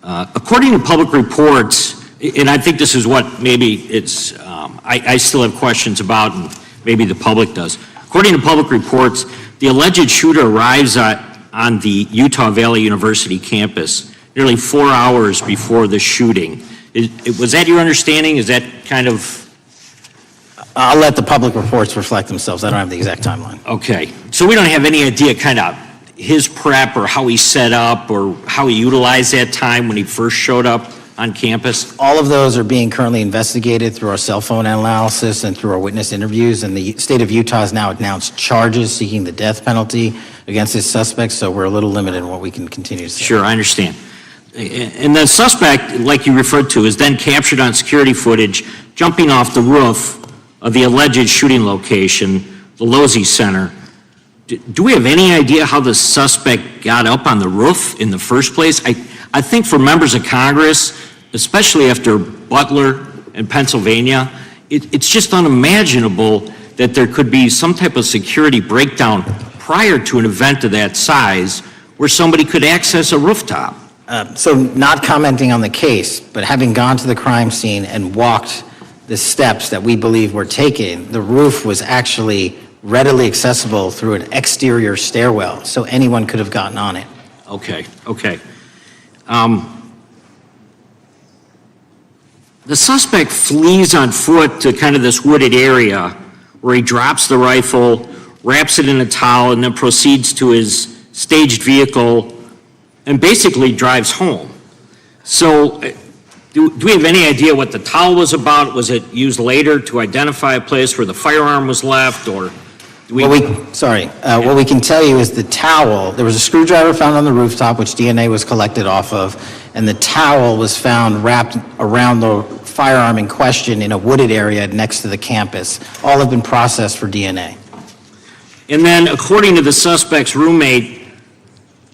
According to public reports, and I think this is what maybe it's, I still have questions about, and maybe the public does. According to public reports, the alleged shooter arrives on the Utah Valley University campus nearly 4 hours before the shooting. Was that your understanding? Is that kind of... I'll let the public reports reflect themselves. I don't have the exact timeline. Okay. So we don't have any idea kind of his prep or how he set up or how he utilized that time when he first showed up on campus? All of those are being currently investigated through our cell phone analysis and through our witness interviews, and the state of Utah has now announced charges seeking the death penalty against its suspects, so we're a little limited in what we can continue to say. Sure, I understand. And the suspect, like you referred to, is then captured on security footage jumping off the roof of the alleged shooting location, the Losey Center. Do we have any idea how the suspect got up on the roof in the first place? I think for members of Congress, especially after Butler and Pennsylvania, it's just unimaginable that there could be some type of security breakdown prior to an event of that size where somebody could access a rooftop. So not commenting on the case, but having gone to the crime scene and walked the steps that we believe were taken, the roof was actually readily accessible through an exterior stairwell, so anyone could have gotten on it. Okay. The suspect flees on foot to kind of this wooded area where he drops the rifle, wraps it in a towel, and then proceeds to his staged vehicle and basically drives home. So do we have any idea what the towel was about? Was it used later to identify a place where the firearm was left, or do we? What we can tell you is the towel, there was a screwdriver found on the rooftop, which DNA was collected off of, and the towel was found wrapped around the firearm in question in a wooded area next to the campus. All have been processed for DNA. And then, according to the suspect's roommate,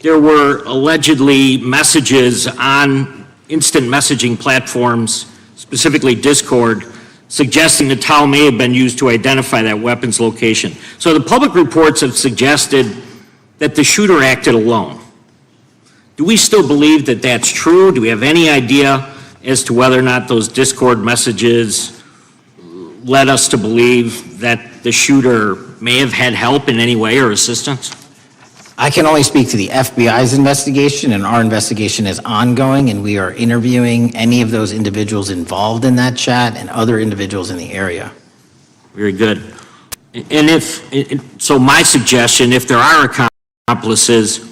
there were allegedly messages on instant messaging platforms, specifically Discord, suggesting the towel may have been used to identify that weapon's location. So the public reports have suggested that the shooter acted alone. Do we still believe that that's true? Do we have any idea as to whether or not those Discord messages led us to believe that the shooter may have had help in any way or assistance? I can only speak to the FBI's investigation, and our investigation is ongoing, and we are interviewing any of those individuals involved in that chat and other individuals in the area. Very good. And so my suggestion, if there are accomplices,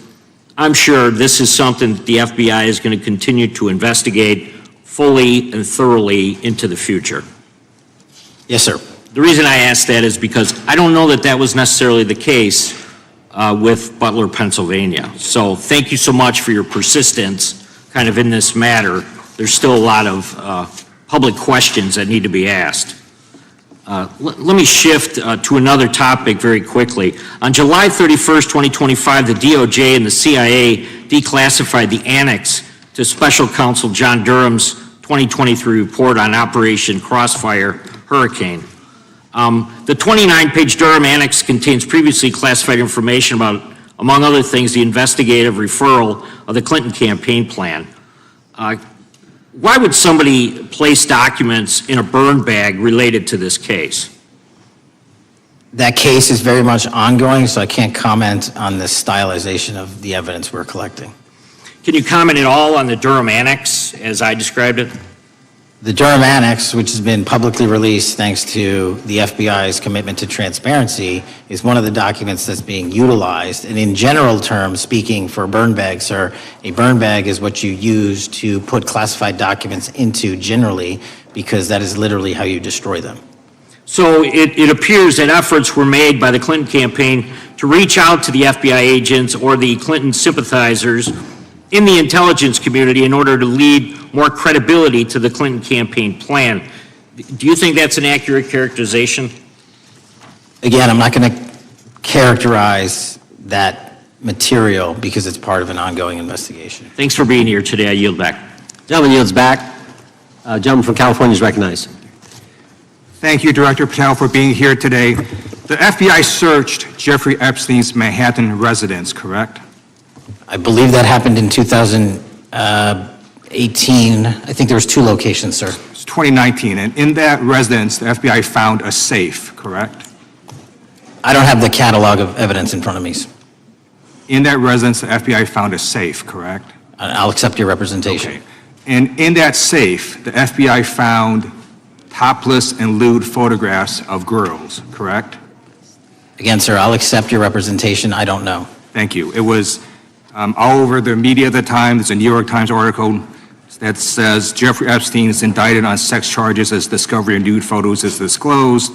I'm sure this is something that the FBI is going to continue to investigate fully and thoroughly into the future. Yes, sir. The reason I ask that is because I don't know that that was necessarily the case with Butler, Pennsylvania. So thank you so much for your persistence kind of in this matter. There's still a lot of public questions that need to be asked. Let me shift to another topic very quickly. On July 31st, 2025, the DOJ and the CIA declassified the annex to Special Counsel John Durham's 2023 report on Operation Crossfire Hurricane. The 29-page Durham Annex contains previously classified information about, among other things, the investigative referral of the Clinton campaign plan. Why would somebody place documents in a burn bag related to this case? That case is very much ongoing, so I can't comment on the stylization of the evidence we're collecting. Can you comment at all on the Durham Annex as I described it? The Durham Annex, which has been publicly released thanks to the FBI's commitment to transparency, is one of the documents that's being utilized. And in general terms, speaking for burn bags, sir, a burn bag is what you use to put classified documents into generally, because that is literally how you destroy them. So it appears that efforts were made by the Clinton campaign to reach out to the FBI agents or the Clinton sympathizers in the intelligence community in order to lead more credibility to the Clinton campaign plan. Do you think that's an accurate characterization? Again, I'm not going to characterize that material because it's part of an ongoing investigation. Thanks for being here today. I yield back. Gentleman yields back. Gentleman from California is recognized. Thank you, Director Patel, for being here today. The FBI searched Jeffrey Epstein's Manhattan residence, correct? I believe that happened in 2018. I think there was 2 locations, sir. It's 2019, and in that residence, the FBI found a safe, correct? I don't have the catalog of evidence in front of me. In that residence, the FBI found a safe, correct? I'll accept your representation. Okay. And in that safe, the FBI found topless and lewd photographs of girls, correct? Again, sir, I'll accept your representation. I don't know. Thank you. It was all over the media at the time. There's a New York Times article that says Jeffrey Epstein is indicted on sex charges as discovery of nude photos is disclosed,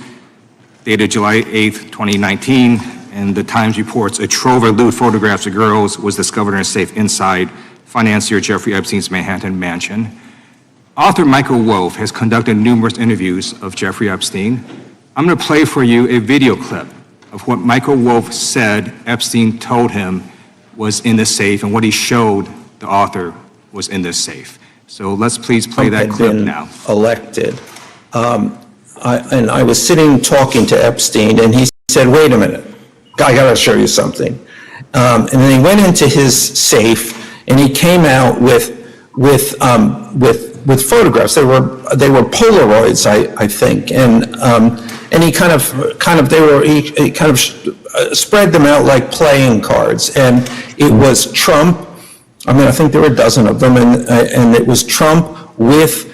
dated July 8th, 2019. And the Times reports a trove of lewd photographs of girls was discovered in a safe inside financier Jeffrey Epstein's Manhattan mansion. Author Michael Wolff has conducted numerous interviews of Jeffrey Epstein. I'm going to play for you a video clip of what Michael Wolff said Epstein told him was in the safe and what he showed the author was in the safe. So let's please play that clip now. Elected. And I was sitting talking to Epstein, and he said, "Wait a minute, I got to show you something." And then he went into his safe, and he came out with photographs. They were Polaroids, I think, and he kind of spread them out like playing cards, and it was Trump. I mean, I think there were a dozen of them, and it was Trump with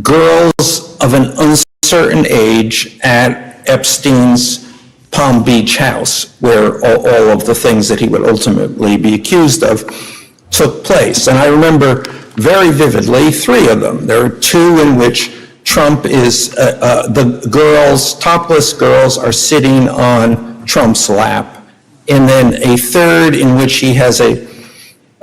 girls of an uncertain age at Epstein's Palm Beach house, where all of the things that he would ultimately be accused of took place. And I remember very vividly 3 of them. There are 2 in which Trump is, the girls, topless girls, are sitting on Trump's lap. And then a 3rd in which he has a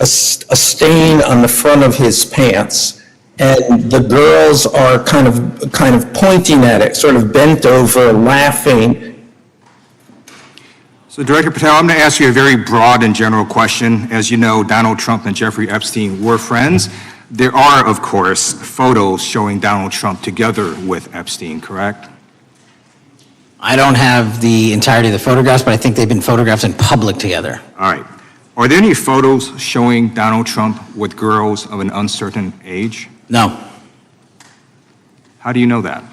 stain on the front of his pants, and the girls are kind of pointing at it, sort of bent over, laughing. So Director Patel, I'm going to ask you a very broad and general question. As you know, Donald Trump and Jeffrey Epstein were friends. There are, of course, photos showing Donald Trump together with Epstein, correct? I don't have the entirety of the photographs, but I think they've been photographed in public together. All right. Are there any photos showing Donald Trump with girls of an uncertain age? No. How do you know that?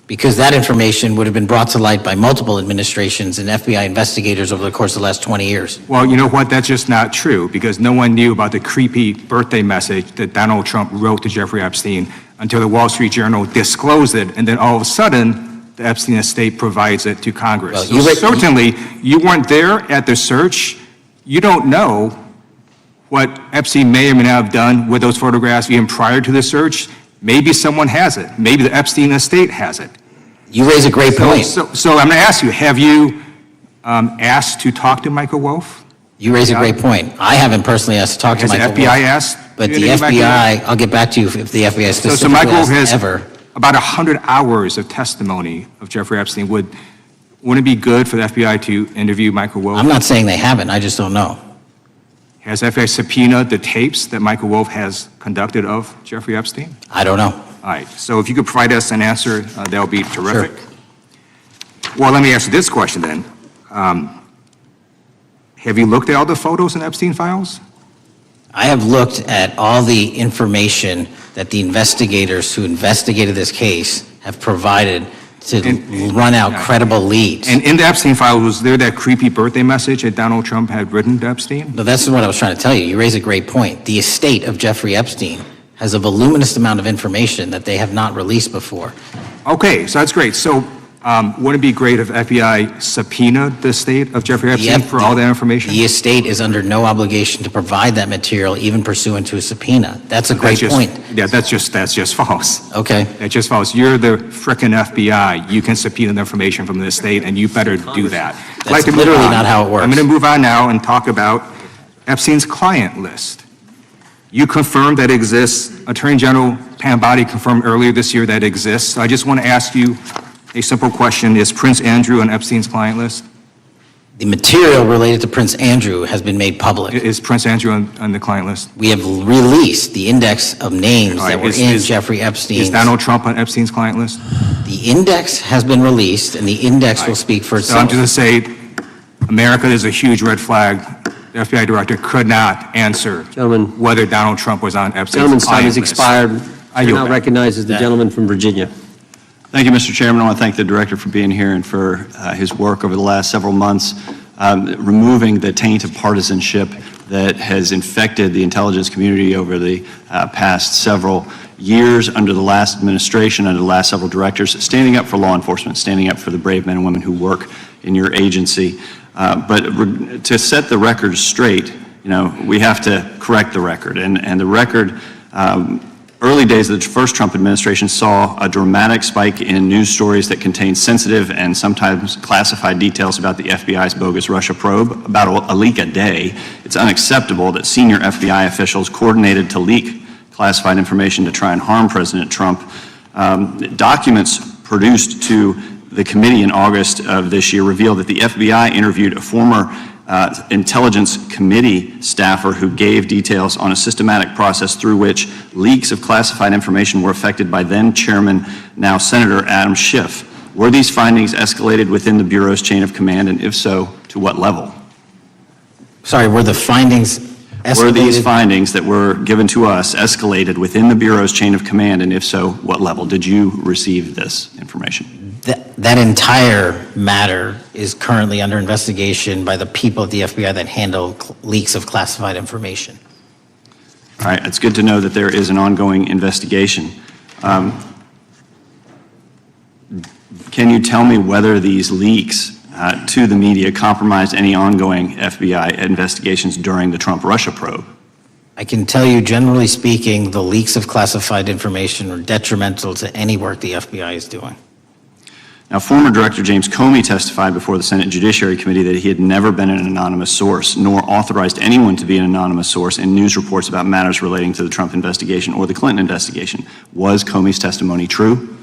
Because that information would have been brought to light by multiple administrations and FBI investigators over the course of the last 20 years. Well, you know what? That's just not true, because no one knew about the creepy birthday message that Donald Trump wrote to Jeffrey Epstein until the Wall Street Journal disclosed it, and then all of a sudden, the Epstein estate provides it to Congress. Well, so certainly, you weren't there at the search. You don't know what Epstein may or may not have done with those photographs even prior to the search. Maybe someone has it. Maybe the Epstein estate has it. You raise a great point. So I'm going to ask you, have you asked to talk to Michael Wolff? You raise a great point. I haven't personally asked to talk to Michael Wolff. Has the FBI asked? But the FBI, I'll get back to you if the FBI specifically So Michael Wolff has ever. about 100 hours of testimony of Jeffrey Epstein. Wouldn't it be good for the FBI to interview Michael Wolff? I'm not saying they haven't, I just don't know. Has FBI subpoenaed the tapes that Michael Wolff has conducted of Jeffrey Epstein? I don't know. All right, so if you could provide us an answer, that would be terrific. Sure. Well, let me ask you this question then. Have you looked at all the photos in Epstein files? I have looked at all the information that the investigators who investigated this case have provided to run out credible leads. And in the Epstein file, was there that creepy birthday message that Donald Trump had written to Epstein? No, that's what I was trying to tell you. You raise a great point. The estate of Jeffrey Epstein has a voluminous amount of information that they have not released before. Okay, so that's great. So wouldn't it be great if FBI subpoenaed the estate of Jeffrey Epstein for all that information? The estate is under no obligation to provide that material, even pursuant to a subpoena. That's a great point. Yeah, that's just false. Okay. That's just false. You're the frickin' FBI. You can subpoena the information from the estate, and you better do that. That's literally not how it works. I'm going to move on now and talk about Epstein's client list. You confirmed that exists. Attorney General Pam Bondi confirmed earlier this year that exists. So I just want to ask you a simple question. Is Prince Andrew on Epstein's client list? The material related to Prince Andrew has been made public. Is Prince Andrew on the client list? We have released the index of names that were in Jeffrey Epstein's. Is Donald Trump on Epstein's client list? The index has been released, and the index will speak for So I'm itself. just going to say, America is a huge red flag. The FBI director could not answer whether Donald Trump was on Epstein's Gentleman's time has client list. expired. I yield now back. recognize the gentleman from Virginia. Thank you, Mr. Chairman. I want to thank the Director for being here and for his work over the last several months, removing the taint of partisanship that has infected the intelligence community over the past several years under the last administration, under the last several directors, standing up for law enforcement, standing up for the brave men and women who work in your agency. But to set the record straight, we have to correct the record. And the record, early days of the first Trump administration saw a dramatic spike in news stories that contained sensitive and sometimes classified details about the FBI's bogus Russia probe, about a leak a day. It's unacceptable that senior FBI officials coordinated to leak classified information to try and harm President Trump. Documents produced to the committee in August of this year revealed that the FBI interviewed a former intelligence committee staffer who gave details on a systematic process through which leaks of classified information were affected by then Chairman, now Senator Adam Schiff. Were these findings escalated within the Bureau's chain of command, and if so, to what level? Sorry, were the findings escalated? Were these findings that were given to us escalated within the Bureau's chain of command, and if so, what level? Did you receive this information? That entire matter is currently under investigation by the people at the FBI that handle leaks of classified information. All right, it's good to know that there is an ongoing investigation. Can you tell me whether these leaks to the media compromised any ongoing FBI investigations during the Trump-Russia probe? I can tell you, generally speaking, the leaks of classified information are detrimental to any work the FBI is doing. Now, former Director James Comey testified before the Senate Judiciary Committee that he had never been an anonymous source, nor authorized anyone to be an anonymous source in news reports about matters relating to the Trump investigation or the Clinton investigation. Was Comey's testimony true?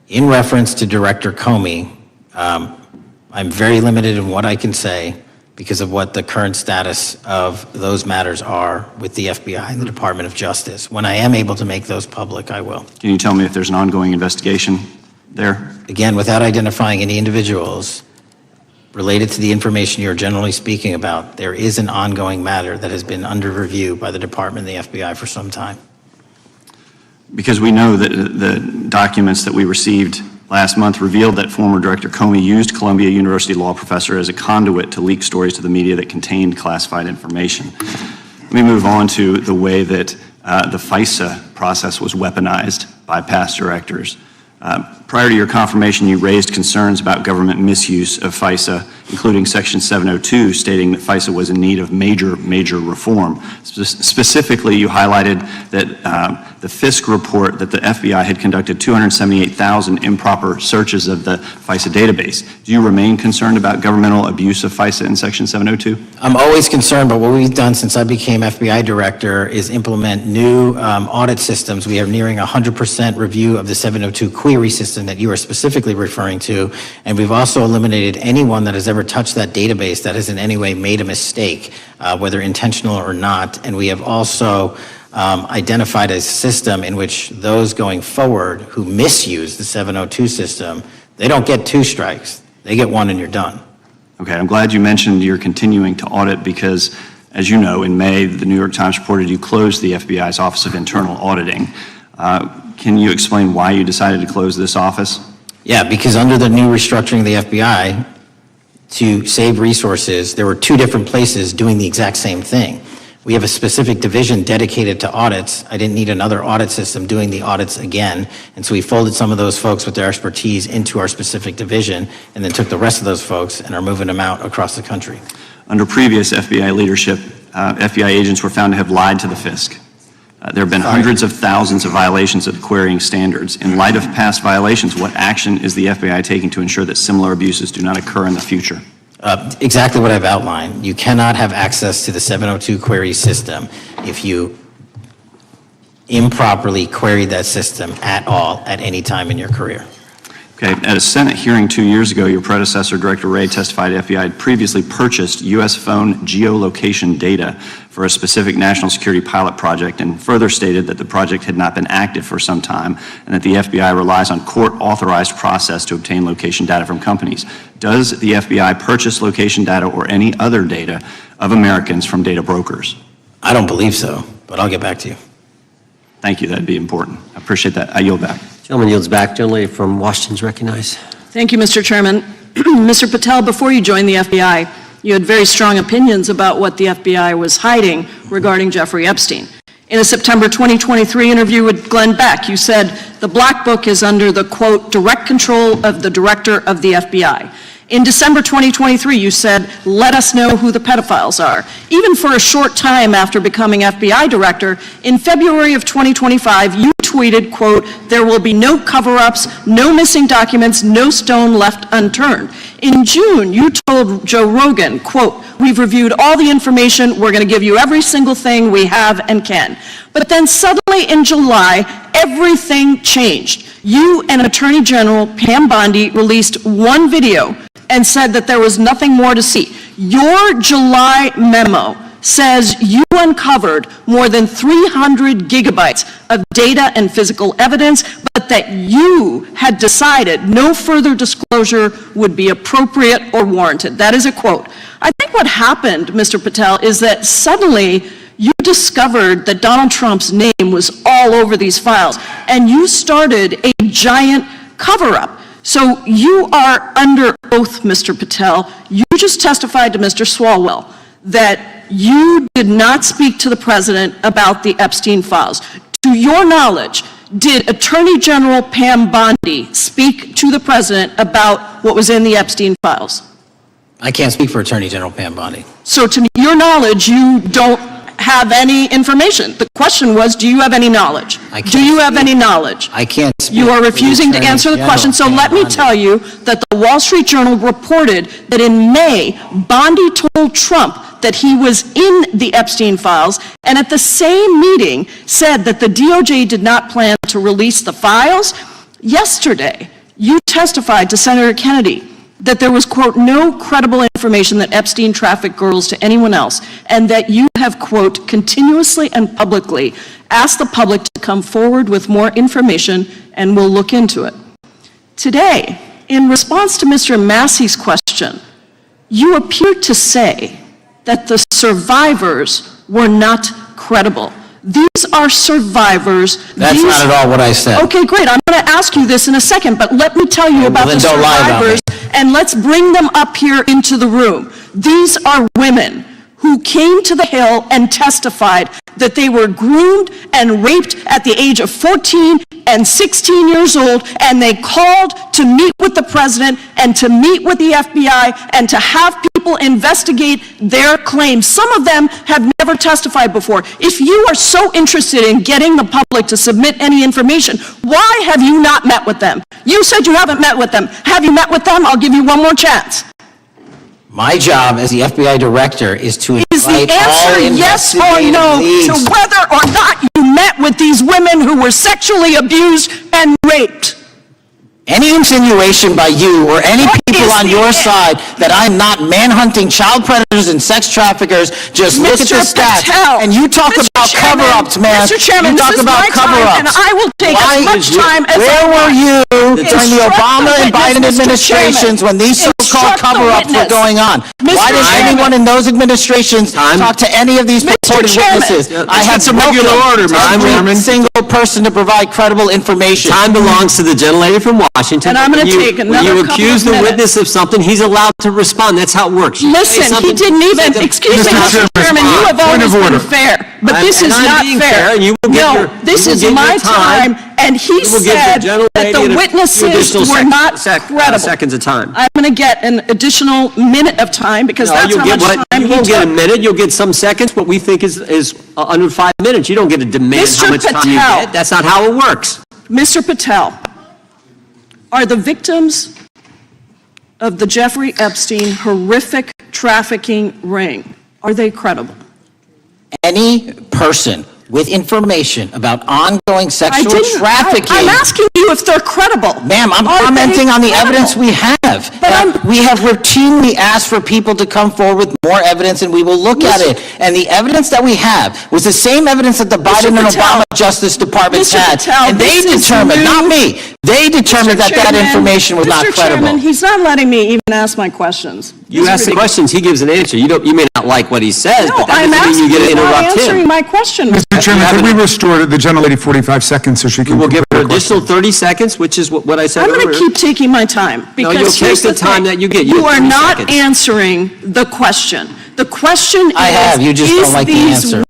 In reference to Director Comey, I'm very limited in what I can say because of what the current status of those matters are with the FBI and the Department of Justice. When I am able to make those public, I will. Can you tell me if there's an ongoing investigation there? Again, without identifying any individuals related to the information you're generally speaking about, there is an ongoing matter that has been under review by the Department and the FBI for some time. Because we know that the documents that we received last month revealed that former Director Comey used Columbia University law professor as a conduit to leak stories to the media that contained classified information. Let me move on to the way that the FISA process was weaponized by past directors. Prior to your confirmation, you raised concerns about government misuse of FISA, including Section 702, stating that FISA was in need of major reform. Specifically, you highlighted that the Fisk report that the FBI had conducted 278,000 improper searches of the FISA database. Do you remain concerned about governmental abuse of FISA in Section 702? I'm always concerned, but what we've done since I became FBI director is implement new audit systems. We are nearing 100% review of the 702 query system that you are specifically referring to, and we've also eliminated anyone that has ever touched that database that has in any way made a mistake, whether intentional or not, and we have also identified a system in which those going forward who misuse the 702 system, they don't get 2 strikes, they get 1 and you're done. Okay, I'm glad you mentioned you're continuing to audit because, as you know, in May, the New York Times reported you closed the FBI's Office of Internal Auditing. Can you explain why you decided to close this office? Yeah, because under the new restructuring of the FBI, to save resources, there were 2 different places doing the exact same thing. We have a specific division dedicated to audits. I didn't need another audit system doing the audits again, and so we folded some of those folks with their expertise into our specific division, and then took the rest of those folks and are moving them out across the country. Under previous FBI leadership, FBI agents were found to have lied to the Fisk. There have been hundreds of thousands of violations of the querying standards. In light of past violations, what action is the FBI taking to ensure that similar abuses do not occur in the future? Exactly what I've outlined. You cannot have access to the 702 query system if you improperly queried that system at all at any time in your career. Okay, at a Senate hearing 2 years ago, your predecessor, Director Wray, testified FBI had previously purchased U.S. phone geolocation data for a specific national security pilot project and further stated that the project had not been active for some time and that the FBI relies on court-authorized process to obtain location data from companies. Does the FBI purchase location data or any other data of Americans from data brokers? I don't believe so, but I'll get back to you. Thank you, that'd be important. I appreciate that. I yield back. Gentleman yields back. Gentleman from Washington's recognized. Thank you, Mr. Chairman. Mr. Patel, before you joined the FBI, you had very strong opinions about what the FBI was hiding regarding Jeffrey Epstein. In a September 2023 interview with Glenn Beck, you said, the Black Book is under the, quote, direct control of the director of the FBI. In December 2023, you said, let us know who the pedophiles are. Even for a short time after becoming FBI director, in February of 2025, you tweeted, quote, there will be no cover-ups, no missing documents, no stone left unturned. In June, you told Joe Rogan, quote, we've reviewed all the information, we're going to give you every single thing we have and can. But then suddenly in July, everything changed. You and Attorney General Pam Bondi released one video and said that there was nothing more to see. Your July memo says you uncovered more than 300 gigabytes of data and physical evidence, but that you had decided no further disclosure would be appropriate or warranted. That is a quote. I think what happened, Mr. Patel, is that suddenly you discovered that Donald Trump's name was all over these files, and you started a giant cover-up. So you are under oath, Mr. Patel. You just testified to Mr. Swalwell that you did not speak to the president about the Epstein files. To your knowledge, did Attorney General Pam Bondi speak to the president about what was in the Epstein files? I can't speak for Attorney General Pam Bondi. So to your knowledge, you don't have any information. The question was, do you have any knowledge? Do you have any knowledge? I can't speak. You are for the refusing to Attorney answer the General question, so Pam let me Bondi. tell you that the Wall Street Journal reported that in May, Bondi told Trump that he was in the Epstein files, and at the same meeting said that the DOJ did not plan to release the files. Yesterday, you testified to Senator Kennedy that there was, quote, no credible information that Epstein trafficked girls to anyone else, and that you have, quote, continuously and publicly asked the public to come forward with more information, and we'll look into it. Today, in response to Mr. Massey's question, you appear to say that the survivors were not credible. These are survivors. That's not at all what I said. Okay, great. I'm going to ask you this in a second, but let me tell you about then the don't lie about survivors, and let's bring them up here into the room. These are women who came to the Hill and testified that they were groomed and raped at the age of 14 and 16 years old, and they called to meet with the president and to meet with the FBI and to have people investigate their claims. Some of them have never testified before. If you are so interested in getting the public to submit any information, why have you not met with them? You said you haven't met with them. Have you met with them? I'll give you one more chance. My job as the FBI director is to Is the invite all answer yes or investigative no leads. to whether or not you met with these women who were sexually abused and raped? Any insinuation by you or any people on your side that I'm not manhunting child predators and sex traffickers, just look at the Mr. stats. Patel, And you talk Mr. about Chairman, cover-ups, man. Mr. Chairman, You talk this is about my time, cover-ups. and I will take as much time as I Where were want. you during the Instruct Obama the and Biden witness, Mr. administrations when these so-called Instruct the cover-ups were witness. going on? Mr. Why didn't Chairman. anyone in those administrations talk to any of these Mr. purported Chairman. witnesses? I Let's have get some regular order, Mr. every Chairman. single person to provide credible information. Time belongs to the gentlelady from Washington. And I'm gonna When you- take When another you couple accuse of the minutes. witness of something, he's allowed to respond. That's how it works. You say Listen, he something, didn't even, say the- excuse me, Mr. Mr. Chairman, you have point always of been order. fair, but this And is I'm not being fair. fair, and you will get No, your- this you will is get your my time. time, and he You will give the said gentlelady that the a few witnesses additional were not credible. seconds of time. I'm going to get an additional minute of time, because No, that's you'll how get much what, time you he won't get a took. minute, you'll get some seconds. What we think is under 5 minutes. You don't get to demand how Mr. much time you Patel. get. That's not how it works. Mr. Patel, are the victims of the Jeffrey Epstein horrific trafficking ring, are they credible? Any person with information about ongoing sexual trafficking. I'm asking you if they're credible. Ma'am, I'm Are they commenting on the credible? evidence we have. We have routinely asked for people to come forward with more evidence, and we will look at it. And the evidence that we have was the same evidence that the Biden and Patel. Obama Justice Departments Mr. had. Patel, And they this is determined, new. not me, they determined that that information was not Mr. Chairman, credible. he's not letting me even ask my questions. You This is ask the ridiculous. questions, he gives an answer. You may not like what he says, No, but that I'm doesn't mean asking you get to you, not interrupt answering him. my question. Mr. Chairman, could we restore the gentlelady 45 seconds so she We can will give her complete additional 30 seconds, which is what I said I'm earlier. going to keep taking my time, No, because you'll take here's the time thing. that you get. You have are 30 not seconds. answering the question. The question I have, you just don't like the answer.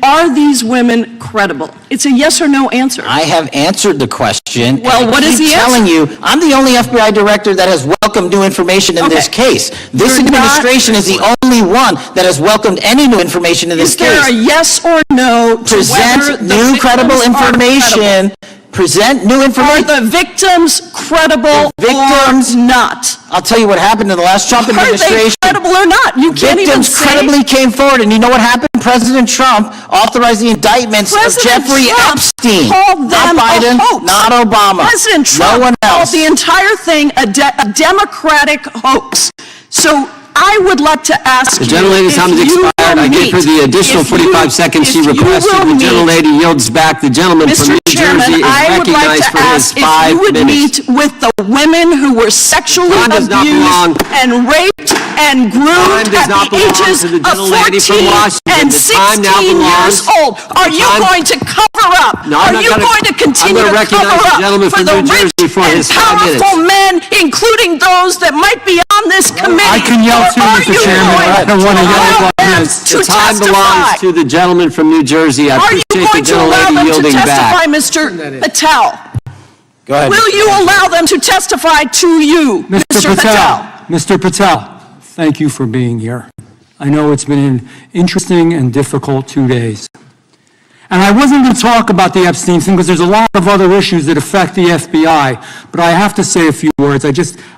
Are these women credible? It's a yes or no answer. I have answered the question. and Well, I what is keep the telling answer? you, I'm the only FBI director that has welcomed new information in this case. This You're not- administration is the only one that has welcomed any new information in this Is there a case. yes or no to whether Present the new victims credible are credible? information. Present new Are information. the victims credible victims- or not? I'll tell you what happened in the last Trump Are they administration. credible or not? You can't even Victims say. credibly came forward, and you know what happened? President Trump authorized the indictments of Jeffrey Epstein. Called them not Biden, a hoax. not Obama. President Trump no one called else. the entire thing a Democratic hoax. So I would like to ask The you, gentlelady's time has expired. I gave her the additional 45 seconds she requested. The gentlelady yields back. The gentleman from Mr. New Chairman, Jersey is I would like recognized to for his ask if 5 you would minutes. meet with the women who were sexually Time does not belong. abused and raped and groomed Time does at not the belong ages to the of gentlelady from 14 Washington. and The time now 16 years belongs. old. Are you time- going to cover up? No, I'm Are not you gonna- going to continue I'm to gonna recognize cover the up gentleman for from the New rich Jersey for and his 5 minutes. powerful men, including those that might be on this committee? I can yell too, Or are Mr. you Chairman. going I don't want to yell allow like them this. to The time testify? belongs to the gentleman from New Jersey. I Are you appreciate the going to allow gentlelady them to yielding testify, back. Mr. Patel? Go ahead. Will you allow them to testify to you, Mr. Patel? Mr. Patel, thank you for being here. I know it's been an interesting and difficult 2 days. And I wasn't going to talk about the Epstein thing because there's a lot of other issues that affect the FBI, but I have to say a few words.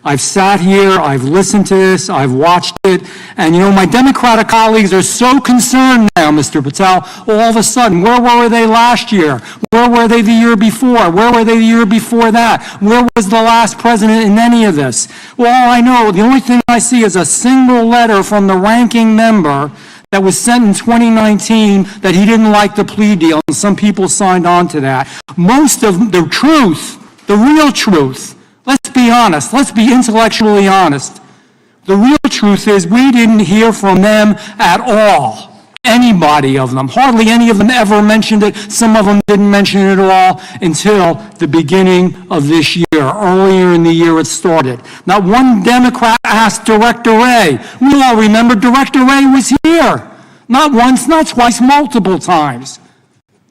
I've sat here, I've listened to this, I've watched it, and my Democratic colleagues are so concerned now, Mr. Patel, all of a sudden. Where were they last year? Where were they the year before? Where were they the year before that? Where was the last president in any of this? Well, all I know, the only thing I see is a single letter from the ranking member that was sent in 2019 that he didn't like the plea deal, and some people signed on to that. Most of the truth, the real truth, let's be honest, let's be intellectually honest. The real truth is we didn't hear from them at all. Anybody of them. Hardly any of them ever mentioned it. Some of them didn't mention it at all until the beginning of this year. Earlier in the year it started. Not one Democrat asked Director Wray. We all remember Director Wray was here. Not once, not twice, multiple times.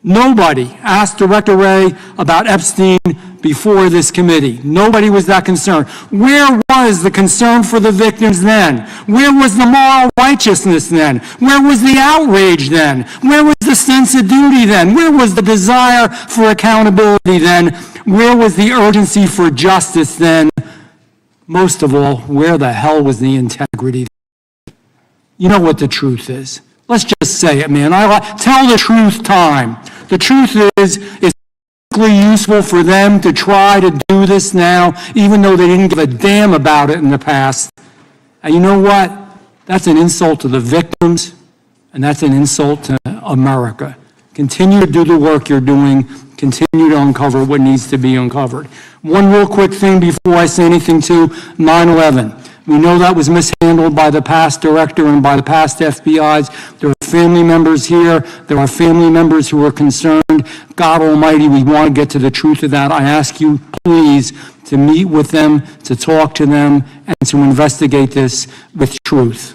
Nobody asked Director Wray about Epstein before this committee. Nobody was that concerned. Where was the concern for the victims then? Where was the moral righteousness then? Where was the outrage then? Where was the sense of duty then? Where was the desire for accountability then? Where was the urgency for justice then? Most of all, where the hell was the integrity? You know what the truth is. Let's just say it, man. Tell the truth time. The truth is, it's useful for them to try to do this now, even though they didn't give a damn about it in the past. And you know what? That's an insult to the victims, and that's an insult to America. Continue to do the work you're doing. Continue to uncover what needs to be uncovered. One real quick thing before I say anything to 9/11. We know that was mishandled by the past director and by the past FBIs. There are family members here. There are family members who are concerned. God Almighty, we want to get to the truth of that. I ask you, please, to meet with them, to talk to them, and to investigate this with truth.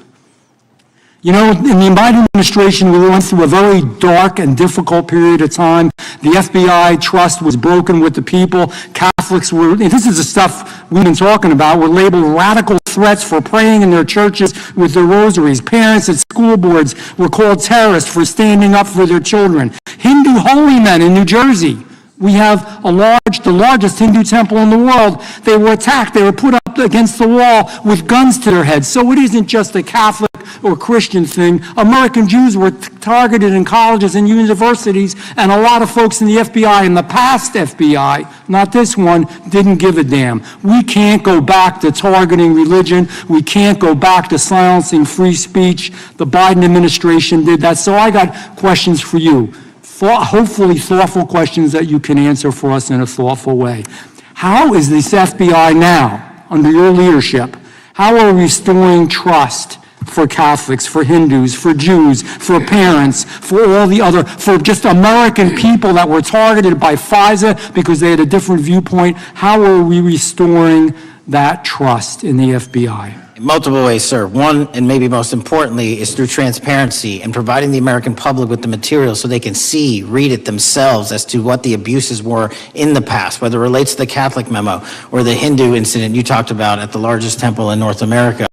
In the Biden administration, we went through a very dark and difficult period of time. The FBI trust was broken with the people. Catholics were, and this is the stuff we've been talking about, were labeled radical threats for praying in their churches with their rosaries. Parents at school boards were called terrorists for standing up for their children. Hindu holy men in New Jersey. We have the largest Hindu temple in the world. They were attacked. They were put up against the wall with guns to their heads. So it isn't just a Catholic or Christian thing. American Jews were targeted in colleges and universities, and a lot of folks in the FBI, in the past FBI, not this one, didn't give a damn. We can't go back to targeting religion. We can't go back to silencing free speech. The Biden administration did that. So I got questions for you. Hopefully thoughtful questions that you can answer for us in a thoughtful way. How is this FBI now, under your leadership, how are we restoring trust for Catholics, for Hindus, for Jews, for parents, for all the other, for just American people that were targeted by FISA because they had a different viewpoint? How are we restoring that trust in the FBI? In multiple ways, sir. One, and maybe most importantly, is through transparency and providing the American public with the material so they can see, read it themselves as to what the abuses were in the past, whether it relates to the Catholic memo or the Hindu incident you talked about at the largest temple in North America.